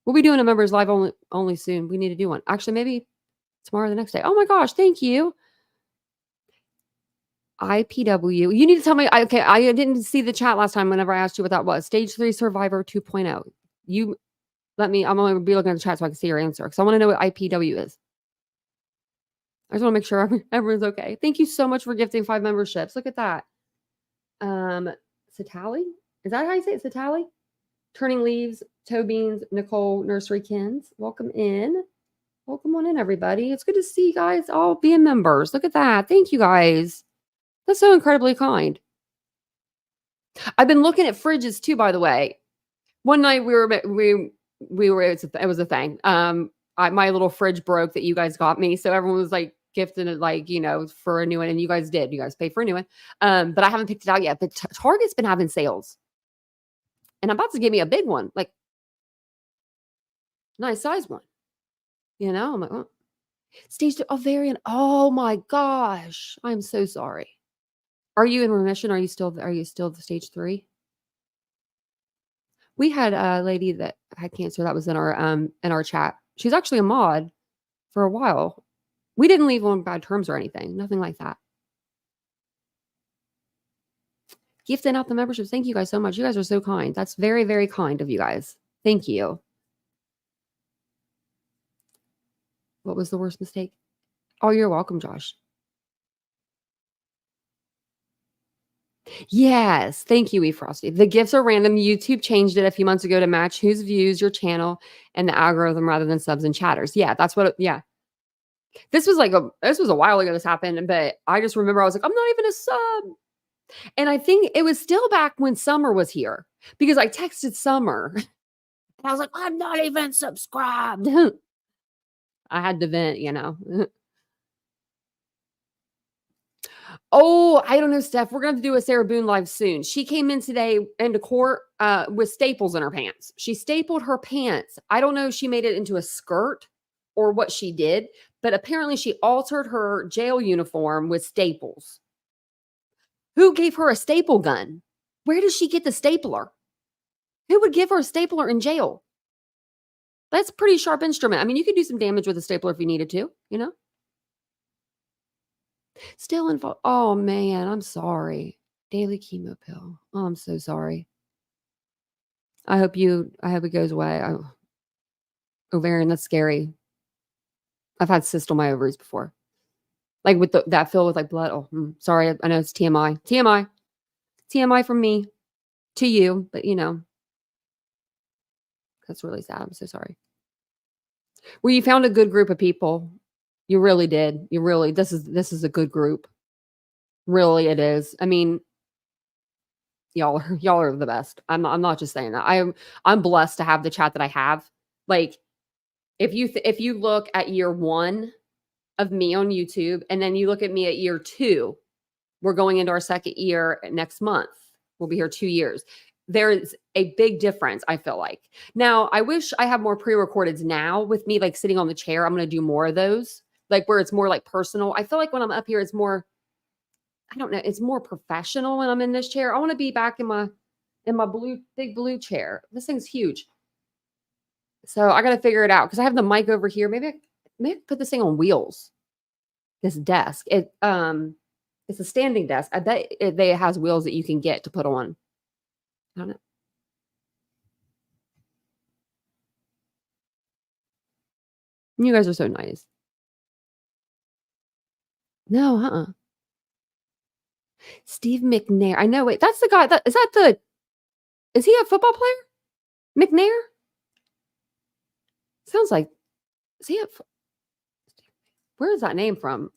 We'll be doing a members live only soon. We need to do one. Actually, maybe tomorrow or the next day. Oh my gosh, thank you. IPW. You need to tell me. Okay, I didn't see the chat last time whenever I asked you what that was. Stage 3 Survivor 2.0. You let me, I'm going to be looking at the chat so I can see your answer because I want to know what IPW is. I just want to make sure everyone's okay. Thank you so much for gifting 5 memberships. Look at that. Satali? Is that how you say it? Satali? Turning Leaves, Toe Beans, Nicole, Nursery Kins. Welcome in. Welcome on in, everybody. It's good to see you guys all being members. Look at that. Thank you, guys. That's so incredibly kind. I've been looking at fridges too, by the way. One night we were it was a thing. My little fridge broke that you guys got me. So everyone was like gifting it, like, you know, for a new one. And you guys did. You guys paid for a new one. But I haven't picked it out yet. But Target's been having sales. And I'm about to give me a big one, like nice size one. You know, I'm like, oh. Stage 2 ovarian. Oh my gosh. I'm so sorry. Are you in remission? Are you still the stage 3? We had a lady that had cancer that was in our chat. She's actually a mod for a while. We didn't leave on bad terms or anything. Nothing like that. Gifting out the memberships. Thank you guys so much. You guys are so kind. That's very, very kind of you guys. Thank you. What was the worst mistake? Oh, you're welcome, Josh. Yes. Thank you, eFrosty. The gifts are random. YouTube changed it a few months ago to match whose views your channel and the algorithm rather than subs and chatters. Yeah, that's what, yeah. This was a while ago this happened, but I just remember I was like, I'm not even a sub. And I think it was still back when Summer was here because I texted Summer and I was like, I'm not even subscribed. I had to vent, you know. Oh, I don't know, Steph. We're going to do a Sarah Boone live soon. She came in today into court with staples in her pants. She stapled her pants. I don't know if she made it into a skirt or what she did, but apparently she altered her jail uniform with staples. Who gave her a staple gun? Where does she get the stapler? Who would give her a stapler in jail? That's a pretty sharp instrument. I mean, you could do some damage with a stapler if you needed to, you know? Still involved. Oh, man, I'm sorry. Daily chemo pill. Oh, I'm so sorry. I hope it goes away. Ovarian, that's scary. I've had cyst on my ovaries before. Like with that filled with like blood. Oh, sorry. I know it's TMI. TMI from me to you, but you know, that's really sad. I'm so sorry. Well, you found a good group of people. You really did. This is a good group. Really, it is. I mean, y'all are the best. I'm not just saying that. I'm blessed to have the chat that I have. Like, if you look at year 1 of me on YouTube, and then you look at me at year 2, we're going into our 2nd year next month. We'll be here 2 years. There's a big difference, I feel like. Now, I wish I have more pre-recordeds now with me like sitting on the chair. I'm going to do more of those, like where it's more like personal. I feel like when I'm up here, it's more, I don't know, it's more professional when I'm in this chair. I want to be back in my big blue chair. This thing's huge. So I got to figure it out because I have the mic over here. Maybe I put this thing on wheels. This desk. It's a standing desk. I bet it has wheels that you can get to put on. I don't know. You guys are so nice. No, Steve McNair. I know. Wait, that's the guy. Is he a football player? McNair? Sounds like, where is that name from?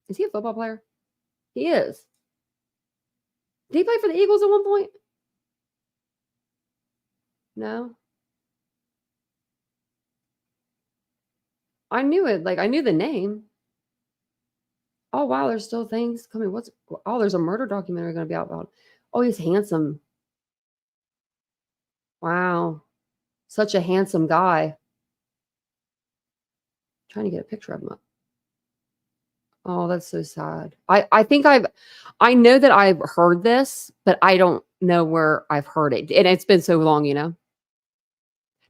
Is he a football player? He is. Did he play for the Eagles at one point? No. I knew it. Like, I knew the name. Oh, wow. There's still things coming. There's a murder documentary going to be out about. Oh, he's handsome. Wow. Such a handsome guy. Trying to get a picture of him up. Oh, that's so sad. I know that I've heard this, but I don't know where I've heard it. And it's been so long,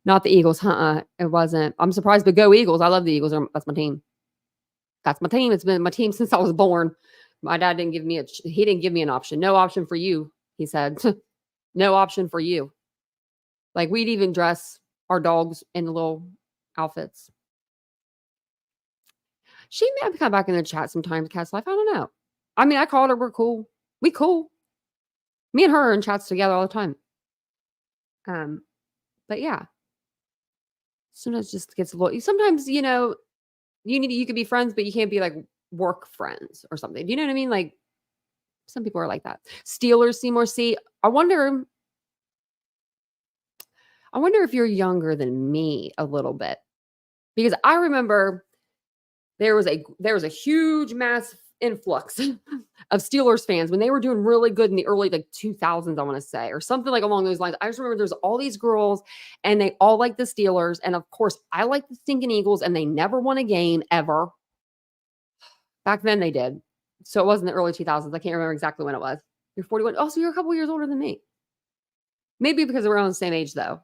Not the Eagles. It wasn't. I'm surprised, but go Eagles. I love the Eagles. That's my team. That's my team. It's been my team since I was born. My dad didn't give me he didn't give me an option. No option for you, he said. No option for you. Like, we'd even dress our dogs in the little outfits. She may have come back in the chat sometimes, Cat's Life. I don't know. I mean, I called her. We're cool. We cool. Me and her are in chats together all the time. But yeah. Sometimes it just gets a little. Sometimes, you could be friends, but you can't be like work friends or something. Do you know what I mean? Like, some people are like that. Steelers, Seymour C. I wonder if you're younger than me a little bit, because I remember there was a huge mass influx of Steelers fans when they were doing really good in the early 2000s, I want to say, or something like along those lines. I just remember there's all these girls and they all like the Steelers. And of course, I like the stinking Eagles, and they never won a game ever. Back then they did. So it wasn't the early 2000s. I can't remember exactly when it was. You're 41. Oh, so you're a couple years older than me. Maybe because we're on the same age though.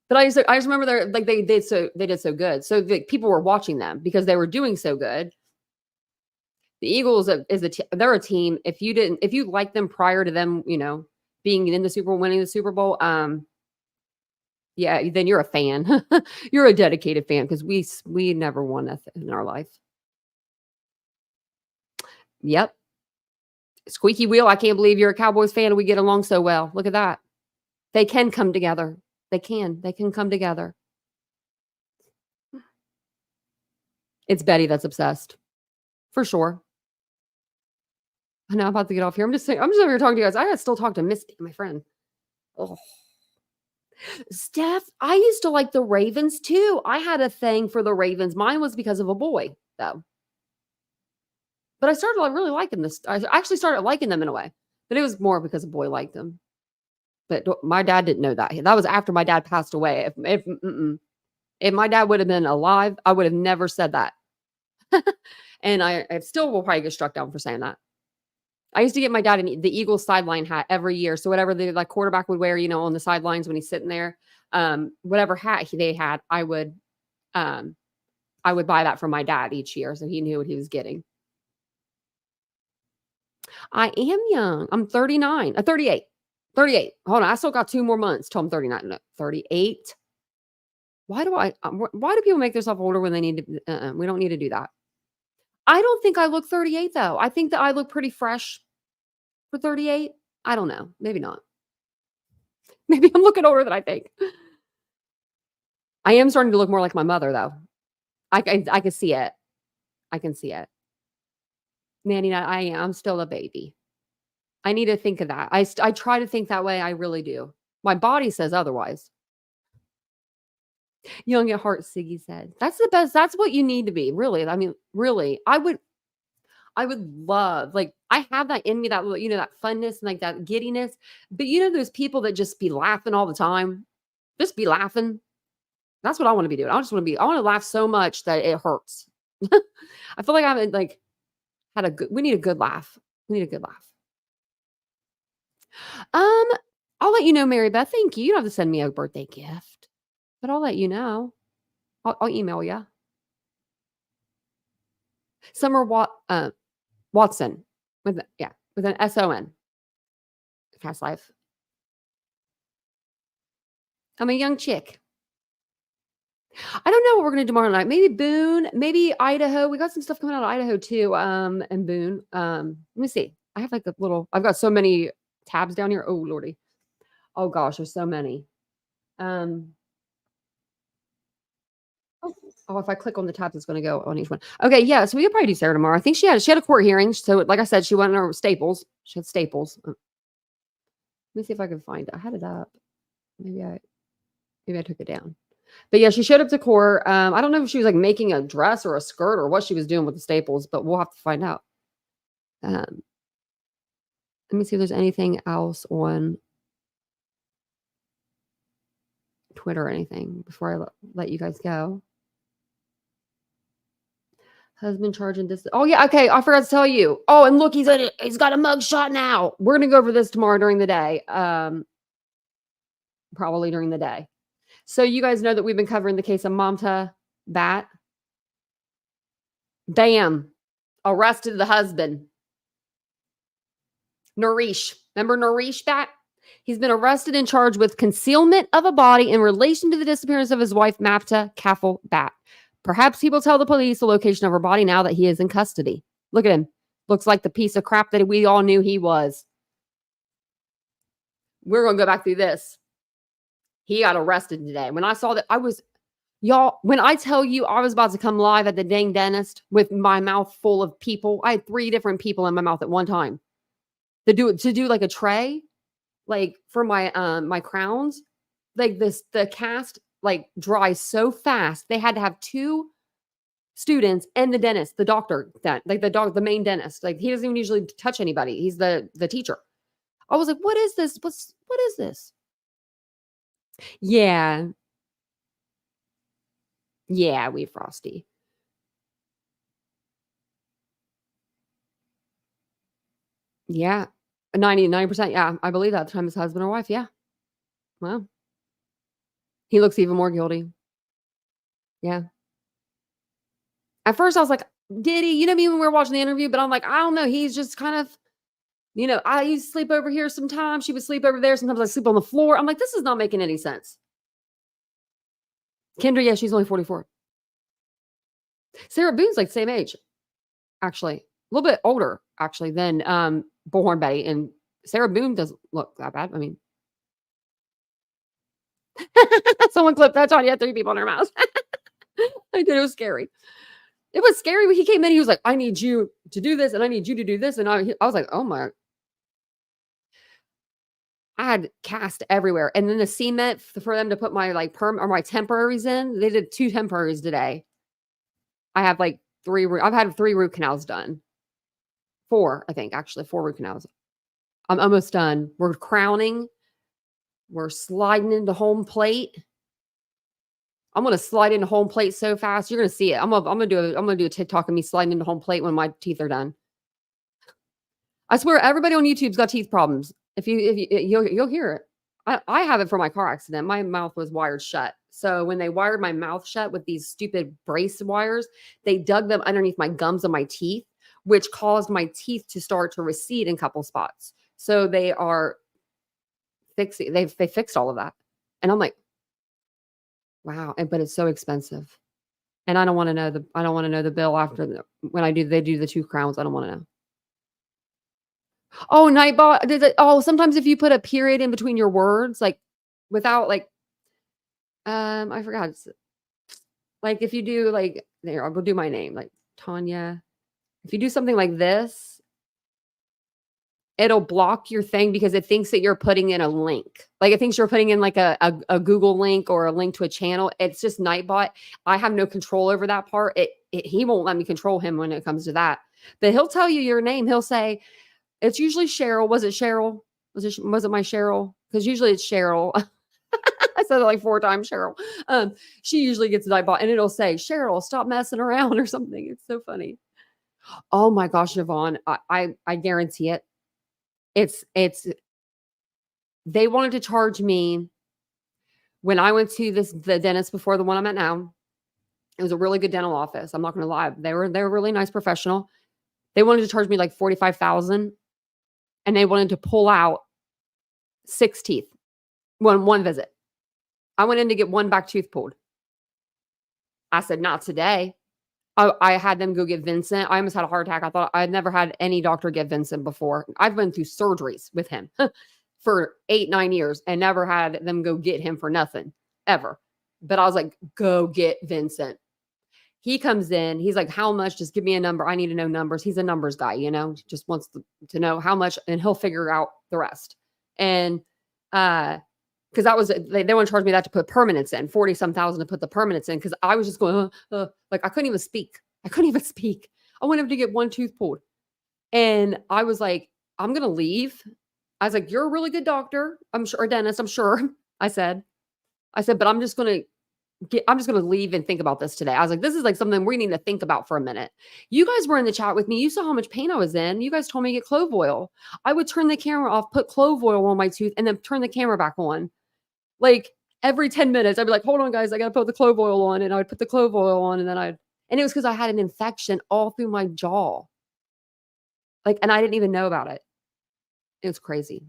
But I just remember they did so good. So people were watching them because they were doing so good. The Eagles they're a team. If you liked them prior to them, being in the Super Bowl, winning the Super Bowl, yeah, then you're a fan. You're a dedicated fan, because we never won nothing in our life. Yep. Squeaky wheel. I can't believe you're a Cowboys fan and we get along so well. Look at that. They can come together. They can come together. It's Betty that's obsessed. For sure. I know I'm about to get off here. I'm just over here talking to you guys. I still talk to Misty, my friend. Oh. Steph, I used to like the Ravens too. I had a thing for the Ravens. Mine was because of a boy, though. But I started really liking this. I actually started liking them in a way. But it was more because a boy liked them. But my dad didn't know that. That was after my dad passed away. If my dad would have been alive, I would have never said that. And I still will probably get struck down for saying that. I used to get my dad the Eagles sideline hat every year. So whatever the quarterback would wear, on the sidelines when he's sitting there, whatever hat they had, I would buy that for my dad each year, so he knew what he was getting. I am young. I'm 39. 38. 38. Hold on. I still got 2 more months till I'm 39. No, 38. Why do people make themselves older when they need to? We don't need to do that. I don't think I look 38 though. I think that I look pretty fresh for 38. I don't know. Maybe not. Maybe I'm looking older than I think. I am starting to look more like my mother though. I can see it. I can see it. Nanny, I'm still a baby. I need to think of that. I try to think that way. I really do. My body says otherwise. Young at heart, Siggy said. That's the best. That's what you need to be. Really. I mean, really. I would love, I have that in me, that, that funness and that giddiness. But those people that just be laughing all the time, just be laughing. That's what I want to be doing. I want to laugh so much that it hurts. I feel like I'm we need a good laugh. We need a good laugh. I'll let you know, Mary Beth. Thank you. You don't have to send me a birthday gift, but I'll let you know. I'll email you. Summer Watson with an SON. Past life. I'm a young chick. I don't know what we're gonna do tomorrow night. Maybe Boone, maybe Idaho. We got some stuff coming out of Idaho too. And Boone. Let me see. I have I've got so many tabs down here. Oh lordy. Oh gosh, there's so many. Oh, if I click on the tabs, it's going to go on each one. Okay, yeah. So we could probably do Sarah tomorrow. I think she had a court hearing. So, like I said, she went on her staples. She had staples. Let me see if I can find it. I had it up. Maybe I took it down. But yeah, she showed up to court. I don't know if she was like making a dress or a skirt or what she was doing with the staples, but we'll have to find out. Let me see if there's anything else on Twitter or anything before I let you guys go. Husband charging this. Oh yeah, okay. I forgot to tell you. Oh, and look, he's got a mug shot now. We're gonna go over this tomorrow during the day. Probably during the day. So you guys know that we've been covering the case of Mamta Bat. Bam, arrested the husband. Nareesh. Remember Nareesh Bat? He's been arrested and charged with concealment of a body in relation to the disappearance of his wife, Mamta Kafel Bat. Perhaps he will tell the police the location of her body now that he is in custody. Look at him. Looks like the piece of crap that we all knew he was. We're going to go back through this. He got arrested today. When I saw that, when I tell you I was about to come live at the dang dentist with my mouth full of people, I had 3 different people in my mouth at one time. To do like a tray, like for my my crowns, like the cast like dries so fast. They had to have 2 students and the dentist, the doctor, the main dentist. Like he doesn't even usually touch anybody. He's the teacher. I was like, what is this? What is this? Yeah. Yeah, we Frosty. Yeah. 99%. Yeah, I believe that at the time his husband or wife. Yeah. Wow. He looks even more guilty. Yeah. At first I was like, did he? You know me when we were watching the interview, but I'm like, I don't know. He's just kind of, I used to sleep over here sometimes. She would sleep over there. Sometimes I sleep on the floor. I'm like, this is not making any sense. Kendra, yeah, she's only 44. Sarah Boone's like the same age, actually. A little bit older, actually, than Bullhorn Betty. And Sarah Boone doesn't look that bad. I mean, someone clipped that. Tanya had 3 people in her mouth. I did. It was scary. It was scary when he came in. He was like, I need you to do this and I need you to do this. And I was like, oh my. I had cast everywhere. And then the cement for them to put my like perm or my temporaries in. They did 2 temporaries today. I have like 3. I've had 3 root canals done. 4, I think, actually 4 root canals. I'm almost done. We're crowning. We're sliding into home plate. I'm gonna slide into home plate so fast. You're gonna see it. I'm gonna do a TikTok of me sliding into home plate when my teeth are done. I swear, everybody on YouTube's got teeth problems. You'll hear it. I have it from my car accident. My mouth was wired shut. So when they wired my mouth shut with these stupid brace wires, they dug them underneath my gums and my teeth, which caused my teeth to start to recede in a couple spots. So they are fixing. They fixed all of that, and I'm like, wow. But it's so expensive, and I don't want to know the bill after when they do the 2 crowns. I don't want to know. Oh, Nightbot. Oh, sometimes if you put a period in between your words, like without like, I forgot. Like if you do like, there, I'll go do my name, like Tanya. If you do something like this, it'll block your thing because it thinks that you're putting in a link. Like it thinks you're putting in like a Google link or a link to a channel. It's just Nightbot. I have no control over that part. He won't let me control him when it comes to that. But he'll tell you your name. He'll say, it's usually Cheryl. Was it Cheryl? Was it my Cheryl? Because usually it's Cheryl. I said it like 4 times, Cheryl. She usually gets Nightbot and it'll say, Cheryl, stop messing around or something. It's so funny. Oh my gosh, Yvonne. I guarantee it. It's they wanted to charge me when I went to the dentist before the one I'm at now. It was a really good dental office. I'm not going to lie. They were really nice professional. They wanted to charge me like $45,000 and they wanted to pull out 6 teeth. One visit. I went in to get 1 back tooth pulled. I said, not today. I had them go get Vincent. I almost had a heart attack. I thought I'd never had any doctor get Vincent before. I've been through surgeries with him for 8-9 years and never had them go get him for nothing ever. But I was like, go get Vincent. He comes in. He's like, how much? Just give me a number. I need to know numbers. He's a numbers guy, just wants to know how much, and he'll figure out the rest. And because that was, they want to charge me that to put permanents in, 40 some thousand to put the permanents in. Because I was just going, like I couldn't even speak. I went over to get one tooth pulled. And I was like, I'm going to leave. I was like, you're a really good doctor. I'm sure, or dentist, I'm sure. I said, but I'm just going to leave and think about this today. I was like, this is like something we need to think about for a minute. You guys were in the chat with me. You saw how much pain I was in. You guys told me to get clove oil. I would turn the camera off, put clove oil on my tooth, and then turn the camera back on. Like every 10 minutes, I'd be like, hold on, guys, I got to put the clove oil on. And I would put the clove oil on. And it was because I had an infection all through my jaw. Like, and I didn't even know about it. It was crazy.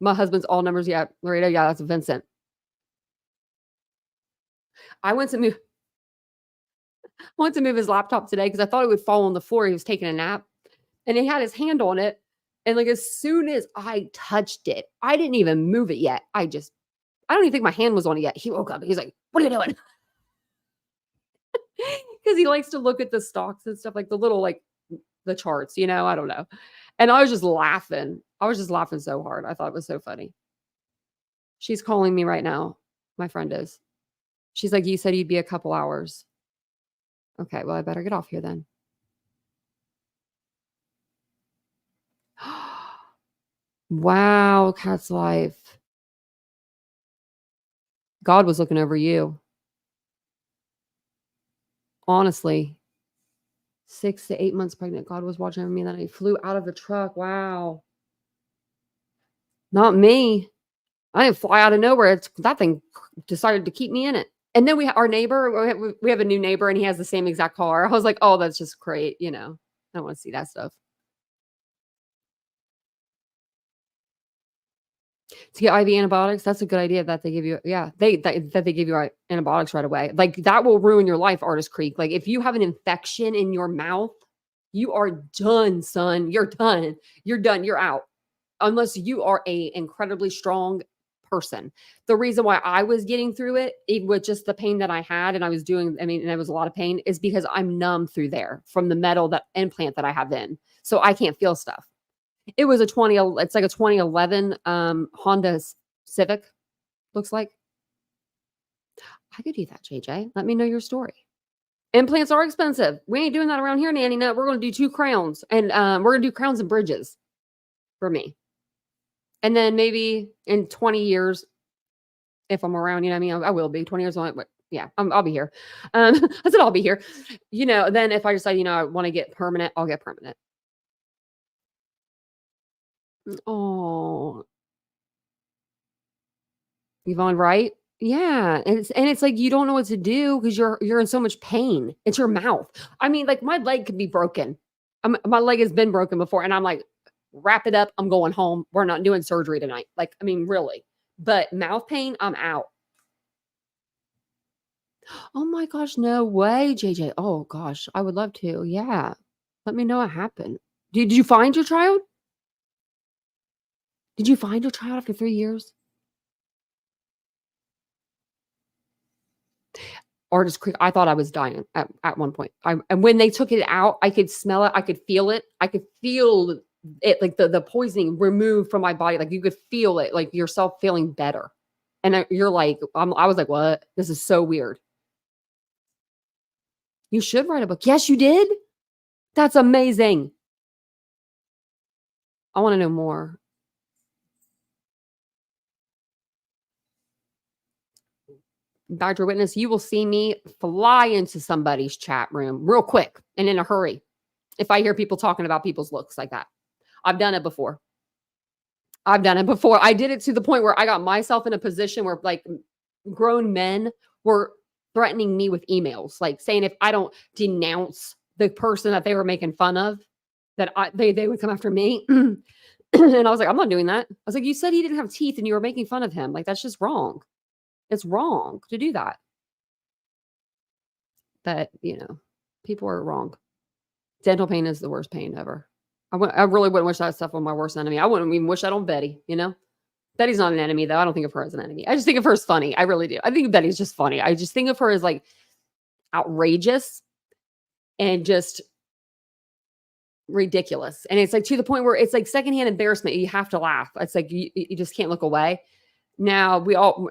My husband's all numbers. Yeah. Laredo. Yeah. That's Vincent. I went to move his laptop today because I thought it would fall on the floor. He was taking a nap and he had his hand on it. And like, as soon as I touched it, I didn't even move it yet. I don't even think my hand was on it yet. He woke up. He's like, what are you doing? Because he likes to look at the stocks and stuff, like the little, like the charts, I don't know. And I was just laughing. I was just laughing so hard. I thought it was so funny. She's calling me right now. My friend is. She's like, you said you'd be a couple hours. Okay, well, I better get off here then. Wow, Cat's life. God was looking over you. Honestly. 6 to 8 months pregnant. God was watching over me. And then I flew out of the truck. Wow. Not me. I didn't fly out of nowhere. That thing decided to keep me in it. And then our neighbor, we have a new neighbor and he has the same exact car. I was like, oh, that's just great. I don't want to see that stuff. To get IV antibiotics, that's a good idea that they give you. Yeah, that they give you antibiotics right away. Like that will ruin your life, Artist Creek. Like if you have an infection in your mouth, you are done, son. You're done. You're done. You're out. Unless you are a incredibly strong person. The reason why I was getting through it, even with just the pain that I had, and it was a lot of pain, is because I'm numb through there from the metal implant that I have in. So I can't feel stuff. It's like a 2011 Honda Civic, looks like. I could do that, JJ. Let me know your story. Implants are expensive. We ain't doing that around here, Nanny Nut. We're going to do 2 crowns. And we're going to do crowns and bridges for me. And then maybe in 20 years, if I'm around, I will be 20 years old. Yeah, I'll be here. I said I'll be here. Then if I decide, I want to get permanent, I'll get permanent. Oh, Yvonne, right? Yeah. And it's like, you don't know what to do because you're in so much pain. It's your mouth. I mean, like my leg could be broken. My leg has been broken before. And I'm like, wrap it up. I'm going home. We're not doing surgery tonight. Like, I mean, really. But mouth pain, I'm out. Oh my gosh, no way, JJ. Oh gosh, I would love to. Yeah. Let me know what happened. Did you find your child? Did you find your child after 3 years? Artist Creek, I thought I was dying at one point. And when they took it out, I could smell it. I could feel it. I could feel it, like the poisoning removed from my body. Like you could feel it, like yourself feeling better. And you're like, I was like, what? This is so weird. You should write a book. Yes, you did. That's amazing. I want to know more. Dr. Witness, you will see me fly into somebody's chat room real quick and in a hurry if I hear people talking about people's looks like that. I've done it before. I did it to the point where I got myself in a position where like grown men were threatening me with emails, like saying if I don't denounce the person that they were making fun of, that they would come after me. And I was like, I'm not doing that. I was like, you said he didn't have teeth and you were making fun of him. Like, that's just wrong. It's wrong to do that. But, people are wrong. Dental pain is the worst pain ever. I really wouldn't wish that stuff on my worst enemy. I wouldn't even wish that on Betty, Betty's not an enemy, though. I don't think of her as an enemy. I just think of her as funny. I really do. I think Betty's just funny. I just think of her as like outrageous and just ridiculous. And it's like to the point where it's like secondhand embarrassment. You have to laugh. It's like you just can't look away. Now we're all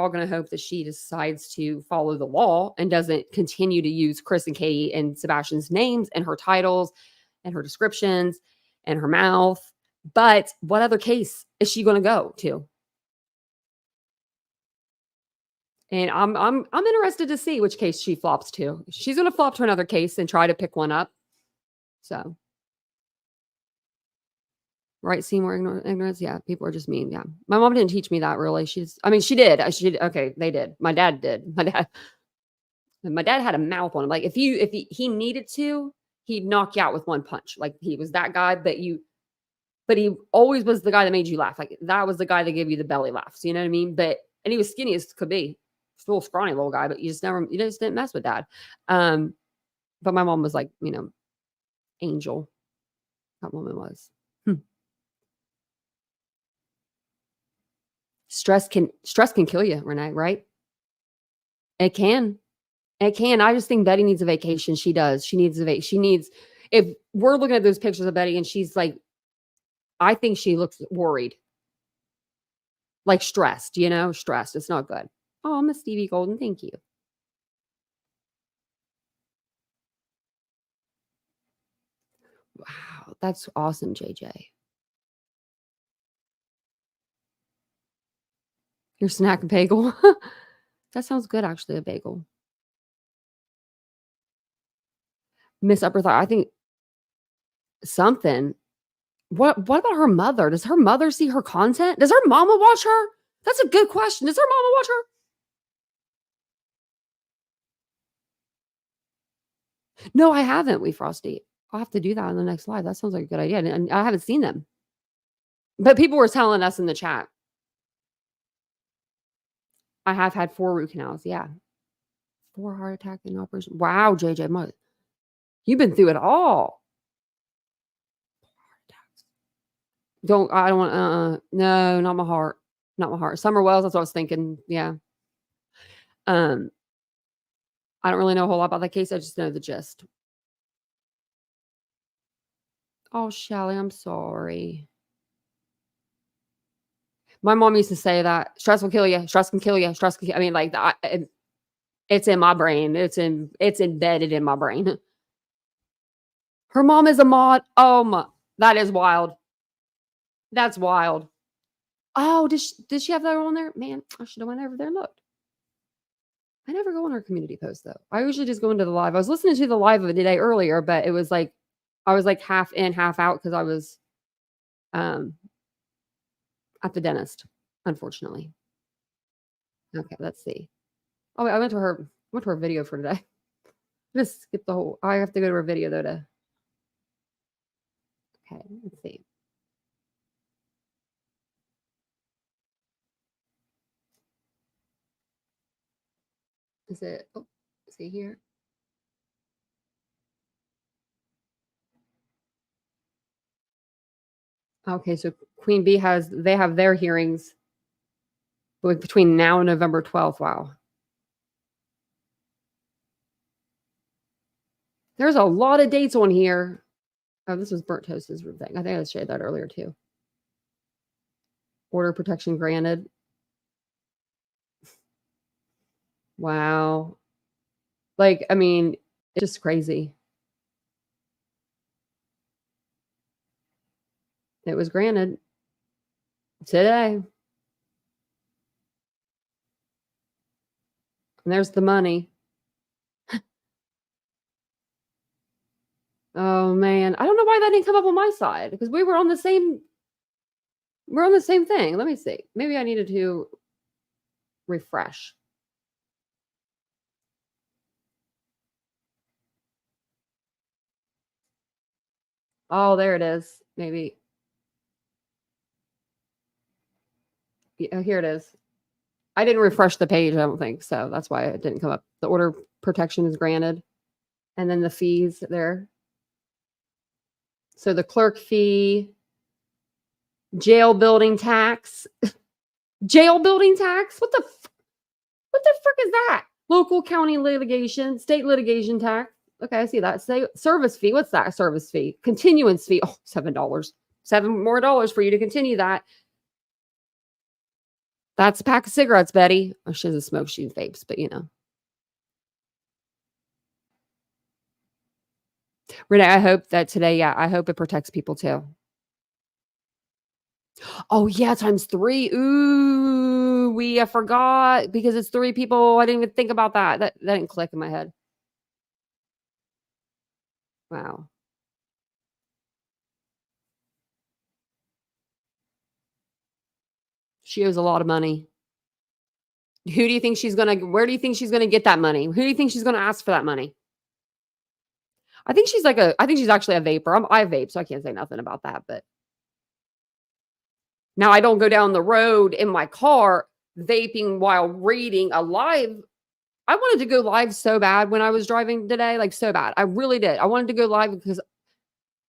going to hope that she decides to follow the law and doesn't continue to use Chris and Katie and Sebastian's names and her titles and her descriptions and her mouth. But what other case is she going to go to? And I'm interested to see which case she flops to. She's going to flop to another case and try to pick one up. So, right, Seymour ignorance. Yeah, people are just mean. Yeah, my mom didn't teach me that really. She did. Okay, they did. My dad did. My dad had a mouth on him. Like if he needed to, he'd knock you out with one punch. Like he was that guy. But he always was the guy that made you laugh. Like that was the guy that gave you the belly laughs. You know what I mean? And he was skinny as could be. Still a scrawny little guy, but you just didn't mess with dad. But my mom was like, angel. That woman was. Stress can kill you, Renee, right? It can. I just think Betty needs a vacation. She does. She needs if we're looking at those pictures of Betty and she's like, I think she looks worried. Like stressed, stressed. It's not good. Oh, Miss Stevie Golden, thank you. Wow, that's awesome, JJ. Your snack bagel. That sounds good, actually, a bagel. Miss Upper Thigh, I think something. What about her mother? Does her mother see her content? Does her mama watch her? That's a good question. Does her mama watch her? No, I haven't, Wee Frosty. I'll have to do that on the next live. That sounds like a good idea. And I haven't seen them. But people were telling us in the chat. I have had 4 root canals. Yeah. 4 heart attack and operation. Wow, JJ. You've been through it all. I don't want, no, not my heart. Not my heart. Summer Wells, that's what I was thinking. Yeah. I don't really know a whole lot about that case. I just know the gist. Oh, Shelly, I'm sorry. My mom used to say that stress will kill you. Stress can kill you. Stress can kill. I mean, like it's in my brain. It's embedded in my brain. Her mom is a mod. Oh, that is wild. That's wild. Oh, did she have that on there? Man, I should have went over there and looked. I never go on her community post though. I usually just go into the live. I was listening to the live of the day earlier, but it was like I was like half in, half out because I was at the dentist, unfortunately. Okay, let's see. Oh, wait, I went to her video for today. Just skip the whole. I have to go to her video though to. Okay, let's see. Is it? Oh, see here. Okay, so Queen Bee they have their hearings between now and November 12th. Wow. There's a lot of dates on here. Oh, this was Burnt Toast's thing. I think I shared that earlier too. Order protection granted. Wow. Like, I mean, it's just crazy. It was granted today. And there's the money. Oh man, I don't know why that didn't come up on my side because we're on the same thing. Let me see. Maybe I needed to refresh. Oh, there it is. Maybe. Yeah, here it is. I didn't refresh the page, I don't think. So that's why it didn't come up. The order protection is granted. And then the fees there. So the clerk fee, jail building tax. Jail building tax? What the frick is that? Local county litigation, state litigation tax. Okay, I see that. Say service fee. What's that service fee? Continuance fee. Oh, $7. $7 more for you to continue that. That's a pack of cigarettes, Betty. Oh, she doesn't smoke, she vapes, but you know. Renee, I hope that today, yeah, I hope it protects people too. Oh yeah, times 3. Ooh, I forgot because it's 3 people. I didn't even think about that. That didn't click in my head. Wow. She owes a lot of money. Who do you think she's gonna? Where do you think she's gonna get that money? Who do you think she's gonna ask for that money? I think she's I think she's actually a vapor. I vape, so I can't say nothing about that. But now I don't go down the road in my car vaping while reading a live. I wanted to go live so bad when I was driving today, like so bad. I really did. I wanted to go live because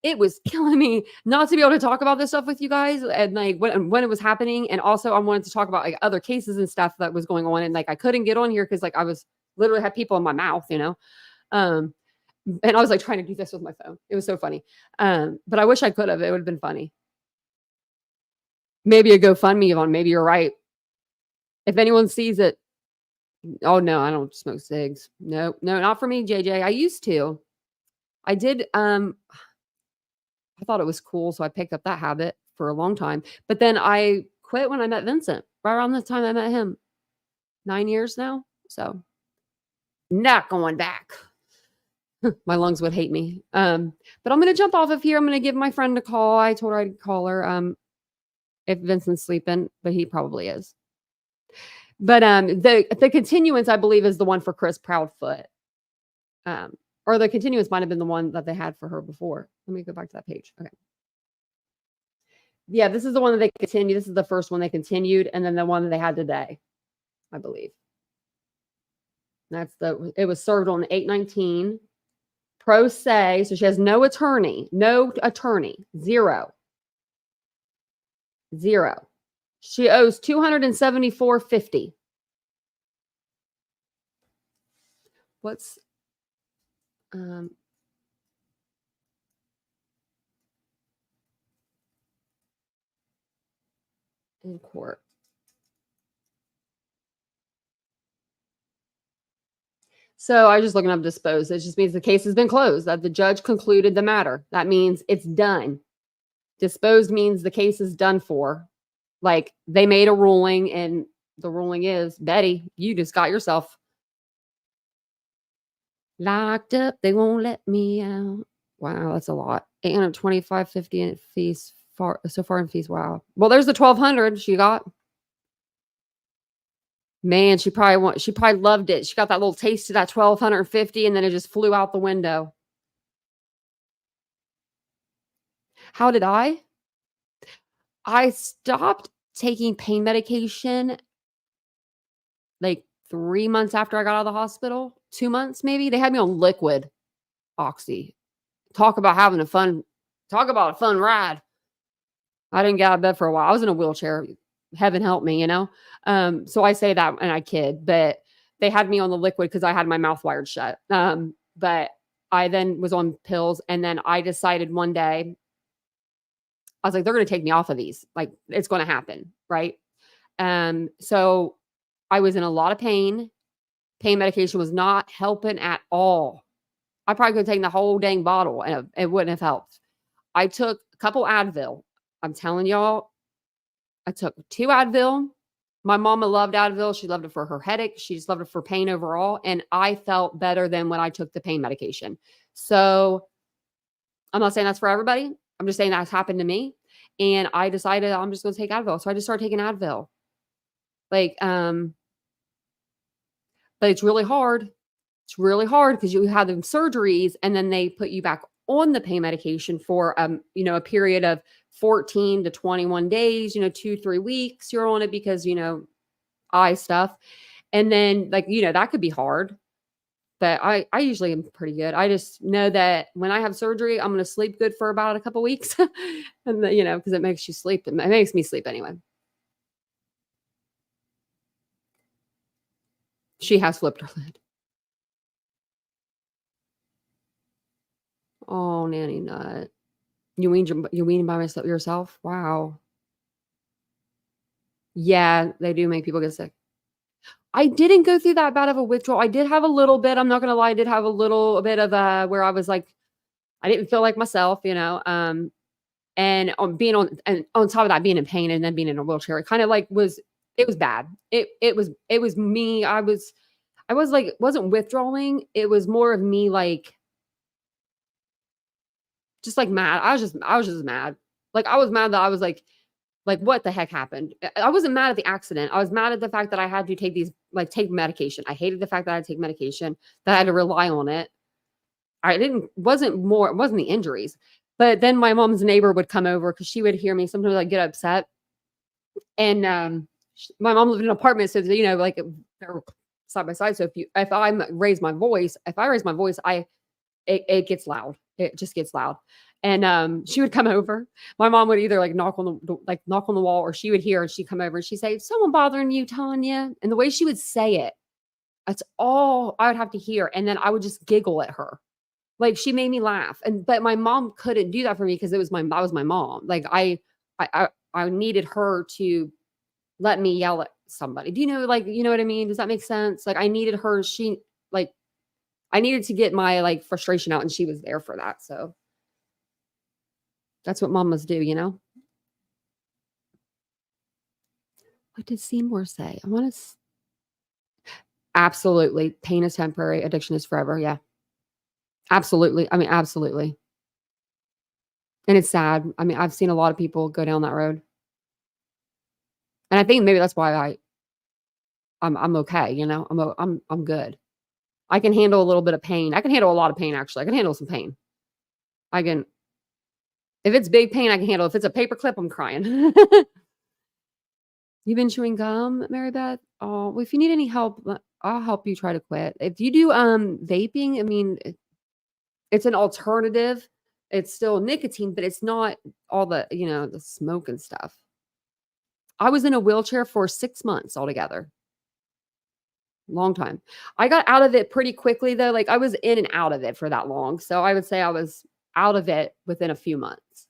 it was killing me not to be able to talk about this stuff with you guys and like when it was happening. And also I wanted to talk about like other cases and stuff that was going on. And like I couldn't get on here because like I was literally had people in my mouth, you know. And I was like trying to do this with my phone. It was so funny. But I wish I could have. It would have been funny. Maybe a GoFundMe on. Maybe you're right. If anyone sees it. Oh no, I don't smoke cigs. No, not for me, JJ. I used to. I did. I thought it was cool, so I picked up that habit for a long time. But then I quit when I met Vincent, right around the time I met him. 9 years now. So not going back. My lungs would hate me. But I'm gonna jump off of here. I'm gonna give my friend a call. I told her I'd call her if Vincent's sleeping, but he probably is. But the continuance, I believe, is the one for Chris Proudfoot. Or the continuance might have been the one that they had for her before. Let me go back to that page. Okay. Yeah, this is the one that they continued. This is the first one they continued, and then the one that they had today, I believe. It was served on 8/19. Pro se, so she has no attorney. Zero. She owes $274.50. What's in court? So I was just looking up disposed. It just means the case has been closed, that the judge concluded the matter. That means it's done. Disposed means the case is done for. Like they made a ruling and the ruling is, Betty, you just got yourself locked up. They won't let me out. Wow, that's a lot. $825.50 in fees so far in fees. Wow. Well, there's the $1,200 she got. Man, she probably loved it. She got that little taste of that $1,250 and then it just flew out the window. How did I? I stopped taking pain medication like 3 months after I got out of the hospital. 2 months maybe. They had me on liquid oxy. Talk about a fun ride. I didn't get out of bed for a while. I was in a wheelchair. Heaven help me, you know? So I say that and I kid, but they had me on the liquid because I had my mouth wired shut. But I then was on pills and then I decided one day, I was like, they're going to take me off of these. Like it's going to happen. Right. So I was in a lot of pain. Pain medication was not helping at all. I probably could have taken the whole dang bottle and it wouldn't have helped. I took a couple Advil. I'm telling y'all, I took 2 Advil. My mama loved Advil. She loved it for her headache. She just loved it for pain overall. And I felt better than when I took the pain medication. So I'm not saying that's for everybody. I'm just saying that's happened to me. And I decided I'm just going to take Advil. So I just started taking Advil. But it's really hard. It's really hard because you have them surgeries and then they put you back on the pain medication for, a period of 14 to 21 days, 2-3 weeks. You're on it because, eye stuff. And then that could be hard, but I usually am pretty good. I just know that when I have surgery, I'm going to sleep good for about a couple weeks and because it makes you sleep. It makes me sleep anyway. She has flipped her lid. Oh, nanny nut. You wean by yourself? Wow. Yeah, they do make people get sick. I didn't go through that bad of a withdrawal. I did have a little bit. I'm not gonna lie. I did have a little bit of where I was like, I didn't feel like myself, and on top of that, being in pain and then being in a wheelchair, it kind of like it was bad. It was me. I was like, wasn't withdrawing. It was more of me like, just like mad. I was just mad. Like I was mad that I was like, what the heck happened? I wasn't mad at the accident. I was mad at the fact that I had to take medication. I hated the fact that I had to take medication, that I had to rely on it. It wasn't the injuries. But then my mom's neighbor would come over because she would hear me sometimes like get upset. And my mom lived in an apartment, so like they're side by side. So if I raise my voice, it gets loud. It just gets loud. And she would come over. My mom would either like knock on the wall, or she would hear and she'd come over and she'd say, "Someone bothering you, Tanya?" And the way she would say it, that's all I would have to hear. And then I would just giggle at her. Like she made me laugh. But my mom couldn't do that for me because that was my mom. Like I needed her to let me yell at somebody. Do you know what I mean? Does that make sense? Like I needed her. I needed to get my like frustration out, and she was there for that. So that's what mamas do, What did Seymour say? Absolutely. Pain is temporary. Addiction is forever. Yeah. Absolutely. I mean, absolutely. And it's sad. I mean, I've seen a lot of people go down that road. And I think maybe that's why I'm okay, I'm good. I can handle a little bit of pain. I can handle a lot of pain, actually. I can handle some pain. If it's big pain, I can handle. If it's a paperclip, I'm crying. You've been chewing gum, Mary Beth? Oh, well, if you need any help, I'll help you try to quit. If you do vaping, I mean, it's an alternative. It's still nicotine, but it's not all the, the smoke and stuff. I was in a wheelchair for 6 months altogether. Long time. I got out of it pretty quickly though. Like I was in and out of it for that long. So I would say I was out of it within a few months.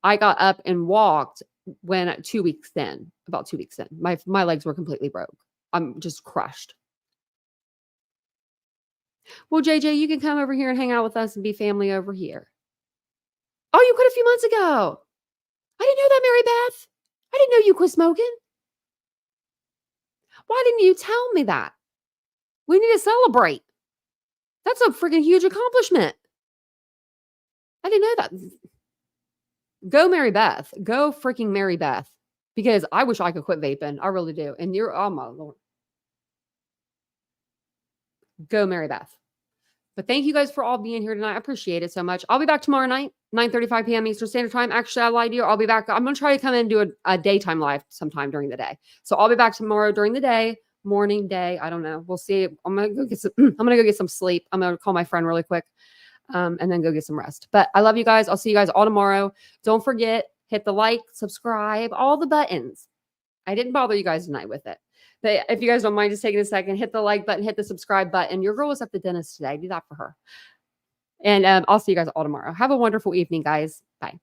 I got up and walked about 2 weeks in. My legs were completely broke. I'm just crushed. Well, JJ, you can come over here and hang out with us and be family over here. Oh, you quit a few months ago. I didn't know that, Mary Beth. I didn't know you quit smoking. Why didn't you tell me that? We need to celebrate. That's a freaking huge accomplishment. I didn't know that. Go Mary Beth. Go freaking Mary Beth. Because I wish I could quit vaping. I really do. And oh my Lord. Go Mary Beth. But thank you guys for all being here tonight. I appreciate it so much. I'll be back tomorrow night, 9:35 p.m. Eastern Standard Time. Actually, I lied to you. I'll be back. I'm going to try to come in and do a daytime live sometime during the day. So I'll be back tomorrow during the day, morning, day. I don't know. We'll see. I'm going to go get some sleep. I'm going to call my friend really quick and then go get some rest. But I love you guys. I'll see you guys all tomorrow. Don't forget, hit the like, subscribe, all the buttons. I didn't bother you guys tonight with it. But if you guys don't mind just taking a second, hit the like button, hit the subscribe button. Your girl was at the dentist today. Do that for her. And I'll see you guys all tomorrow. Have a wonderful evening, guys. Bye.